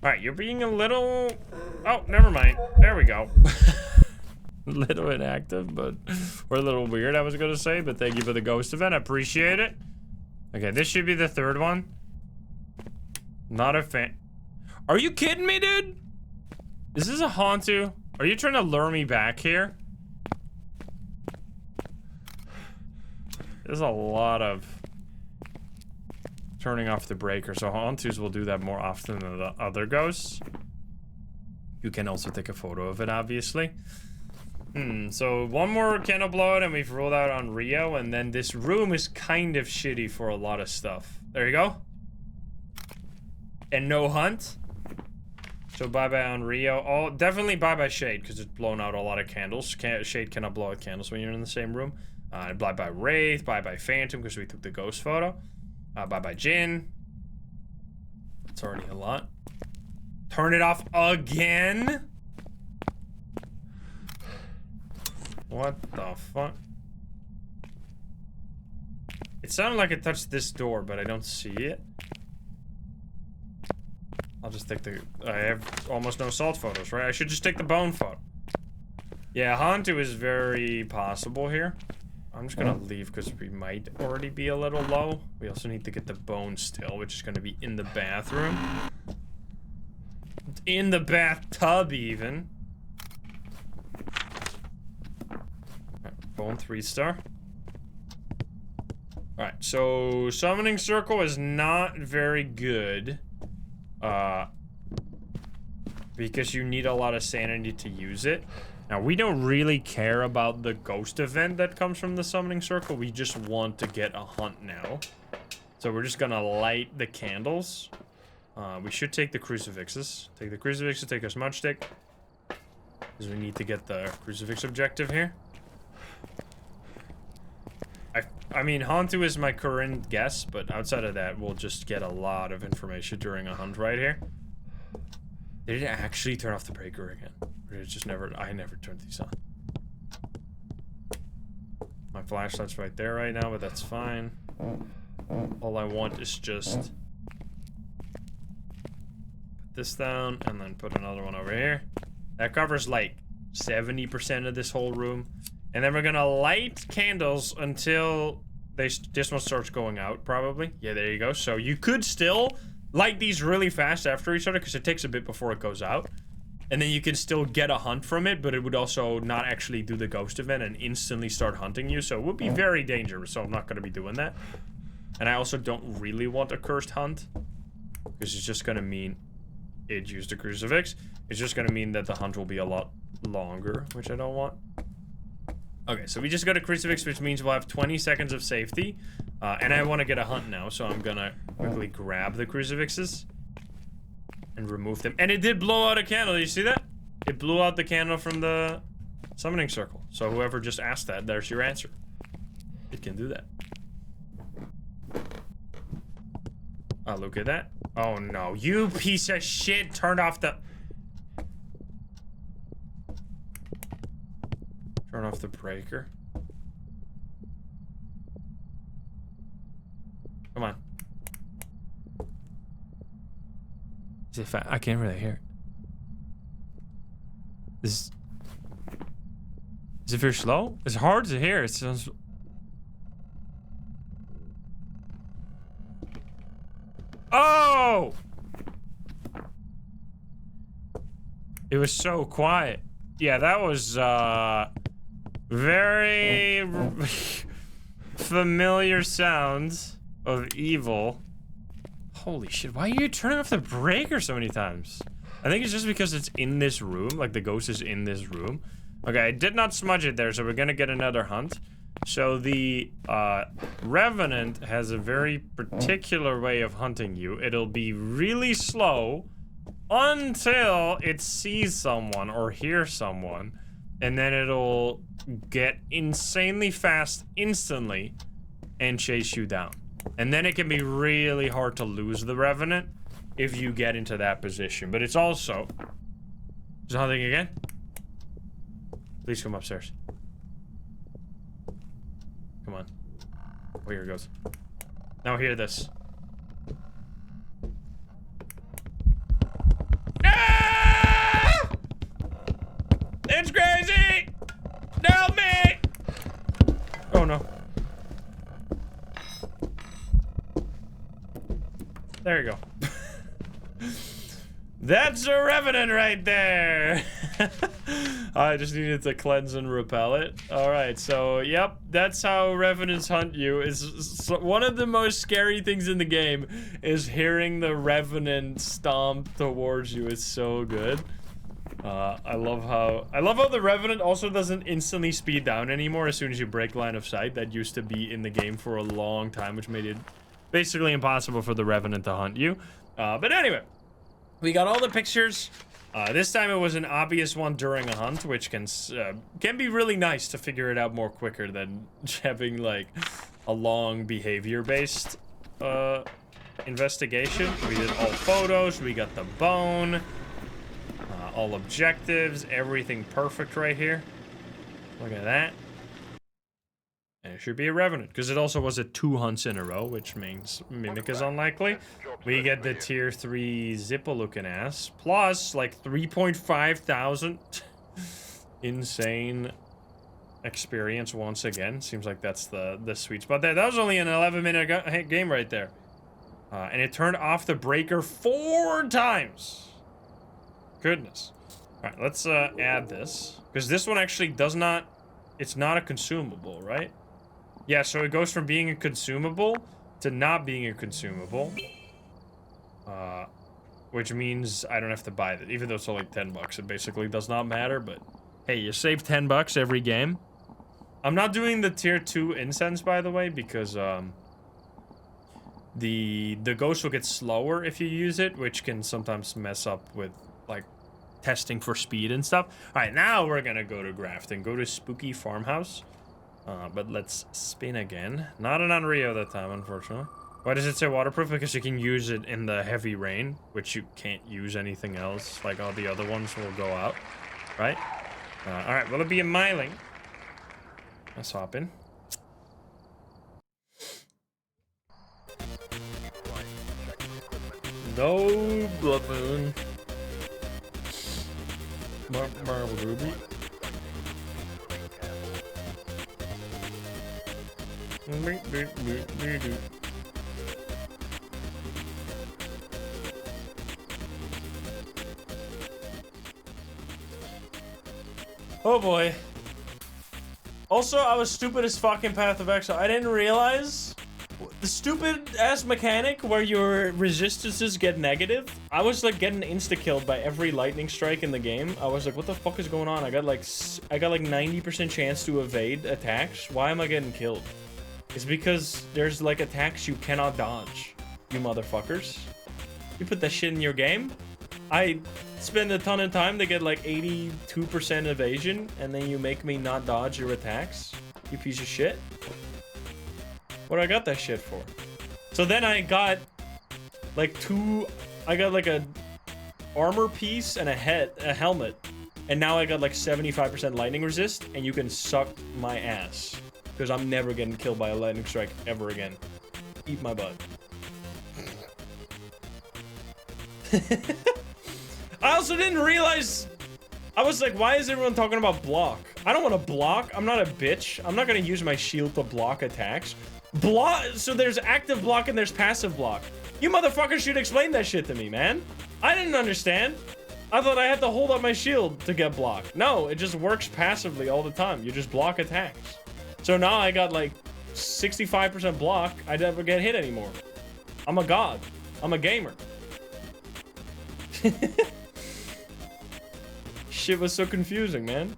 Alright, you're being a little... Oh, never mind. There we go. A little inactive, but... Or a little weird, I was gonna say, but thank you for the ghost event. I appreciate it. Okay, this should be the third one. Not a fan... Are you kidding me, dude? Is this a Hantu? Are you trying to lure me back here? There's a lot of turning off the breaker, so Hantus will do that more often than the other ghosts. You can also take a photo of it, obviously. So one more candle blowout and we've rolled out on Rio, and then this room is kind of shitty for a lot of stuff. There you go. And no hunt. So bye-bye on Rio. Oh, definitely bye-bye Shade, because it's blown out a lot of candles. Shade cannot blow out candles when you're in the same room. Bye-bye Wraith, bye-bye Phantom, because we took the ghost photo. Bye-bye Jinn. That's already a lot. Turn it off again? What the fuck? It sounded like it touched this door, but I don't see it. I'll just take the... I have almost no salt photos, right? I should just take the bone photo. Yeah, Hantu is very possible here. I'm just gonna leave because we might already be a little low. We also need to get the bone still, which is gonna be in the bathroom. in the bathtub even. Bone 3-star. Alright, so summoning circle is not very good. Because you need a lot of sanity to use it. Now, we don't really care about the ghost event that comes from the summoning circle. We just want to get a hunt now. So we're just gonna light the candles. We should take the crucifixes. Take the crucifixes, take a smudge stick. Because we need to get the crucifix objective here. I mean, Hantu is my current guess, but outside of that, we'll just get a lot of information during a hunt right here. Did it actually turn off the breaker again? Or did it just never... I never turned these on. My flashlight's right there right now, but that's fine. All I want is just... put this down, and then put another one over here. That covers, like, 70% of this whole room. And then we're gonna light candles until this one starts going out, probably. Yeah, there you go. So you could still light these really fast after each other, because it takes a bit before it goes out. And then you can still get a hunt from it, but it would also not actually do the ghost event and instantly start hunting you. So it would be very dangerous, so I'm not gonna be doing that. And I also don't really want a cursed hunt, because it's just gonna mean it used a crucifix. It's just gonna mean that the hunt will be a lot longer, which I don't want. Okay, so we just got a crucifix, which means we'll have 20 seconds of safety. And I want to get a hunt now, so I'm gonna quickly grab the crucifixes and remove them. And it did blow out a candle, you see that? It blew out the candle from the summoning circle. So whoever just asked that, there's your answer. It can do that. Oh, look at that. Oh no, you piece of shit turned off the... Turn off the breaker. Come on. Is it I can't really hear it. Is it very slow? It's hard to hear. It sounds... Oh! It was so quiet. Yeah, that was, very familiar sounds of evil. Holy shit, why are you turning off the breaker so many times? I think it's just because it's in this room, like the ghost is in this room. Okay, I did not smudge it there, so we're gonna get another hunt. So the Revenant has a very particular way of hunting you. It'll be really slow until it sees someone or hears someone, and then it'll get insanely fast instantly and chase you down. And then it can be really hard to lose the Revenant if you get into that position. But it's also... Is it hunting again? Please come upstairs. Come on. Oh, here it goes. Now hear this. Ah! It's crazy! Help me! Oh no. There you go. That's a Revenant right there. I just needed to cleanse and repel it. Alright, so yep, that's how Revenants hunt you. Is one of the most scary things in the game is hearing the Revenant stomp towards you. It's so good. I love how the Revenant also doesn't instantly speed down anymore as soon as you break line of sight. That used to be in the game for a long time, which made it basically impossible for the Revenant to hunt you. But anyway, we got all the pictures. This time it was an obvious one during a hunt, which can be really nice to figure it out more quicker than having like a long behavior-based investigation. We did all photos, we got the bone, all objectives, everything perfect right here. Look at that. And it should be a Revenant, because it also was 2 hunts in a row, which means Mimic is unlikely. We get the tier 3 Zippo looking ass, plus like 3.5 thousand insane experience once again. Seems like that's the sweet spot there. That was only an 11-minute game right there. And it turned off the breaker 4 times. goodness. All right, let's add this. Because this one actually does not... It's not a consumable, right? Yeah, so it goes from being a consumable to not being a consumable. Which means I don't have to buy it. Even though it's only 10 bucks, it basically does not matter, but... Hey, you save 10 bucks every game. I'm not doing the tier 2 incense, by the way, because, the ghost will get slower if you use it, which can sometimes mess up with, like, testing for speed and stuff. Alright, now we're gonna go to Grafton. Go to Spooky Farmhouse. But let's spin again. Not an Unreal that time, unfortunately. Why does it say waterproof? Because you can use it in the heavy rain, which you can't use anything else. Like, all the other ones will go out. Right? Alright, will it be a miling? Let's hop in. No blood moon. Marble ruby. Oh boy. Also, I was stupid as fucking Path of Exile. I didn't realize the stupid ass mechanic where your resistances get negative. I was like getting insta-killed by every lightning strike in the game. I was like, what the fuck is going on? I got like 90% chance to evade attacks. Why am I getting killed? It's because there's like attacks you cannot dodge, you motherfuckers. You put that shit in your game. I spend a ton of time to get like 82% evasion, and then you make me not dodge your attacks, you piece of shit. What I got that shit for? So then I got like I got like a armor piece and a helmet, and now I got like 75% lightning resist, and you can suck my ass. Because I'm never getting killed by a lightning strike ever again. Eat my butt. I also didn't realize... I was like, why is everyone talking about block? I don't want to block. I'm not a bitch. I'm not going to use my shield to block attacks. So there's active block and there's passive block. You motherfuckers should explain that shit to me, man. I didn't understand. I thought I had to hold up my shield to get blocked. No, it just works passively all the time. You just block attacks. So now I got like 65% block. I never get hit anymore. I'm a god. I'm a gamer. Shit was so confusing, man.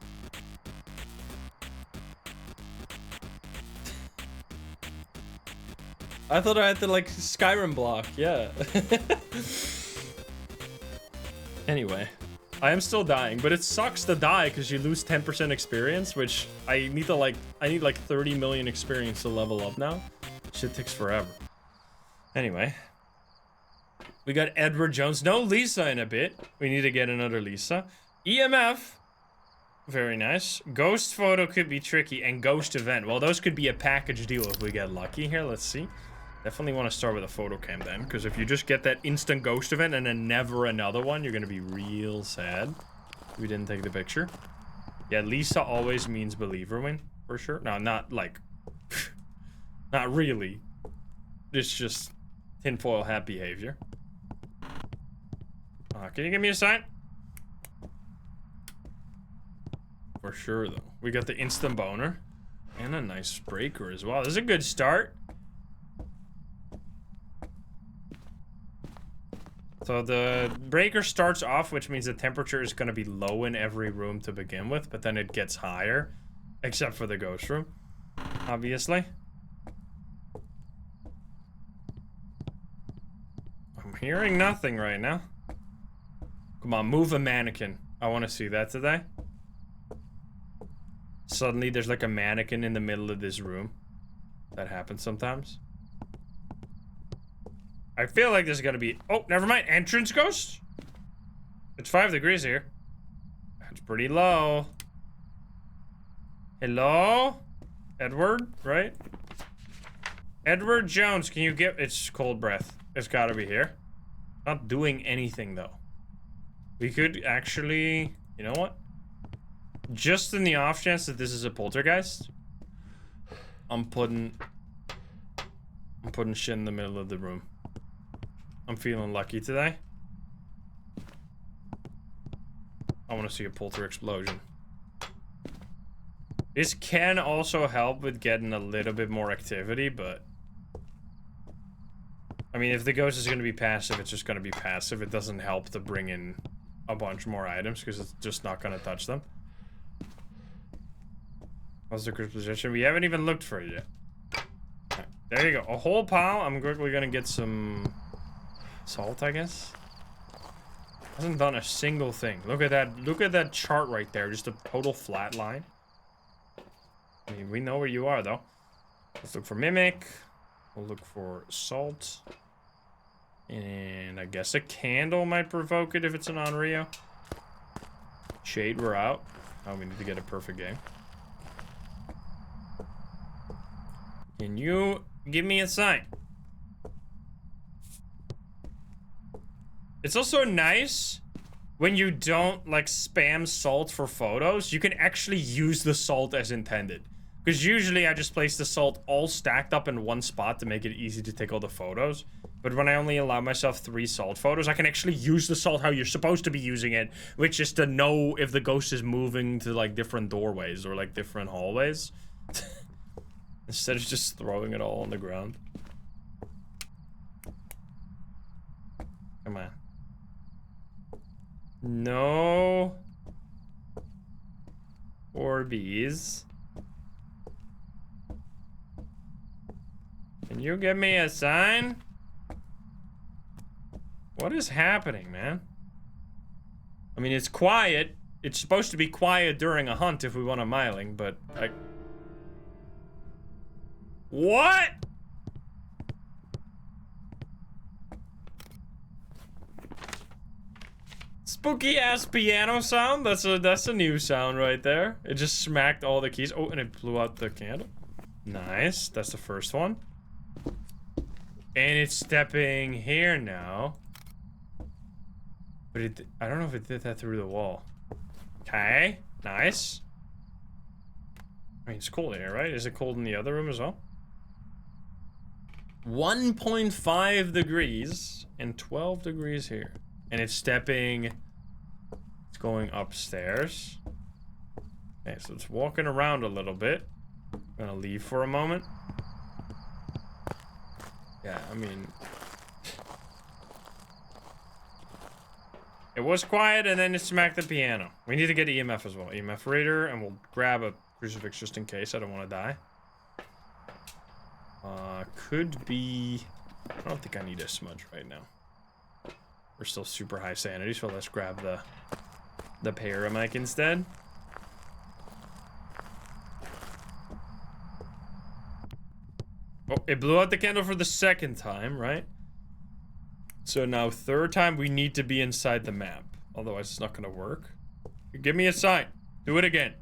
I thought I had to like Skyrim block. Yeah. Anyway. I am still dying, but it sucks to die because you lose 10% experience, which I need like 30 million experience to level up now. Shit takes forever. Anyway. We got Edward Jones. No Lisa in a bit. We need to get another Lisa. EMF. Very nice. Ghost photo could be tricky, and ghost event. Well, those could be a package deal if we get lucky here. Let's see. Definitely want to start with a photo cam then, because if you just get that instant ghost event and then never another one, you're going to be real sad. We didn't take the picture. Yeah, Lisa always means believer win, for sure. No, not like... not really. It's just tinfoil hat behavior. Can you give me a sign? For sure, though. We got the instant boner. And a nice breaker as well. This is a good start. So the breaker starts off, which means the temperature is going to be low in every room to begin with, but then it gets higher, except for the ghost room, obviously. I'm hearing nothing right now. Come on, move a mannequin. I want to see that today. Suddenly there's like a mannequin in the middle of this room. That happens sometimes. I feel like there's gonna be... Oh, never mind. Entrance ghost? It's 5 degrees here. That's pretty low. Hello? Edward, right? Edward Jones, can you get... It's cold breath. It's gotta be here. Not doing anything, though. We could actually... You know what? Just in the off chance that this is a poltergeist, I'm putting shit in the middle of the room. I'm feeling lucky today. I want to see a pull-through explosion. This can also help with getting a little bit more activity, but... I mean, if the ghost is going to be passive, it's just going to be passive. It doesn't help to bring in a bunch more items, because it's just not going to touch them. How's the crisp position? We haven't even looked for it yet. Right, there you go. A whole pile. I'm quickly going to get some salt, I guess. Hasn't done a single thing. Look at that. Look at that chart right there. Just a total flat line. I mean, we know where you are, though. Let's look for Mimic. We'll look for Salt. And I guess a candle might provoke it if it's an Onryo. Shade, we're out. Oh, we need to get a perfect game. Can you give me a sign? It's also nice when you don't, like, spam salt for photos. You can actually use the salt as intended. Because usually I just place the salt all stacked up in one spot to make it easy to take all the photos. But when I only allow myself 3 salt photos, I can actually use the salt how you're supposed to be using it, which is to know if the ghost is moving to, like, different doorways or, like, different hallways. Instead of just throwing it all on the ground. Come on. No. Orbeez. Can you give me a sign? What is happening, man? I mean, it's quiet. It's supposed to be quiet during a hunt if we want a miling, but I... What? Spooky ass piano sound. That's a new sound right there. It just smacked all the keys. Oh, and it blew out the candle. Nice. That's the first one. And it's stepping here now. But I don't know if it did that through the wall. Okay. Nice. I mean, it's cold in here, right? Is it cold in the other room as well? 1.5 degrees and 12 degrees here. And it's stepping... It's going upstairs. Okay, so it's walking around a little bit. I'm gonna leave for a moment. Yeah, I mean... It was quiet, and then it smacked the piano. We need to get EMF as well. EMF reader, and we'll grab a crucifix just in case. I don't want to die. Could be... I don't think I need a smudge right now. We're still super high sanity, so let's grab the paramic instead. Oh, it blew out the candle for the second time, right? So now, third time, we need to be inside the map. Otherwise, it's not gonna work. Give me a sign. Do it again.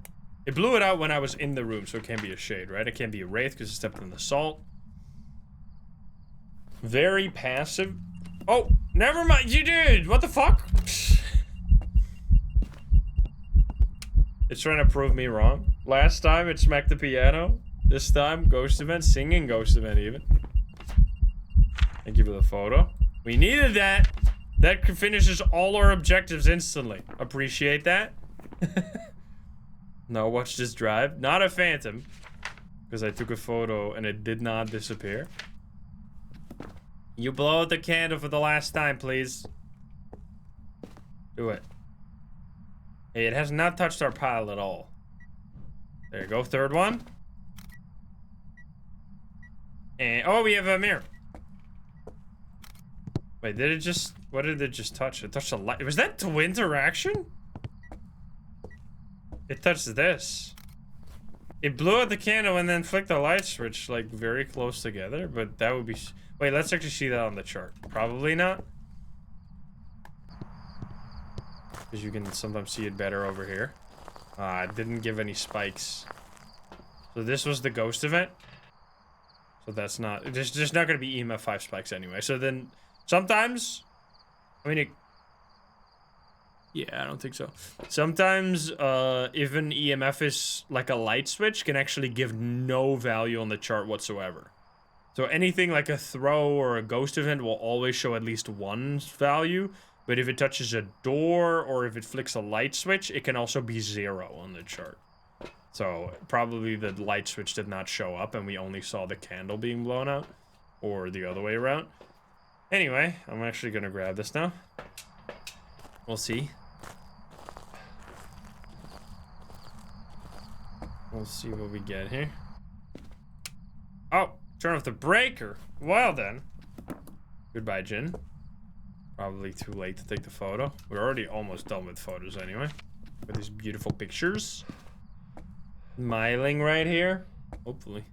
It blew it out when I was in the room, so it can't be a shade, right? It can't be a wraith because it stepped in the salt. Very passive. Oh, never mind. You did. What the fuck? It's trying to prove me wrong. Last time, it smacked the piano. This time, ghost event, singing ghost event even. Thank you for the photo. We needed that. That finishes all our objectives instantly. Appreciate that. Now watch this drive. Not a phantom. Because I took a photo and it did not disappear. You blow out the candle for the last time, please. Do it. Hey, it has not touched our pile at all. There you go, third one. And, oh, we have a mirror. Wait, did it just... What did it just touch? It touched a light. Was that to interaction? It touched this. It blew out the candle and then flicked the light switch, like, very close together. But that would be... Wait, let's actually see that on the chart. Probably not. Because you can sometimes see it better over here. It didn't give any spikes. So this was the ghost event. So that's not... There's just not going to be EMF 5 spikes anyway. So then... Sometimes, I mean, yeah, I don't think so. Sometimes, if an EMF is like a light switch, can actually give no value on the chart whatsoever. So anything like a throw or a ghost event will always show at least one value, But if it touches a door or if it flicks a light switch, it can also be 0 on the chart. So probably the light switch did not show up and we only saw the candle being blown out. Or the other way around. Anyway, I'm actually gonna grab this now. We'll see. We'll see what we get here. Oh, turn off the breaker. Well then. Goodbye, Jin. Probably too late to take the photo. We're already almost done with photos anyway. With these beautiful pictures. Smiling right here. Hopefully.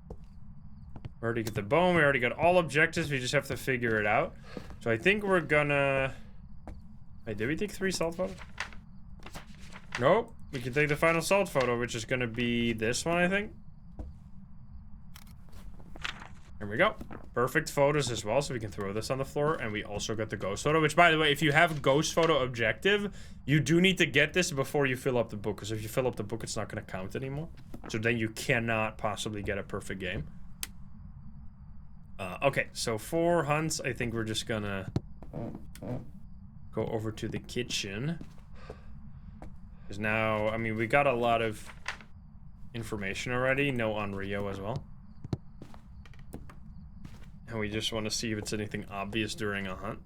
We already got the bone. We already got all objectives. We just have to figure it out. So I think we're gonna... Wait, did we take 3 salt photos? Nope. We can take the final salt photo, which is gonna be this one, I think. There we go. Perfect photos as well, so we can throw this on the floor. And we also got the ghost photo, which, by the way, if you have ghost photo objective, you do need to get this before you fill up the book. Because if you fill up the book, it's not gonna count anymore. So then you cannot possibly get a perfect game. Okay, so for hunts, I think we're just gonna go over to the kitchen. Because now, I mean, we got a lot of information already. No on Rio as well. And we just want to see if it's anything obvious during a hunt.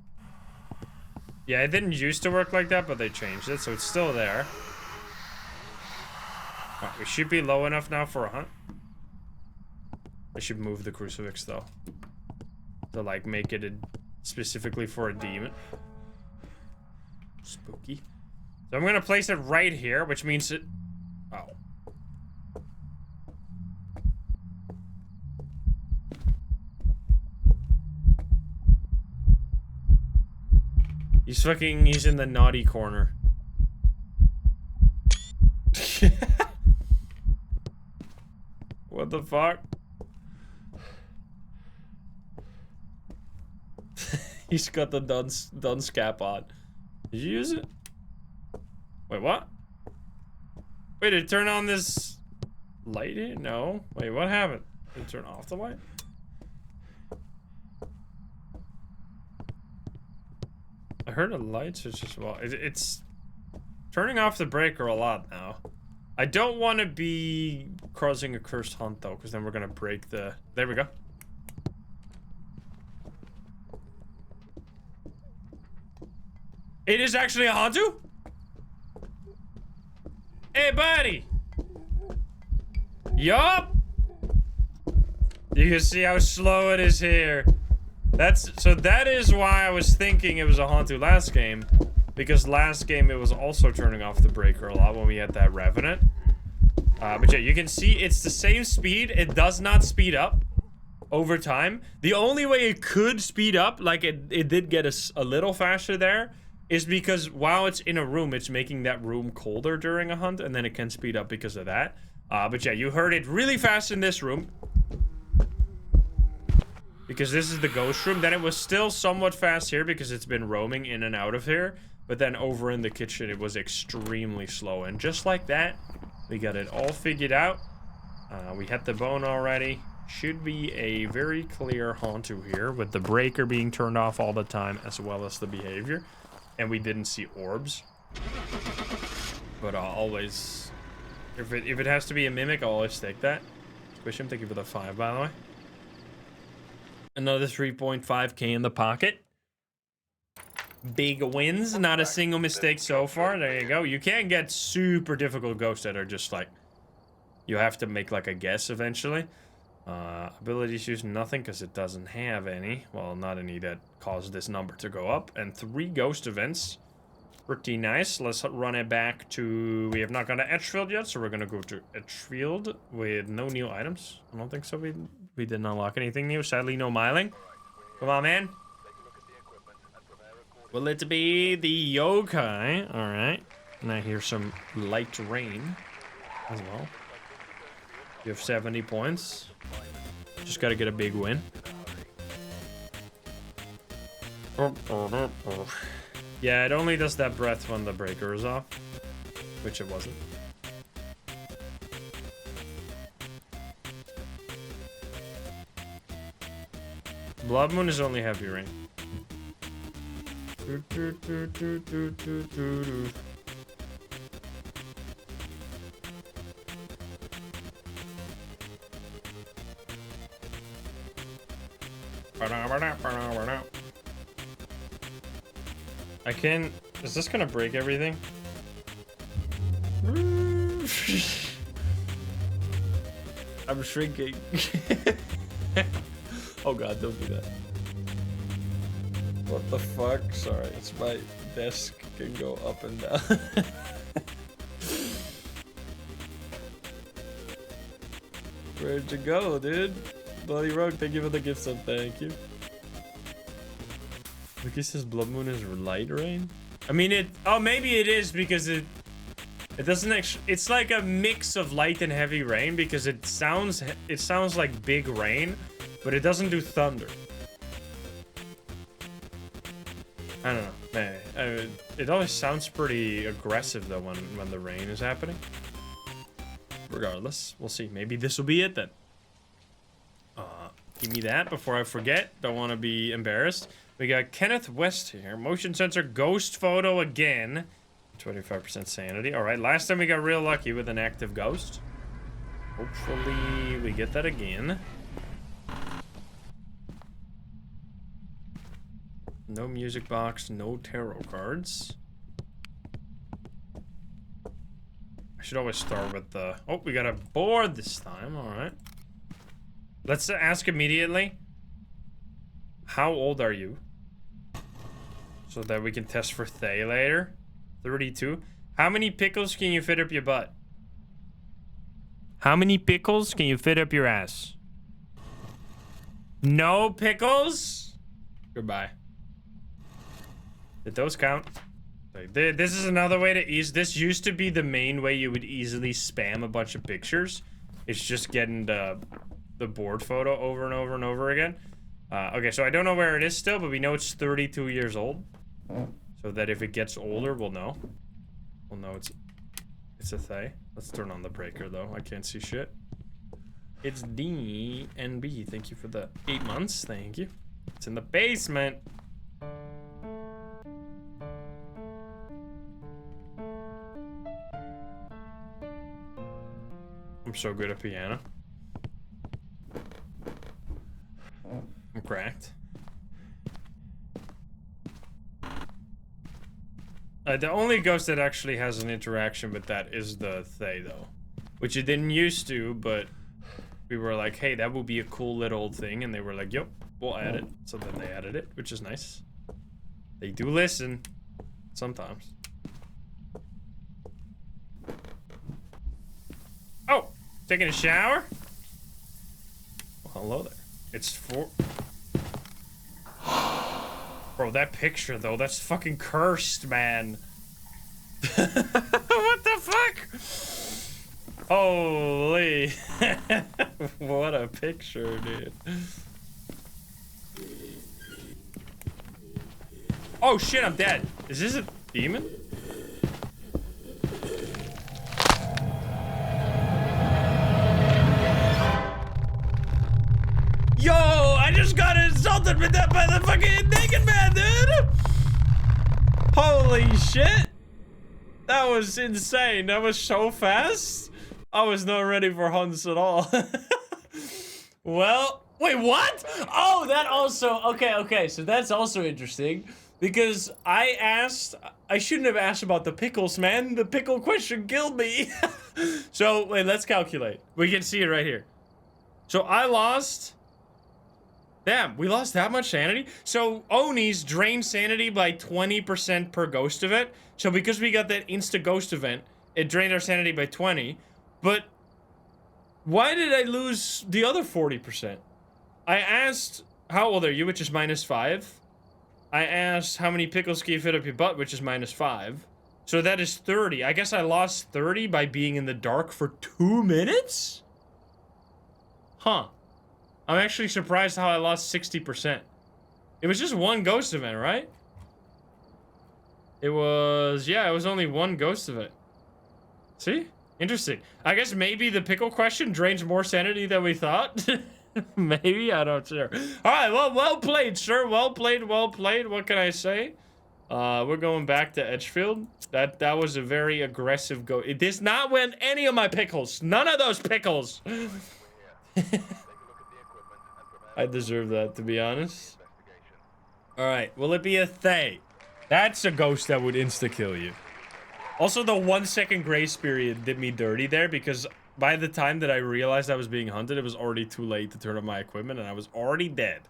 Yeah, it didn't used to work like that, but they changed it, so it's still there. Alright, we should be low enough now for a hunt. I should move the crucifix, though. To, like, make it specifically for a demon. Spooky. So I'm gonna place it right here, which means it... Oh. He's in the naughty corner. What the fuck? He's got the dunce cap on. Did you use it? Wait, what? Wait, did it turn on this light here? No. Wait, what happened? Did it turn off the light? I heard a light switch as well. It's turning off the breaker a lot now. I don't want to be causing a cursed hunt though, because then we're gonna break the... There we go. It is actually a Hantu? Hey, buddy! Yup! You can see how slow it is here. So that is why I was thinking it was a Hantu last game. Because last game it was also turning off the breaker a lot when we had that Revenant. But yeah, you can see it's the same speed. It does not speed up over time. The only way it could speed up, like it did get a little faster there, is because while it's in a room, it's making that room colder during a hunt, and then it can speed up because of that. But yeah, you heard it really fast in this room. Because this is the ghost room. Then it was still somewhat fast here because it's been roaming in and out of here. But then over in the kitchen, it was extremely slow. And just like that, we got it all figured out. We had the bone already. Should be a very clear Hantu here with the breaker being turned off all the time as well as the behavior. And we didn't see orbs. But always... If it has to be a mimic, I'll always take that. Squish him, thank you for the 5, by the way. Another 3.5k in the pocket. Big wins, not a single mistake so far. There you go. You can't get super difficult ghosts that are just like... You have to make like a guess eventually. Abilities use nothing because it doesn't have any. Well, not any that cause this number to go up. And 3 ghost events. Pretty nice. Let's run it back to... We have not gone to Edgefield yet, so we're going to go to Edgefield with no new items. I don't think so. We didn't unlock anything new. Sadly, no miling. Come on, man. Will it be the yokai? Alright. And I hear some light rain as well. You have 70 points. Just gotta get a big win. Yeah, it only does that breath when the breaker is off. Which it wasn't. Blood Moon is only heavy rain. I can. Is this gonna break everything? I'm shrinking. Oh god, don't do that. What the fuck? Sorry, it's my desk can go up and down. Where'd you go, dude? Bloody Rogue, thank you for the gift sub, thank you. Look, it says Blood Moon is light rain? I mean, it. Oh, maybe it is because it doesn't actually. It's like a mix of light and heavy rain because it sounds like big rain, but it doesn't do thunder. I don't know. Man, it always sounds pretty aggressive though when the rain is happening. Regardless, we'll see. Maybe this will be it then. Give me that before I forget. Don't want to be embarrassed. We got Kenneth West here. Motion sensor ghost photo again. 25% sanity. All right, last time we got real lucky with an active ghost. Hopefully we get that again. No music box, no tarot cards. I should always start with the... Oh, we got a board this time. All right. Let's ask immediately. How old are you? So that we can test for Thay later. 32. How many pickles can you fit up your butt? How many pickles can you fit up your ass? No pickles? Goodbye. Did those count? This is another way to ease. This used to be the main way you would easily spam a bunch of pictures. It's just getting the board photo over and over and over again. Okay, so I don't know where it is still, but we know it's 32 years old. So that if it gets older, we'll know. We'll know it's a Thay. Let's turn on the breaker though. I can't see shit. It's DNB. Thank you for the 8 months. Thank you. It's in the basement. I'm so good at piano. I'm cracked. The only ghost that actually has an interaction with that is the Thay, though. Which it didn't used to, but we were like, hey, that would be a cool little thing. And they were like, yep, we'll add it. So then they added it, which is nice. They do listen. Sometimes. Oh, taking a shower? Well, hello there. It's for... Bro, that picture, though, that's fucking cursed, man. What the fuck? Holy. What a picture, dude. Oh, shit, I'm dead. Is this a demon? Yo, I just got insulted with that by the fucking naked man, dude! Holy shit! That was insane. That was so fast. I was not ready for hunts at all. Well, wait, what? Oh, that also, okay, so that's also interesting. Because I shouldn't have asked about the pickles, man. The pickle question killed me. So, wait, let's calculate. We can see it right here. So I lost... Damn, we lost that much sanity? So, Oni's drained sanity by 20% per ghost event. So, because we got that insta-ghost event, it drained our sanity by 20. But, why did I lose the other 40%? I asked, how old are you, which is -5. I asked, how many pickles can you fit up your butt, which is -5. So, that is 30. I guess I lost 30 by being in the dark for 2 minutes? Huh. I'm actually surprised how I lost 60%. It was just one ghost event, right? It was, yeah, it was only one ghost event. See? Interesting. I guess maybe the pickle question drains more sanity than we thought. Maybe, I don't know. All right, well played, sir. Well played, well played. What can I say? We're going back to Edgefield. That was a very aggressive go. It does not win any of my pickles. None of those pickles. I deserve that, to be honest. All right, will it be a Thay? That's a ghost that would insta-kill you. Also, the 1 second grace period did me dirty there because by the time that I realized I was being hunted, it was already too late to turn on my equipment and I was already dead.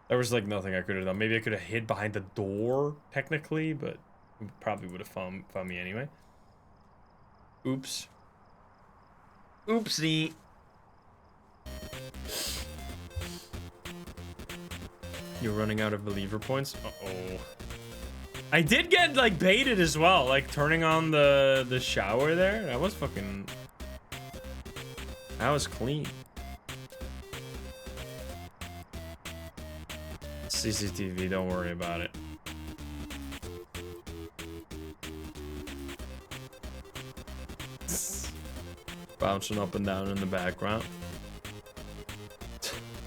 There was like nothing I could have done. Maybe I could have hid behind the door, technically, but it probably would have found me anyway. Oops. Oopsie. You're running out of believer points? Uh-oh. I did get, like, baited as well. Like, turning on the shower there. That was fucking... That was clean. CCTV, don't worry about it. Bouncing up and down in the background.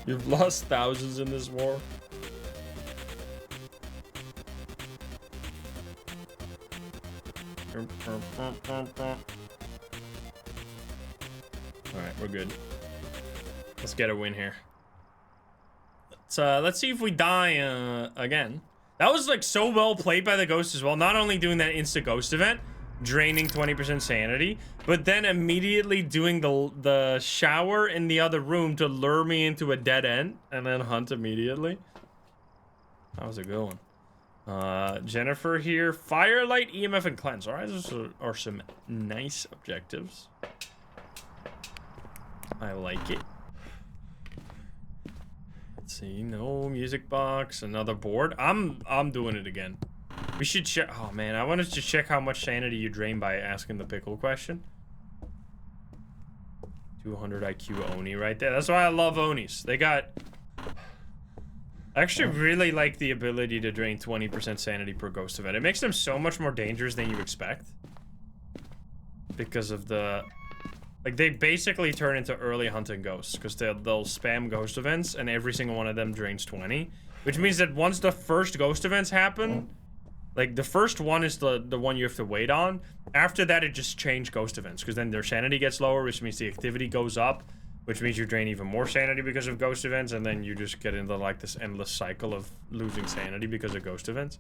You've lost thousands in this war. Alright, we're good. Let's get a win here. Let's see if we die again. That was like so well played by the ghost as well. Not only doing that insta ghost event, draining 20% sanity, but then immediately doing the shower in the other room to lure me into a dead end and then hunt immediately. That was a good one. Jennifer here. Firelight, EMF, and cleanse. Alright, those are some nice objectives. I like it. Let's see. No music box. Another board. I'm doing it again. We should check. Oh man, I wanted to check how much sanity you drain by asking the pickle question. 200 IQ Oni right there. That's why I love Onis. They got... I actually really like the ability to drain 20% sanity per ghost event. It makes them so much more dangerous than you expect. Because of the... Like, they basically turn into early hunting ghosts. Because they'll spam ghost events, and every single one of them drains 20. Which means that once the first ghost events happen... Like, the first one is the one you have to wait on. After that, it just changed ghost events. Because then their sanity gets lower, which means the activity goes up. Which means you drain even more sanity because of ghost events. And then you just get into, like, this endless cycle of losing sanity because of ghost events.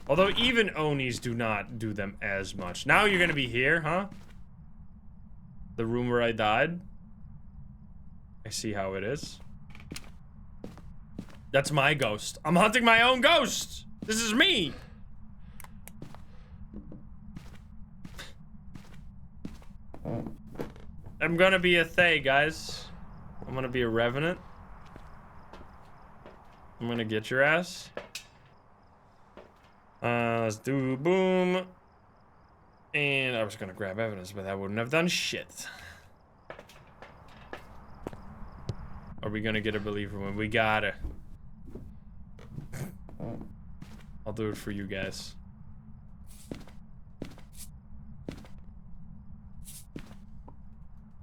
Although, even Onis do not do them as much. Now you're gonna be here, huh? The room where I died. I see how it is. That's my ghost. I'm hunting my own ghost! This is me! I'm gonna be a Thay, guys. I'm gonna be a Revenant. I'm gonna get your ass. Let's do boom. And I was gonna grab evidence, but that wouldn't have done shit. Are we gonna get a believer when we gotta? I'll do it for you guys.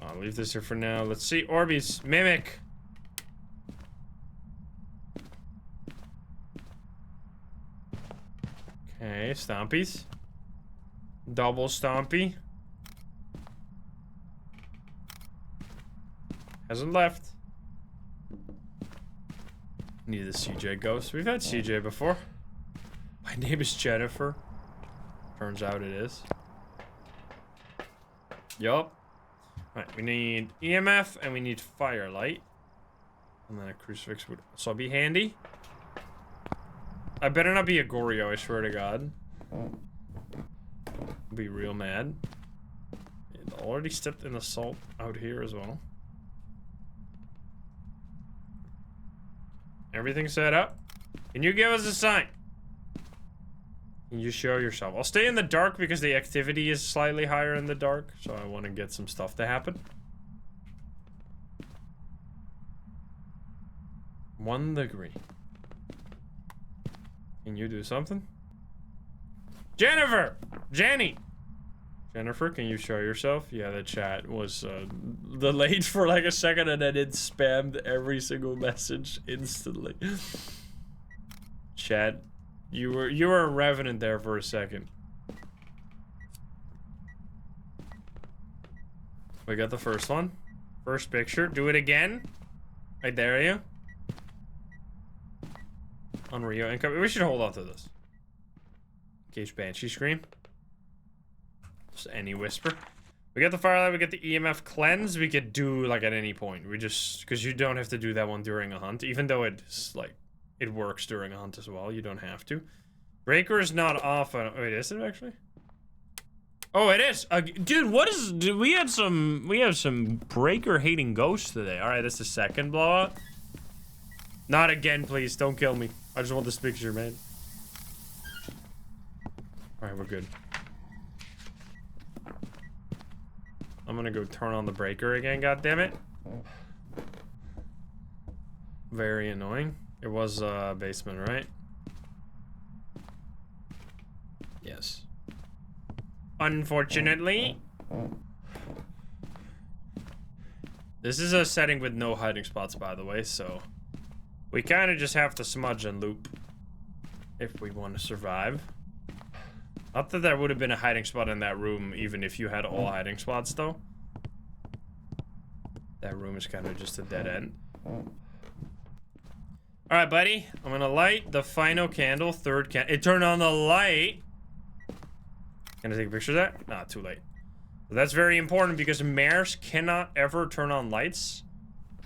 I'll leave this here for now. Let's see. Orbeez. Mimic. Okay, Stompies. Double Stompy. Hasn't left. Need the CJ ghost. We've had CJ before. My name is Jennifer. Turns out it is. Yup. Alright, we need EMF and we need Firelight. And then a crucifix would also be handy. I better not be a Goryo, I swear to God. I'll be real mad. It already stepped in the salt out here as well. Everything set up? Can you give us a sign? Can you show yourself? I'll stay in the dark because the activity is slightly higher in the dark. So I want to get some stuff to happen. 1 degree. Can you do something? Jennifer! Jenny! Jennifer, can you show yourself? Yeah, the chat was delayed for like a second and then it spammed every single message instantly. Chad, you were a revenant there for a second. We got the first one. First picture. Do it again. I dare you. On Rio income. We should hold on to this. Cage Banshee scream. Just any whisper. We got the firelight, we get the EMF cleanse. We could do like at any point. We just, because you don't have to do that one during a hunt, even though it's like, it works during a hunt as well. You don't have to. Breaker is not off on, wait, is it actually? Oh, it is. Dude, what is, dude, we have some breaker hating ghosts today. All right, that's the second blowout. Not again, please. Don't kill me. I just want this picture, man. All right, we're good. I'm gonna go turn on the breaker again, goddammit. Very annoying. It was basement, right? Yes. Unfortunately. This is a setting with no hiding spots, by the way, so we kind of just have to smudge and loop if we want to survive. Not that there would have been a hiding spot in that room, even if you had all hiding spots, though. That room is kind of just a dead end. Alright, buddy. I'm gonna light the final candle, third candle. It turned on the light. Can I take a picture of that? Nah, too late. But that's very important because mares cannot ever turn on lights.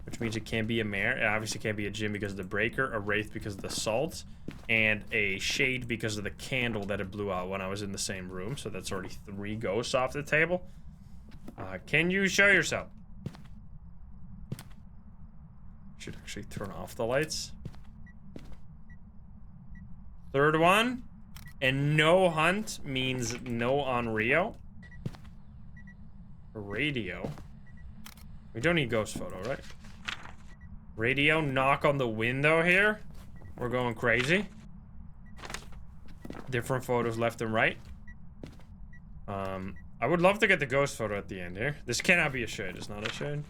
Which means it can't be a mare. It obviously can't be a Jinn because of the breaker, a wraith because of the salt, and a shade because of the candle that it blew out when I was in the same room. So that's already 3 ghosts off the table. Can you show yourself? Should actually turn off the lights. Third one. And no hunt means no on Rio. Radio. We don't need ghost photo, right? Radio, knock on the window here. We're going crazy. Different photos left and right. I would love to get the ghost photo at the end here. This cannot be a shade. It's not a shade.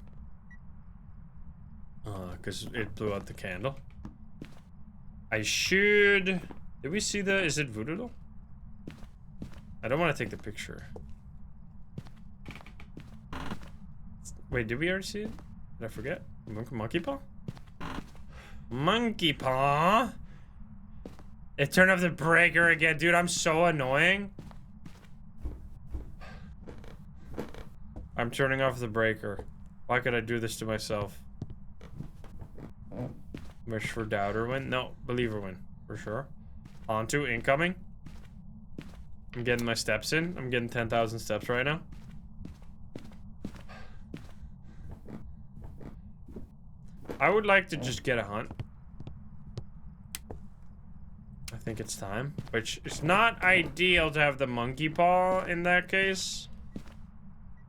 Because it blew out the candle. I should... Did we see the... Is it voodoo doll? I don't want to take the picture. Wait, did we already see it? Did I forget? Monkey paw? Monkey paw? It turned off the breaker again. Dude, I'm so annoying. I'm turning off the breaker. Why could I do this to myself? Wish for doubter win? No, believer win. For sure. Onto incoming. I'm getting my steps in. I'm getting 10,000 steps right now. I would like to just get a hunt. I think it's time. Which is not ideal to have the monkey paw in that case.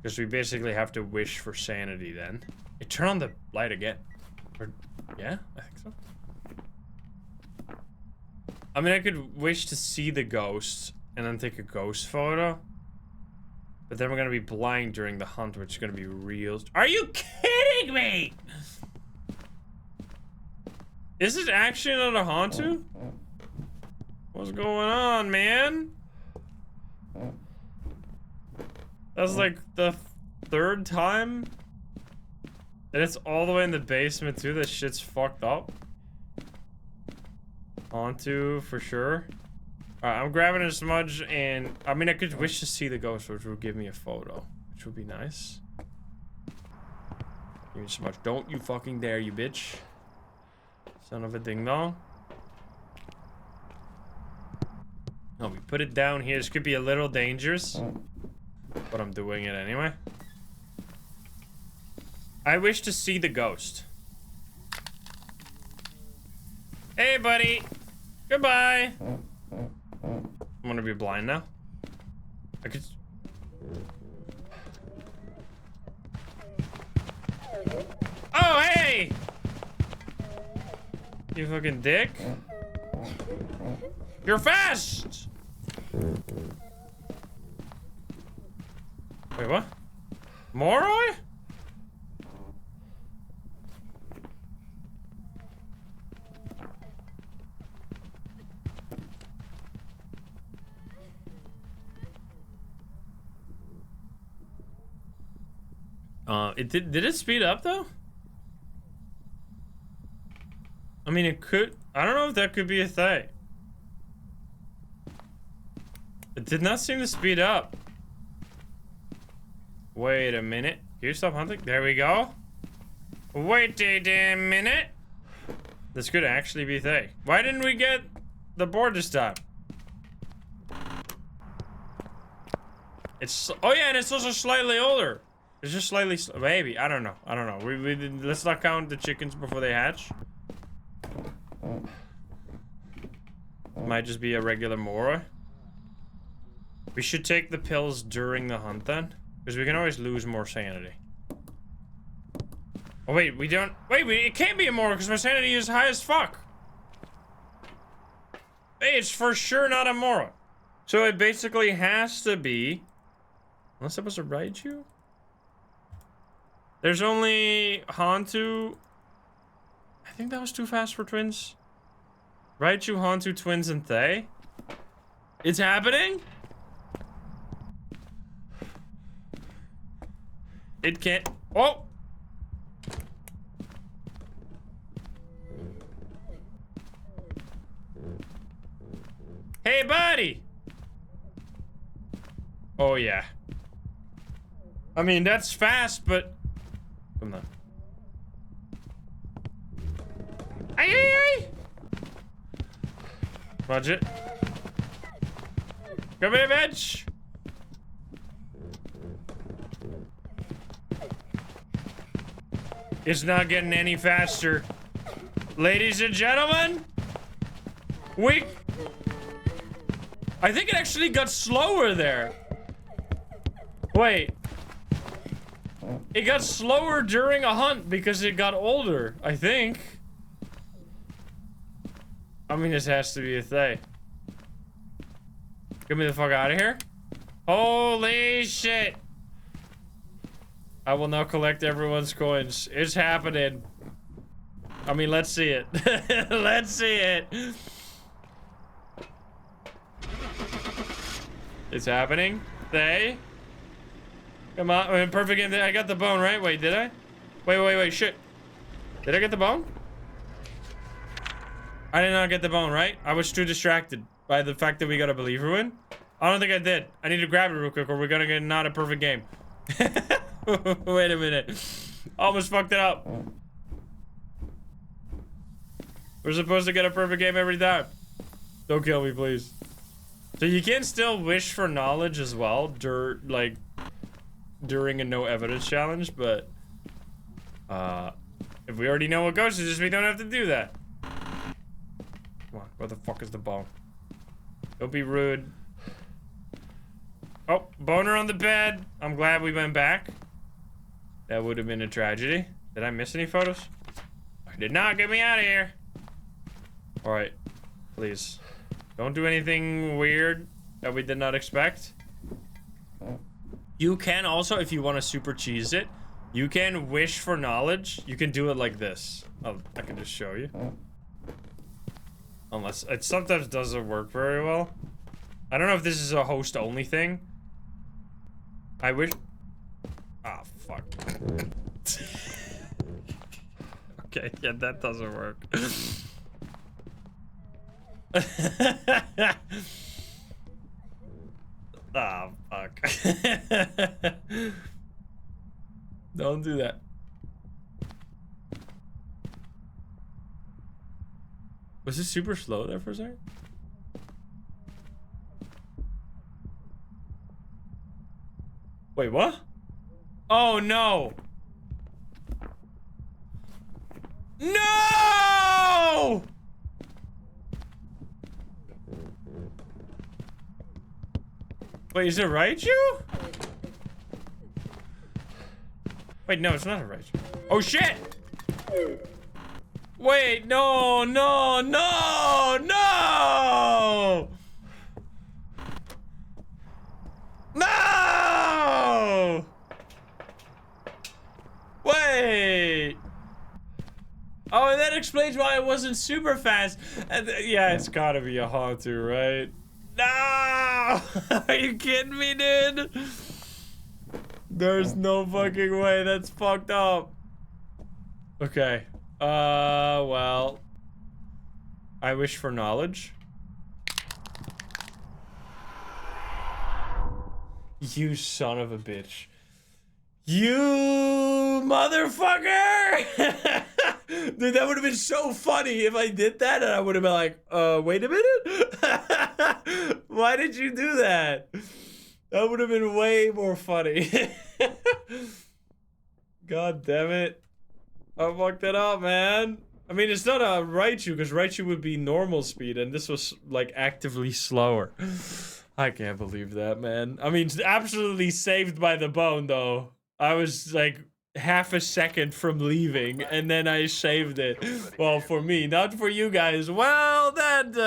Because we basically have to wish for sanity then. It turned on the light again. Or, yeah, I think so. I mean, I could wish to see the ghost and then take a ghost photo. But then we're going to be blind during the hunt, which is going to be real. Are you kidding me? Is it actually another Hantu? What's going on, man? That's like the 3rd time. And it's all the way in the basement too. That shit's fucked up. Hantu for sure. Alright, I'm grabbing a smudge and I mean I could wish to see the ghost, which would give me a photo. Which would be nice. Give me a smudge. Don't you fucking dare, you bitch. Son of a ding dong. Oh, we put it down here. This could be a little dangerous. But I'm doing it anyway. I wish to see the ghost. Hey, buddy. Goodbye. I'm gonna be blind now. I could... Oh, hey! You fucking dick. You're fast! Wait, what? Moroi? Did it speed up though? I mean, it could. I don't know if that could be a thing. It did not seem to speed up. Wait a minute. Can you stop hunting? There we go. Wait a damn minute. This could actually be a thing. Why didn't we get the board this time? It's, oh yeah, and it's also slightly older. It's just slightly, maybe, I don't know. I don't know. Let's not count the chickens before they hatch. Might just be a regular Mora. We should take the pills during the hunt then, because we can always lose more sanity. Oh wait, we don't, wait, it can't be a Mora because my sanity is high as fuck. Hey, it's for sure not a Mora. So it basically has to be, unless it was a Raichu? There's only Hantu. I think that was too fast for twins. Raichu, Hantu, twins, and Thay. It's happening? It can't. Oh! Hey, buddy! Oh, yeah. I mean, that's fast, but... Come on. Ay, ay, ay! Watch it. Come here, bitch! It's not getting any faster. Ladies and gentlemen, I think it actually got slower there. Wait. It got slower during a hunt because it got older, I think. I mean, this has to be a thing. Get me the fuck out of here. Holy shit. I will now collect everyone's coins. It's happening. I mean, let's see it. Let's see it. It's happening. They. Come on. I'm in perfect game. I got the bone, right? Wait, did I? Wait. Shit. Did I get the bone? I did not get the bone, right? I was too distracted by the fact that we got a believer win. I don't think I did. I need to grab it real quick or we're gonna get not a perfect game. Wait a minute. Almost fucked it up. We're supposed to get a perfect game every time. Don't kill me, please. So you can still wish for knowledge as well, during a no evidence challenge, but if we already know what ghost is, we don't have to do that. Come on, where the fuck is the bone? Don't be rude. Oh, boner on the bed. I'm glad we went back. That would have been a tragedy. Did I miss any photos? I did not. Get me out of here. All right, please. Don't do anything weird that we did not expect. You can also, if you want to super cheese it, you can wish for knowledge. You can do it like this. I can just show you. Unless, it sometimes doesn't work very well. I don't know if this is a host only thing. I wish. Ah, fuck. Okay, yeah, that doesn't work. Ah, fuck. Don't do that. Was this super slow there for a second? Wait, what? Oh, no. No! Wait, is it Raichu? Wait, no, it's not a Raichu. Oh, shit! Wait, no! No! Wait! Oh, and that explains why it wasn't super fast. Yeah, it's gotta be a Hantu, right? No! Are you kidding me, dude? There's no fucking way. That's fucked up. Okay. Well. I wish for knowledge. You son of a bitch. You motherfucker! Dude, that would have been so funny if I did that and I would have been like, wait a minute? Why did you do that? That would have been way more funny. God damn it. I fucked it up, man. I mean, it's not a Raichu, because Raichu would be normal speed, and this was, like, actively slower. I can't believe that, man. I mean, absolutely saved by the bone, though. I was, like, half a second from leaving, and then I saved it. Well, for me, not for you guys. Well, that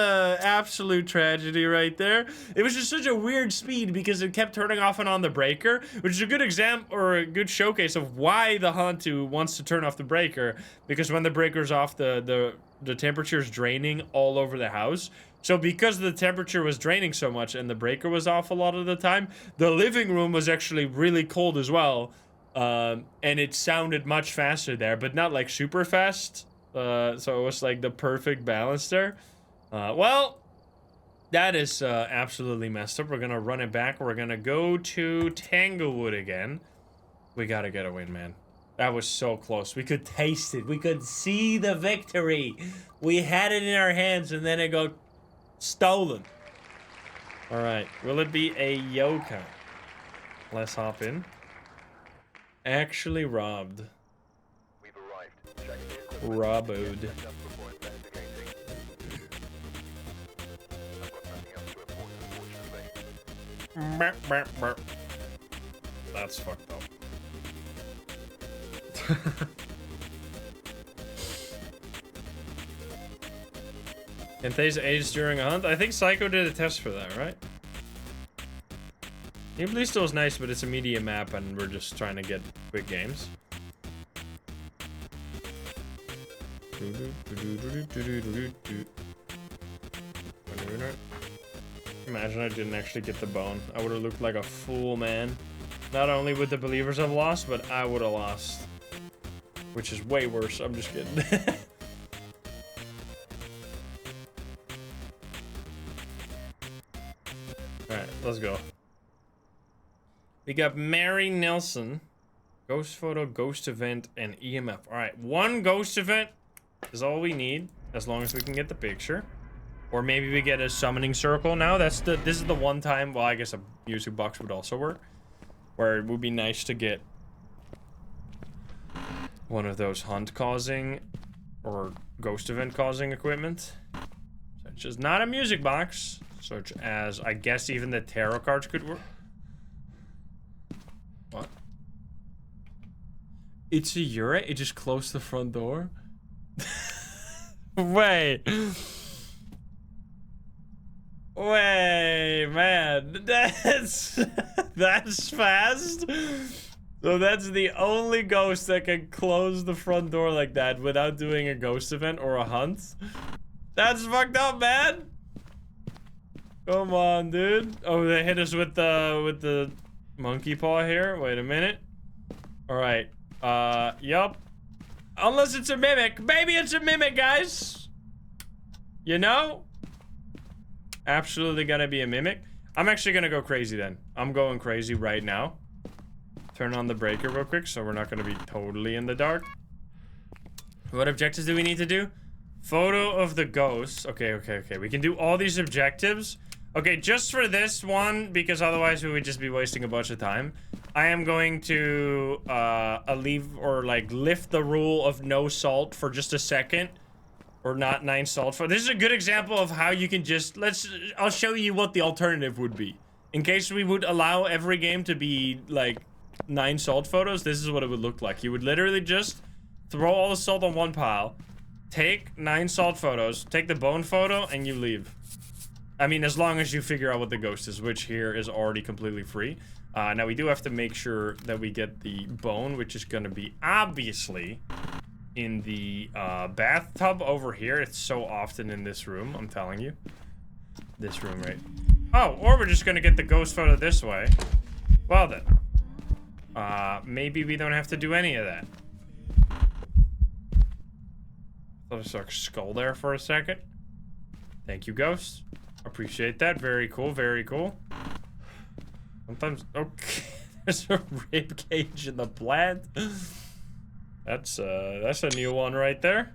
absolute tragedy right there. It was just such a weird speed because it kept turning off and on the breaker, which is a good example or a good showcase of why the Hantu wants to turn off the breaker, because when the breaker's off, the temperature is draining all over the house. So because the temperature was draining so much and the breaker was off a lot of the time, the living room was actually really cold as well. And it sounded much faster there, but not like super fast. So it was like the perfect balance there. Well, that is absolutely messed up. We're gonna run it back. We're gonna go to Tanglewood again. We gotta get a win, man. That was so close. We could taste it. We could see the victory. We had it in our hands, and then it got stolen. All right. Will it be a Yoka? Let's hop in. Actually robbed. We've arrived. Check the equipment. Roboed. Checked up before investigating. I've got nothing else to report, unfortunately. That's fucked up. Can Thase age during a hunt? I think Psycho did a test for that, right? New Blue still is nice, but it's a media map and we're just trying to get quick games. Imagine I didn't actually get the bone. I would have looked like a fool, man. Not only would the believers have lost, but I would have lost. Which is way worse. I'm just kidding. Alright, let's go. We got Mary Nelson, Ghost Photo, Ghost Event, and EMF. Alright, one Ghost Event is all we need, as long as we can get the picture. Or maybe we get a Summoning Circle now. This is the one time, well, I guess a music box would also work, where it would be nice to get one of those hunt-causing or Ghost Event-causing equipment. Such as not a music box, such as, I guess even the tarot cards could work. What? It's a Ure? It just closed the front door? Wait. Wait, man. That's fast? So that's the only ghost that can close the front door like that without doing a ghost event or a hunt? That's fucked up, man. Come on, dude. Oh, they hit us with the monkey paw here. Wait a minute. All right. Yup. Unless it's a mimic. Maybe it's a mimic, guys. You know? Absolutely gonna be a mimic. I'm actually gonna go crazy then. I'm going crazy right now. Turn on the breaker real quick so we're not gonna be totally in the dark. What objectives do we need to do? Photo of the ghost. Okay. We can do all these objectives. Okay, just for this one, because otherwise we would just be wasting a bunch of time. I am going to lift the rule of no salt for just a second. Or not 9 salt photos. This is a good example of how you can just, I'll show you what the alternative would be. In case we would allow every game to be like 9 salt photos, this is what it would look like. You would literally just throw all the salt on one pile, take 9 salt photos, take the bone photo, and you leave. I mean, as long as you figure out what the ghost is, which here is already completely free. Now we do have to make sure that we get the bone, which is gonna be obviously in the bathtub over here. It's so often in this room, I'm telling you. This room, right? Oh, or we're just gonna get the ghost photo this way. Well then. Maybe we don't have to do any of that. Thought I saw a skull there for a second. Thank you, Ghost. Appreciate that. Very cool, very cool. Sometimes, okay. There's a rib cage in the plant. That's a new one right there.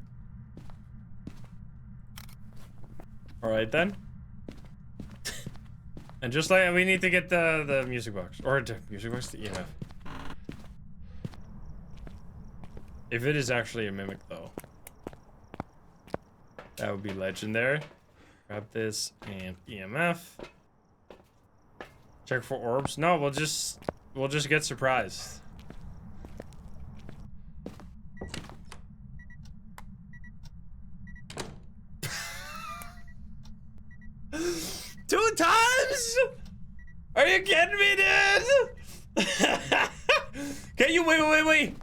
All right then. And just like we need to get the music box or the music box, the EMF. If it is actually a mimic though, that would be legendary. Grab this and EMF. Check for orbs. No, we'll just get surprised. Two times? Are you kidding me, dude? Can you wait?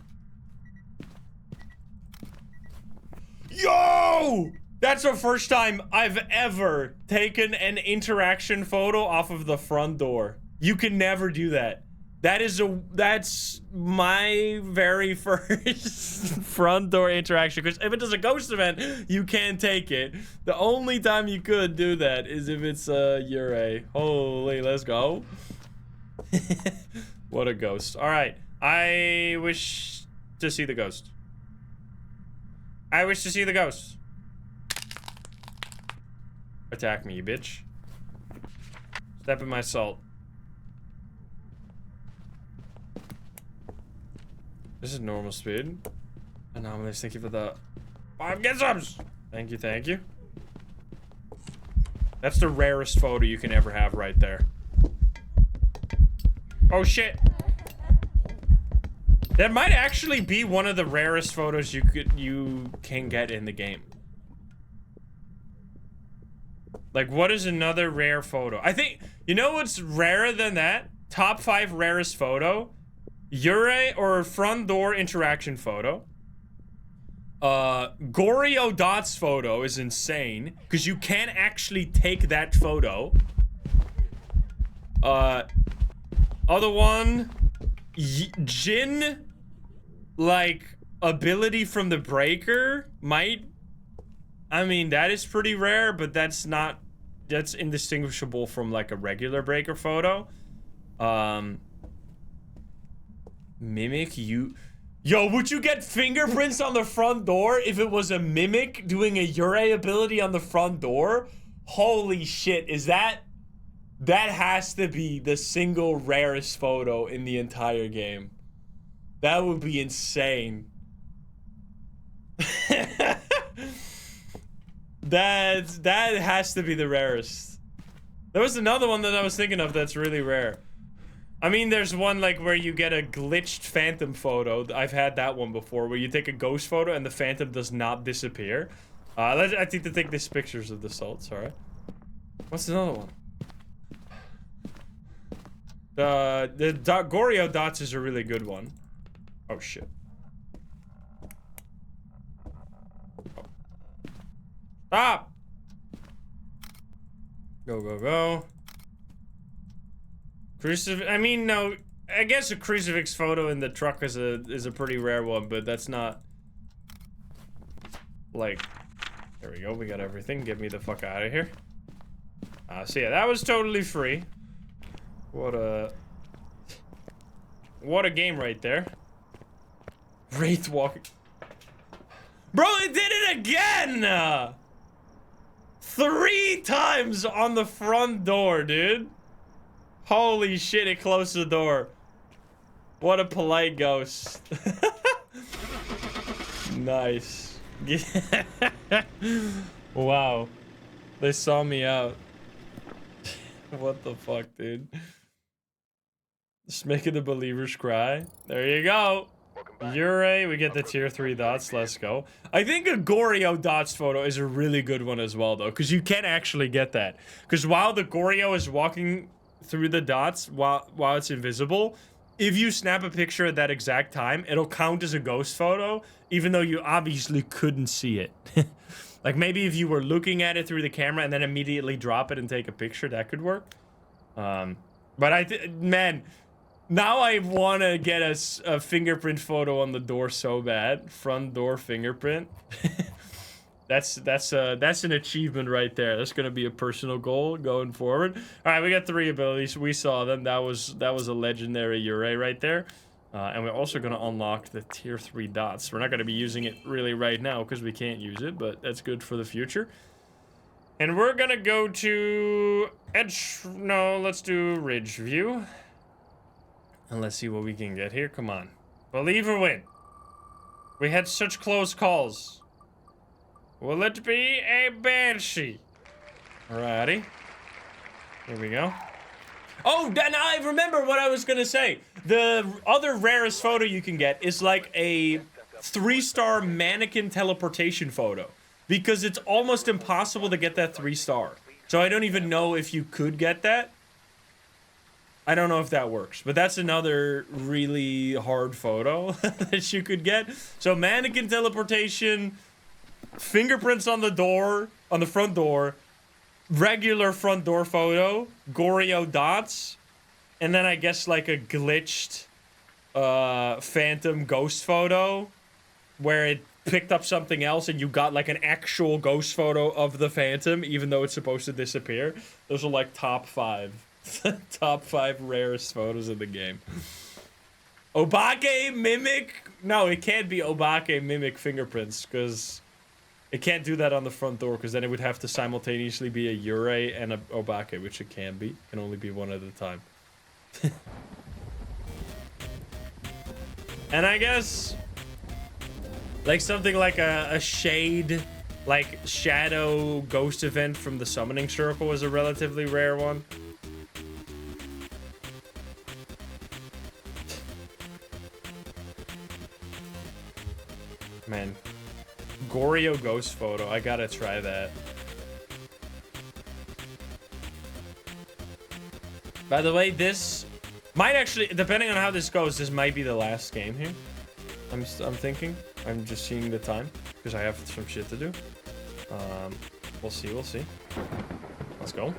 Yo! That's the first time I've ever taken an interaction photo off of the front door. You can never do that. That's my very first front door interaction. Because if it is a ghost event, you can't take it. The only time you could do that is if it's Ure. Holy, let's go. What a ghost. All right, I wish to see the ghost. I wish to see the ghost. Attack me, you bitch. Step in my salt. This is normal speed. Anomalies, thank you for the 5 get subs. Thank you, thank you. That's the rarest photo you can ever have right there. Oh shit. That might actually be one of the rarest photos you can get in the game. Like, what is another rare photo? I think, you know what's rarer than that? Top 5 rarest photo. Ure or front door interaction photo. Goryo Dots photo is insane because you can't actually take that photo. Other one, Jin, like ability from the breaker might. I mean, that is pretty rare, but that's indistinguishable from like a regular breaker photo. Mimic, you... Yo, would you get fingerprints on the front door if it was a mimic doing a Ure ability on the front door? Holy shit, is that... That has to be the single rarest photo in the entire game. That would be insane. That has to be the rarest. There was another one that I was thinking of that's really rare. I mean, there's one like where you get a glitched phantom photo. I've had that one before, where you take a ghost photo and the phantom does not disappear. I need to take these pictures of the salt. Sorry. What's another one? The Goryo Dots is a really good one. Oh shit. Oh. Stop! Go. I mean, no, I guess a crucifix photo in the truck is a pretty rare one, but that's not like, there we go, we got everything. Get me the fuck out of here. So yeah, that was totally free. What a game right there. Wraith walking. Bro, it did it again! 3 times on the front door, dude. Holy shit, it closed the door. What a polite ghost. Nice. Wow. They saw me out. What the fuck, dude? Just making the believers cry. There you go. Ure, we get the tier 3 dots. Let's go. I think a Goryo Dots photo is a really good one as well, though, because you can actually get that. Because while the Goryo is walking through the dots while it's invisible, if you snap a picture at that exact time, it'll count as a ghost photo, even though you obviously couldn't see it. Like maybe if you were looking at it through the camera and then immediately drop it and take a picture, that could work. But man, Now I want to get a fingerprint photo on the door so bad. Front door fingerprint. That's an achievement right there. That's gonna be a personal goal going forward. All right, we got 3 abilities. We saw them. That was a legendary Ure right there. And we're also gonna unlock the tier 3 dots. We're not gonna be using it really right now because we can't use it, but that's good for the future. And we're gonna go to Edge. No, let's do Ridge View. And let's see what we can get here. Come on. Believe or win. We had such close calls. Will it be a Banshee? Alrighty. Here we go. Oh, now I remember what I was gonna say. The other rarest photo you can get is like a 3-star mannequin teleportation photo. Because it's almost impossible to get that 3-star. So I don't even know if you could get that. I don't know if that works, but that's another really hard photo that you could get. So mannequin teleportation, fingerprints on the door, on the front door, regular front door photo, Goryo dots, and then I guess like a glitched phantom ghost photo where it picked up something else and you got like an actual ghost photo of the phantom even though it's supposed to disappear. Those are like top 5. Top 5 rarest photos of the game. Obake mimic? No, it can't be Obake mimic fingerprints because it can't do that on the front door because then it would have to simultaneously be a Ure and a Obake, which it can be. It can only be one at a time. And I guess like something like a shade, like shadow ghost event from the summoning circle is a relatively rare one. Man, Goryo ghost photo. I gotta try that. By the way, this might actually, depending on how this goes, this might be the last game here. I'm thinking. I'm just seeing the time because I have some shit to do. We'll see. We'll see. Let's go.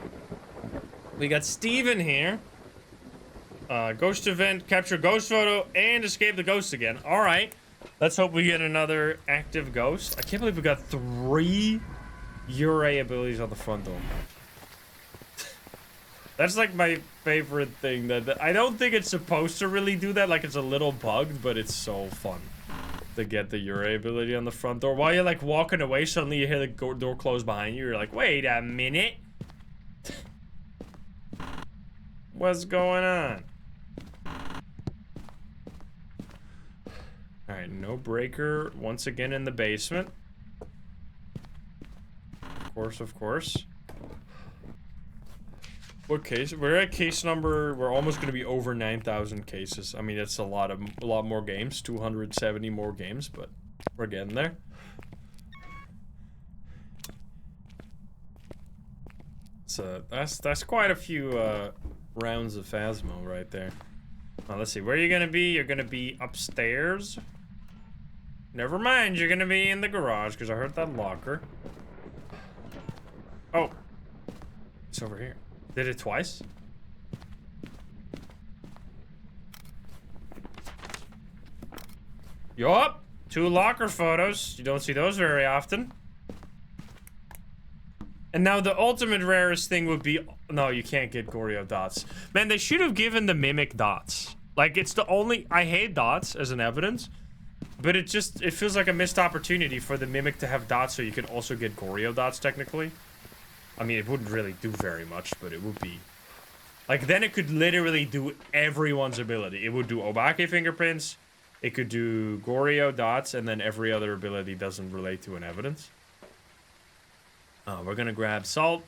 We got Steven here. Ghost event, capture ghost photo, and escape the ghost again. All right. Let's hope we get another active ghost. I can't believe we got 3 Ure abilities on the front door. That's like my favorite thing. That I don't think it's supposed to really do that. Like it's a little bugged, but it's so fun to get the Ure ability on the front door. While you're like walking away, suddenly you hear the door close behind you. You're like, wait a minute. What's going on? Alright, no breaker. Once again in the basement. Of course, of course. What case? We're at case number... We're almost going to be over 9,000 cases. I mean, it's a lot more games. 270 more games, but we're getting there. So, that's quite a few rounds of Phasmo right there. Now, let's see. Where are you going to be? You're going to be upstairs? Never mind, you're gonna be in the garage because I heard that locker. Oh. It's over here. Did it twice? Yup. 2 locker photos. You don't see those very often. And now the ultimate rarest thing would be... No, you can't get Goryo dots. Man, they should have given the mimic dots. Like, it's the only... I hate dots as an evidence. But it feels like a missed opportunity for the mimic to have dots so you could also get Goryo dots, technically. I mean, it wouldn't really do very much, but it would be... Like, then it could literally do everyone's ability. It would do Obake fingerprints, it could do Goryo dots, and then every other ability doesn't relate to an evidence. We're gonna grab salt.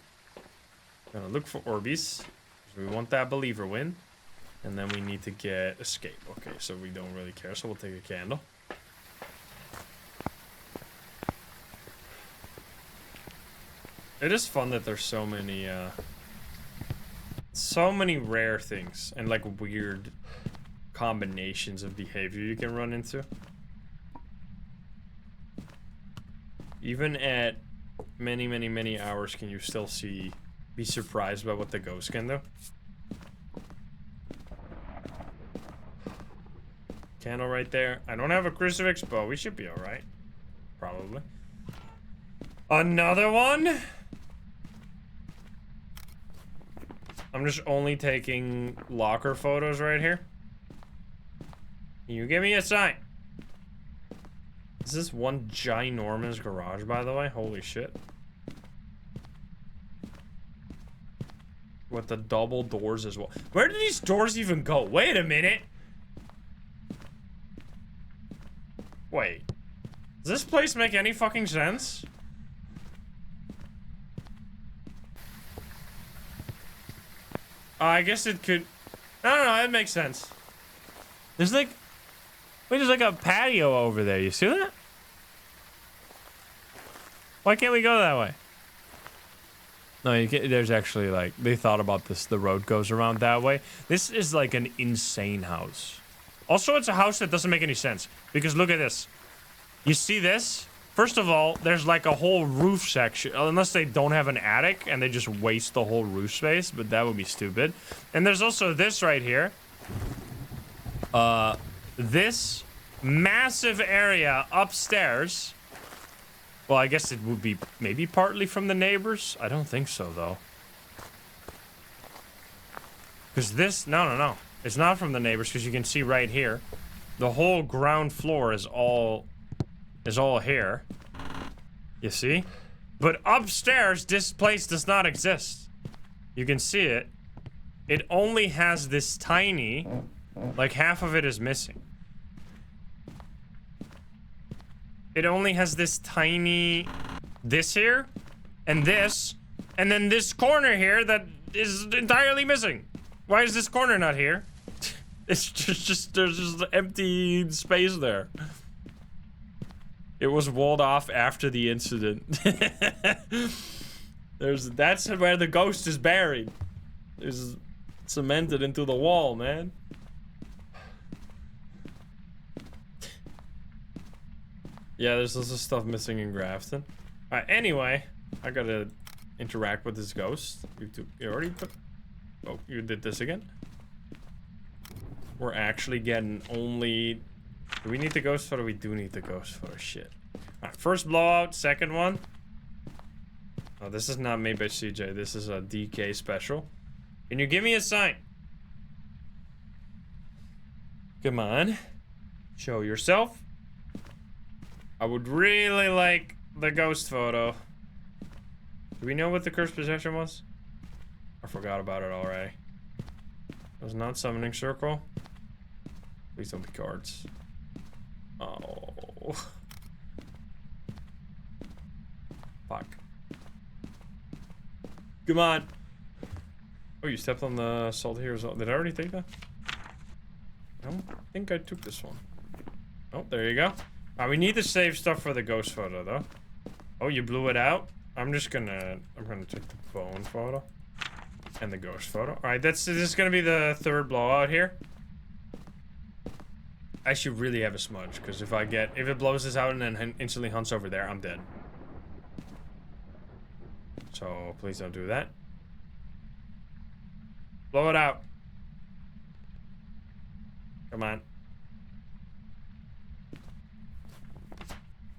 Gonna look for Orbeez. We want that believer win. And then we need to get escape. Okay, so we don't really care, so we'll take a candle. It is fun that there's so many rare things and like weird combinations of behavior you can run into. Even at many hours can you still be surprised by what the ghost can do. candle right there. I don't have a crucifix, but we should be alright. Probably. Another one? I'm just only taking locker photos right here. You give me a sign. Is this one ginormous garage, by the way? Holy shit. With the double doors as well. Where do these doors even go? Wait a minute. Wait. Does this place make any fucking sense? I guess it could. No, it makes sense. There's like. Wait, there's like a patio over there. You see that? Why can't we go that way? No, you can, there's actually like, they thought about this. The road goes around that way. This is like an insane house. Also, it's a house that doesn't make any sense. Because look at this. You see this? First of all, there's like a whole roof section. Unless they don't have an attic and they just waste the whole roof space. But that would be stupid. And there's also this right here. This massive area upstairs. Well, I guess it would be maybe partly from the neighbors. I don't think so, though. Because this... No. It's not from the neighbors, because you can see right here. The whole ground floor is all here. You see? But upstairs, this place does not exist. You can see it. It only has this tiny... Like, half of it is missing. It only has this tiny... This here. And this. And then this corner here that is entirely missing. Why is this corner not here? It's just there's just empty space there. It was walled off after the incident. That's where the ghost is buried. It's cemented into the wall, man. Yeah, there's also stuff missing in Grafton. Alright, anyway, I gotta interact with this ghost. You already put... Oh, you did this again? We're actually getting only... Do we need the ghost photo? We do need the ghost photo. Shit. Alright, first blowout, second one. Oh, this is not made by CJ. This is a DK special. Can you give me a sign? Come on. Show yourself. I would really like the ghost photo. Do we know what the cursed possession was? I forgot about it already. It was not summoning circle. Please don't be cards. Oh. Fuck. Come on. Oh, you stepped on the salt here as well. Did I already take that? I don't think I took this one. Oh, there you go. We need to save stuff for the ghost photo, though. Oh, you blew it out? I'm gonna take the bone photo. And the ghost photo. Alright, this is gonna be the third blowout here. I should really have a smudge, because if it blows this out and then instantly hunts over there, I'm dead. So, please don't do that. Blow it out. Come on.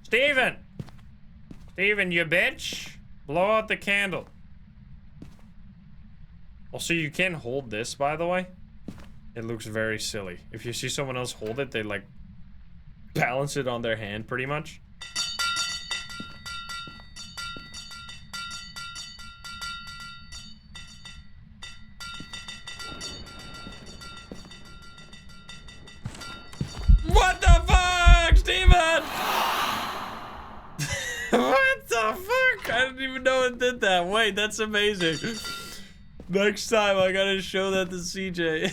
Steven! Steven, you bitch! Blow out the candle. Also, you can't hold this, by the way. It looks very silly. If you see someone else hold it, they, like, balance it on their hand, pretty much. What the fuck, Steven? What the fuck? I didn't even know it did that. Wait, that's amazing. Next time, I gotta show that to CJ.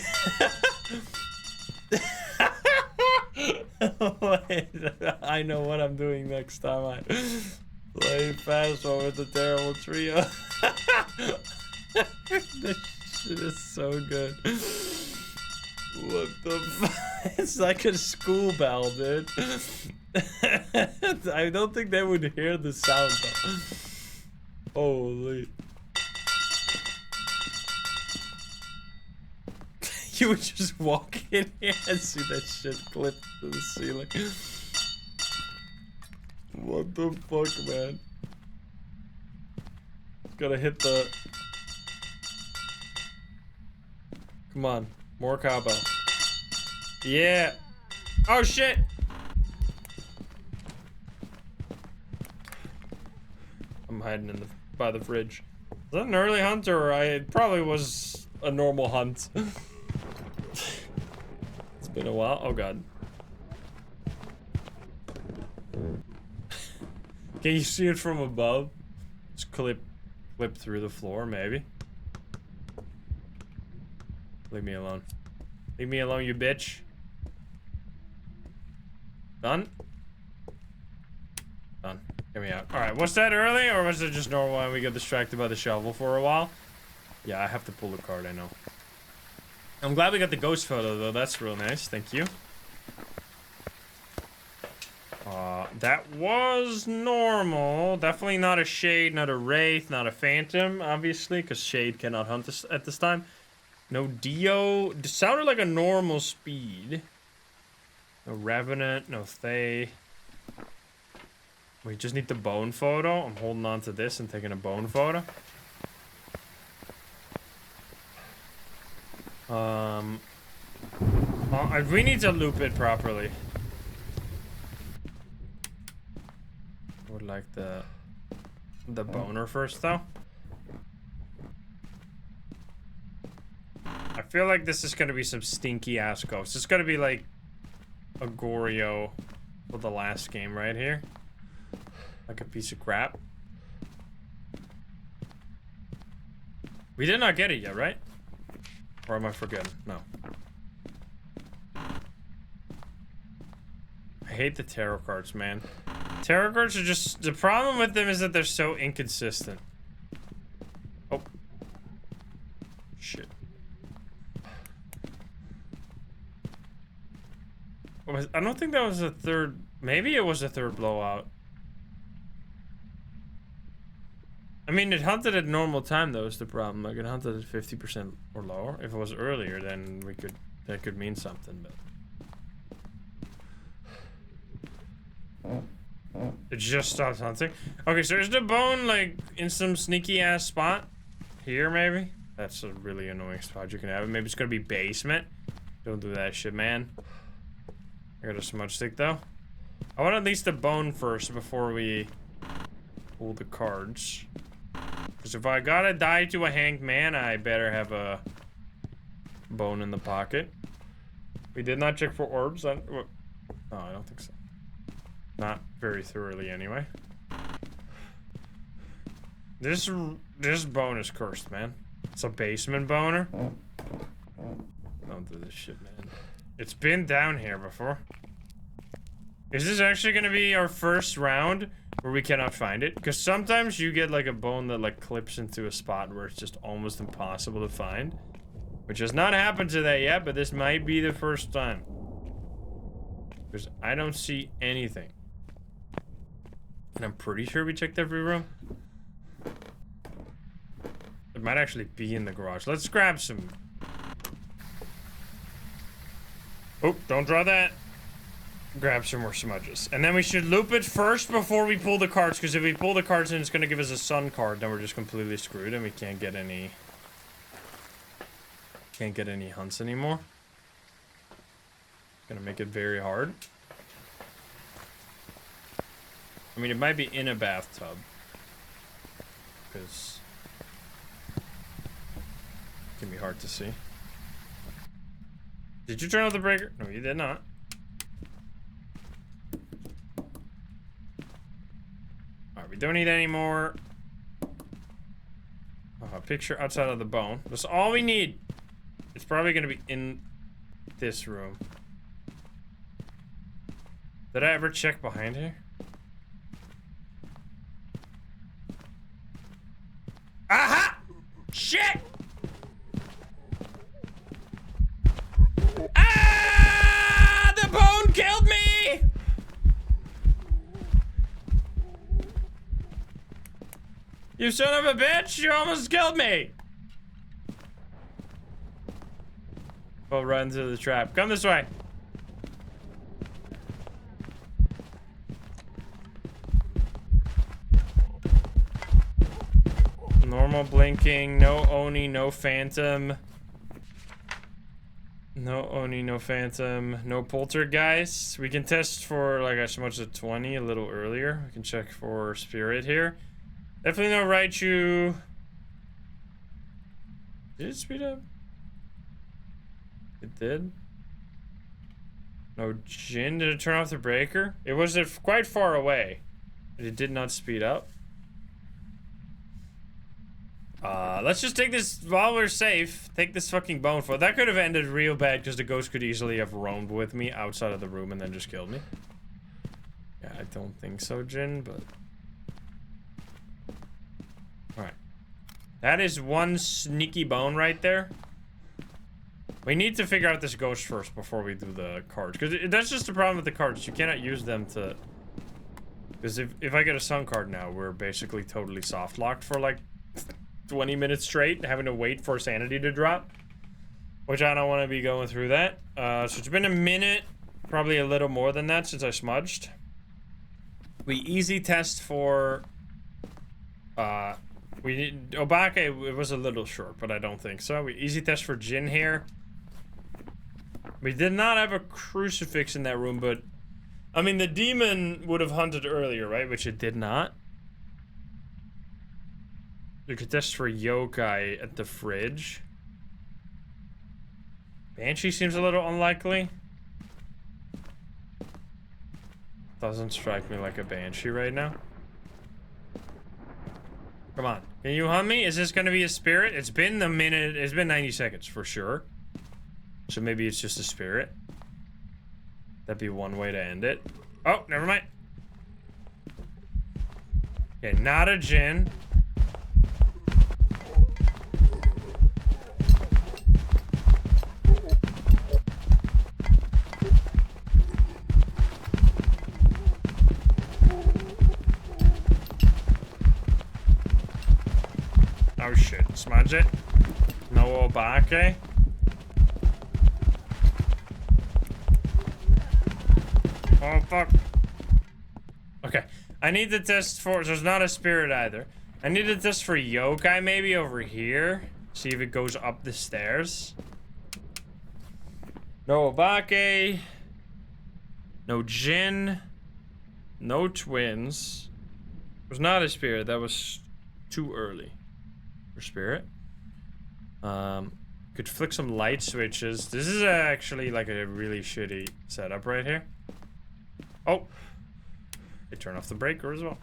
Wait, I know what I'm doing next time I play Phasmo with the terrible trio. This shit is so good. What the fuck? It's like a school bell, dude. I don't think they would hear the sound though. Holy. You would just walk in here and see that shit clipped to the ceiling. What the fuck, man? Gotta hit the... Come on. More cowbell. Yeah. Oh, shit. I'm hiding in the by the fridge. Is that an early hunt, or it probably was a normal hunt? It's been a while. Oh, God. Can you see it from above? Just clip through the floor, maybe. Leave me alone. Leave me alone, you bitch. Done? Done. Get me out. Alright, was that early, or was it just normal and we got distracted by the shovel for a while? Yeah, I have to pull the card, I know. I'm glad we got the ghost photo, though. That's real nice. Thank you. That was normal. Definitely not a Shade, not a Wraith, not a Phantom, obviously, because Shade cannot hunt this at this time. No Dio. It sounded like a normal speed. No Revenant, no Thay. We just need the bone photo. I'm holding on to this and taking a bone photo. We need to loop it properly. I would like the boner first, though. I feel like this is gonna be some stinky ass ghost. It's gonna be like a Goryo for the last game right here. Like a piece of crap. We did not get it yet, right? Or am I forgetting? No. I hate the tarot cards, man. Tarot cards are just... The problem with them is that they're so inconsistent. Oh. Shit. I don't think that was a third... Maybe it was a third blowout. I mean, it hunted at normal time, though, is the problem. Like, it hunted at 50% or lower. If it was earlier, then we could... That could mean something, but... It just stopped hunting. Okay, so is the bone, like, in some sneaky-ass spot? Here, maybe? That's a really annoying spot you can have. Maybe it's gonna be basement. Don't do that shit, man. I got a smudge stick, though. I want at least the bone first before we pull the cards. Because if I gotta die to a hanged man, I better have a bone in the pocket. We did not check for orbs. No, I don't think so. Not very thoroughly, anyway. This bone is cursed, man. It's a basement boner. Don't do this shit, man. It's been down here before. Is this actually gonna be our first round where we cannot find it? Because sometimes you get like a bone that like clips into a spot where it's just almost impossible to find. Which has not happened to that yet, but this might be the first time. Because I don't see anything. And I'm pretty sure we checked every room. It might actually be in the garage. Let's grab some. Oh, don't draw that. Grab some more smudges. And then we should loop it first before we pull the cards, because if we pull the cards and it's going to give us a sun card, then we're just completely screwed and we can't get any... Can't get any hunts anymore. Gonna make it very hard. I mean, it might be in a bathtub. Because... It can be hard to see. Did you turn off the breaker? No, you did not. Alright, we don't need any more. A picture outside of the bone. That's all we need. It's probably gonna be in this room. Did I ever check behind here? Aha! Shit! Ah! The bone killed me! You son of a bitch! You almost killed me! I'll run to the trap. Come this way. Normal blinking, no Oni, no Phantom. No Oni, no Phantom, no Poltergeist. We can test for like as much as 20 a little earlier. We can check for Spirit here. Definitely no Raichu. Did it speed up? It did. No Jin. Did it turn off the breaker? It was quite far away. It did not speed up. Let's just take this while we're safe. Take this fucking bone for that could have ended real bad because the ghost could easily have roamed with me outside of the room and then just killed me. Yeah, I don't think so, Jin, but alright. That is one sneaky bone right there. We need to figure out this ghost first before we do the cards. Because that's just the problem with the cards. You cannot use them to... Because if I get a sun card now, we're basically totally soft locked for like 20 minutes straight, having to wait for sanity to drop. Which I don't want to be going through that. So it's been a minute, probably a little more than that since I smudged. We easy test for... we need... Obake, it was a little short, but I don't think so. We easy test for Jin here. We did not have a crucifix in that room, but... I mean, the demon would have hunted earlier, right? Which it did not. You could test for yokai at the fridge. Banshee seems a little unlikely. Doesn't strike me like a banshee right now. Come on. Can you hunt me? Is this gonna be a spirit? It's been a minute. It's been 90 seconds for sure. So maybe it's just a spirit. That'd be one way to end it. Oh, never mind. Okay, not a Jin. Oh shit, smudge it. No Obake. Oh fuck. Okay, I need to test for, there's not a spirit either. I need to test for yokai maybe over here. See if it goes up the stairs. No Obake. No Jin. No twins. It was not a spirit, that was too early. For spirit. Could flick some light switches. This is actually like a really shitty setup right here. Oh, they turn off the breaker as well.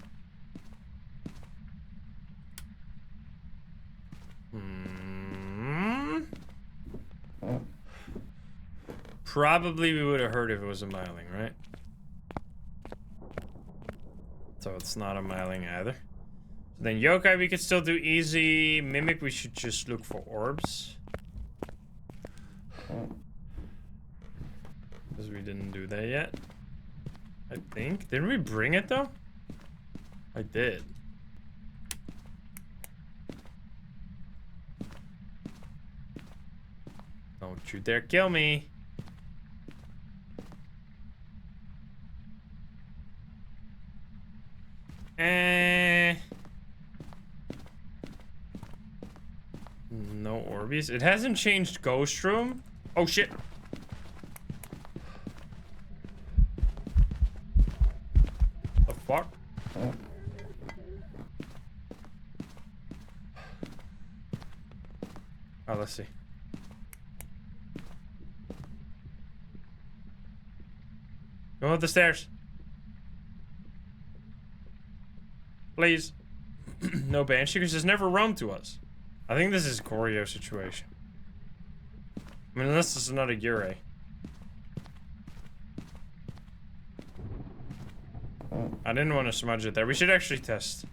Probably we would have heard if it was a miling, right? So it's not a miling either. Then yokai we could still do easy. Mimic we should just look for orbs. Because we didn't do that yet. I think. Didn't we bring it though? I did. Don't you dare kill me. No Orbeez. It hasn't changed Ghost Room. Oh shit. The fuck? Oh, let's see. Go up the stairs. Please. No Banshee, because it's never roamed to us. I think this is a Choreo situation. I mean, unless this is not a Yurei. I didn't want to smudge it there. We should actually test.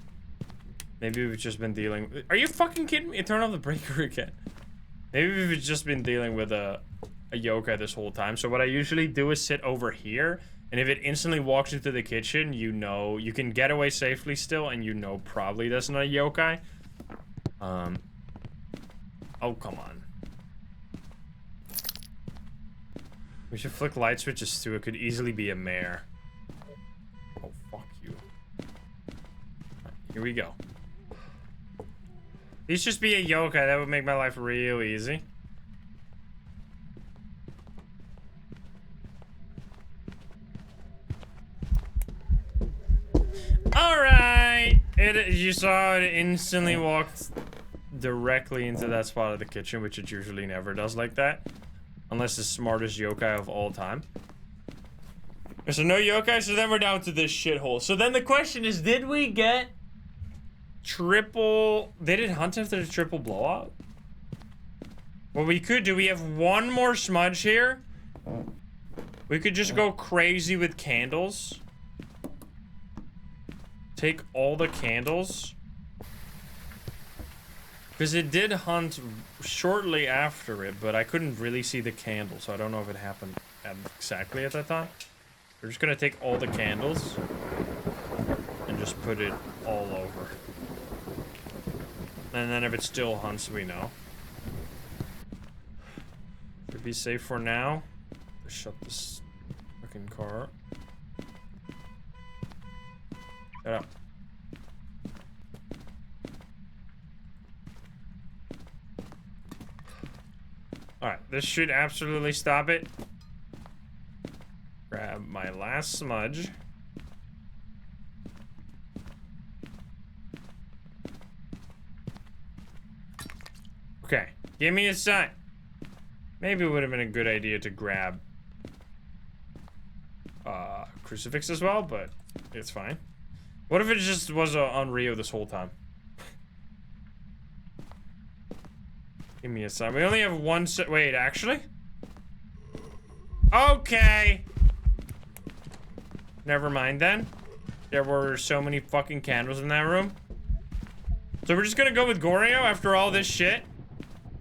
Maybe we've just been dealing... Are you fucking kidding me? Turn off the breaker again. Maybe we've just been dealing with a yokai this whole time. So what I usually do is sit over here. And if it instantly walks into the kitchen, you know... You can get away safely still, and you know probably that's not a yokai. Oh, come on. We should flick light switches too. It could easily be a mare. Oh, fuck you. Right, here we go. These just be a yokai. That would make my life real easy. Alright! You saw it instantly walked directly into that spot of the kitchen, which it usually never does like that. Unless the smartest yokai of all time. So no yokai, so then we're down to this shithole. So then the question is, did we get triple... They did hunt after the triple blowout? Well, we could do... We have one more smudge here. We could just go crazy with candles. Take all the candles. Because it did hunt shortly after it, but I couldn't really see the candle, so I don't know if it happened exactly at that time. We're just gonna take all the candles and just put it all over. And then if it still hunts, we know. Should be safe for now. Let's shut this fucking car up. Shut up. Alright, this should absolutely stop it. Grab my last smudge. Okay, give me a sign. Maybe it would have been a good idea to grab crucifix as well, but it's fine. What if it just was on Rio this whole time? Give me a sign. We only have one set. Wait, actually? Okay. Never mind then. There were so many fucking candles in that room. So we're just gonna go with Goryo after all this shit?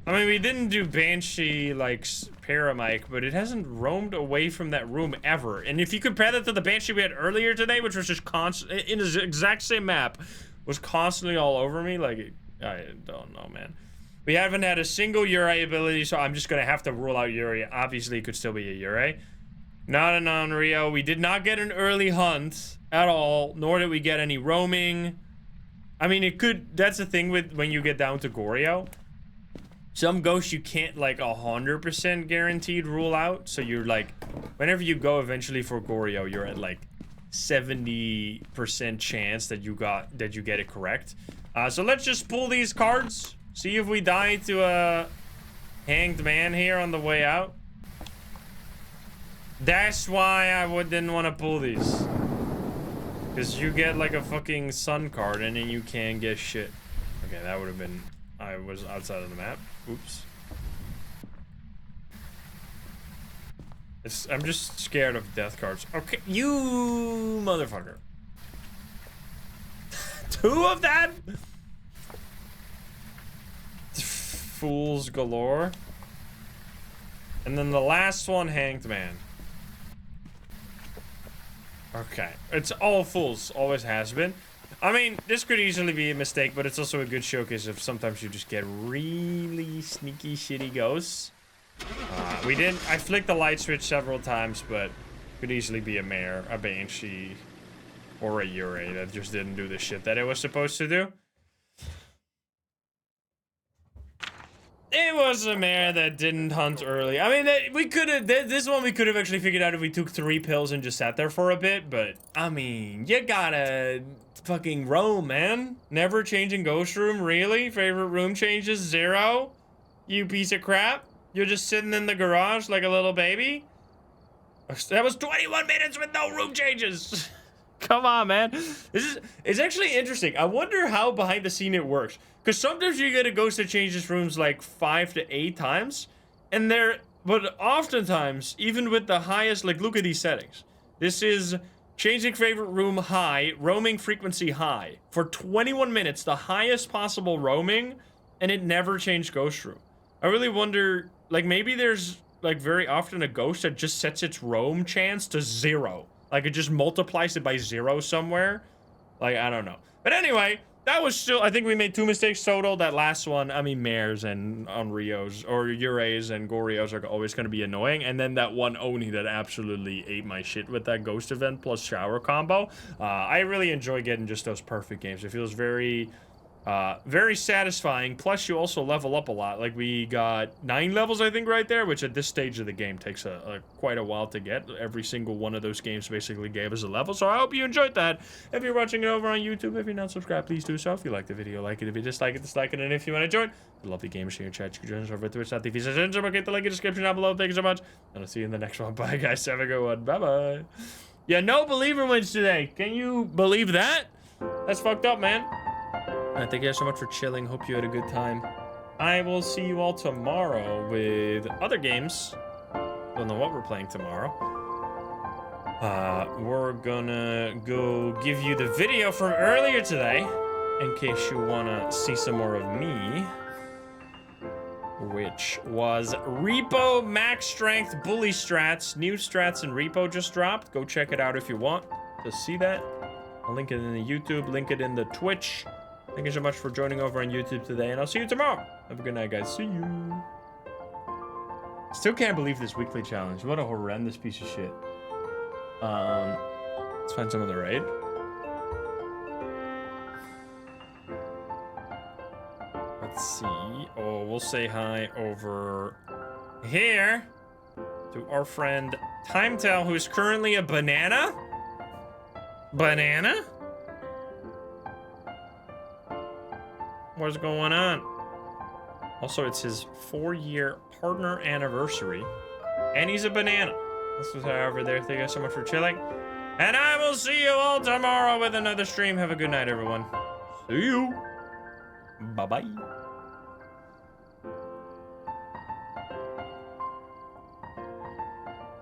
I mean, we didn't do Banshee, like, Paramike, but it hasn't roamed away from that room ever. And if you compare that to the Banshee we had earlier today, which was just constant, in the exact same map, was constantly all over me, like, I don't know, man. We haven't had a single Yurei ability, so I'm just gonna have to rule out Yurei. Obviously, it could still be a Yurei. Not a non-Rio. We did not get an early hunt at all, nor did we get any roaming. I mean, it could... That's the thing with when you get down to Goryo. Some ghosts you can't, like, 100% guaranteed rule out. So you're, like... Whenever you go eventually for Goryo, you're at, like, 70% chance that you get it correct. So let's just pull these cards. See if we die to a hanged man here on the way out. That's why I didn't want to pull these. Because you get like a fucking sun card and then you can't get shit. Okay, that would have been... I was outside of the map. Oops. I'm just scared of death cards. Okay, you motherfucker. Two of them? Fools galore. And then the last one, hanged man. Okay, it's all fools, always has been. I mean, this could easily be a mistake, but it's also a good showcase of sometimes you just get really sneaky shitty ghosts. I flicked the light switch several times, but could easily be a mare, a banshee, or a Yurei that just didn't do the shit that it was supposed to do. It was a mare that didn't hunt early. I mean, we could have... This one we could have actually figured out if we took 3 pills and just sat there for a bit. But, I mean, you gotta fucking roam, man. Never changing ghost room, really? Favorite room changes, 0? You piece of crap. You're just sitting in the garage like a little baby? That was 21 minutes with no room changes. Come on, man. It's actually interesting. I wonder how behind the scene it works. Because sometimes you get a ghost that changes rooms like 5 to 8 times. But oftentimes, even with the highest, like, look at these settings. This is changing favorite room high, roaming frequency high. For 21 minutes, the highest possible roaming, and it never changed ghost room. I really wonder, like, maybe there's, like, very often a ghost that just sets its roam chance to 0. Like, it just multiplies it by 0 somewhere. Like, I don't know. But anyway, that was still, I think we made 2 mistakes total. That last one, I mean, Mares and Onryos or Urays and Gorios are always going to be annoying. And then that one Oni that absolutely ate my shit with that Ghost event plus Shower combo. I really enjoy getting just those perfect games. It feels very satisfying. Plus, you also level up a lot. Like, we got 9 levels, I think, right there, which at this stage of the game takes quite a while to get. Every single one of those games basically gave us a level, so I hope you enjoyed that. If you're watching it over on YouTube, if you're not subscribed, please do so. If you like the video, like it. If you dislike it, dislike it. And if you want to join the lovely gamers here in chat, you can join us over at twitch.tv/Insym. I'll get the link in the description down below. Thank you so much, and I'll see you in the next one. Bye, guys. Have a good one. Bye-bye. Yeah, no believer wins today. Can you believe that? That's fucked up, man. Thank you guys so much for chilling. Hope you had a good time. I will see you all tomorrow with other games. Don't know what we're playing tomorrow. We're gonna go give you the video from earlier today, in case you wanna see some more of me, which was Repo Max Strength Bully Strats. New strats in Repo just dropped. Go check it out if you want to see that. I'll link it in the YouTube, link it in the Twitch. Thank you so much for joining over on YouTube today, and I'll see you tomorrow. Have a good night, guys. See you. Still can't believe this weekly challenge. What a horrendous piece of shit. Let's find some of the raid. Let's see. Oh, we'll say hi over here to our friend Timetel, who is currently a banana. Banana? What's going on? Also, it's his 4-year partner anniversary, and he's a banana. This is how over there. Thank you guys so much for chilling, and I will see you all tomorrow with another stream. Have a good night, everyone. See you. Bye-bye.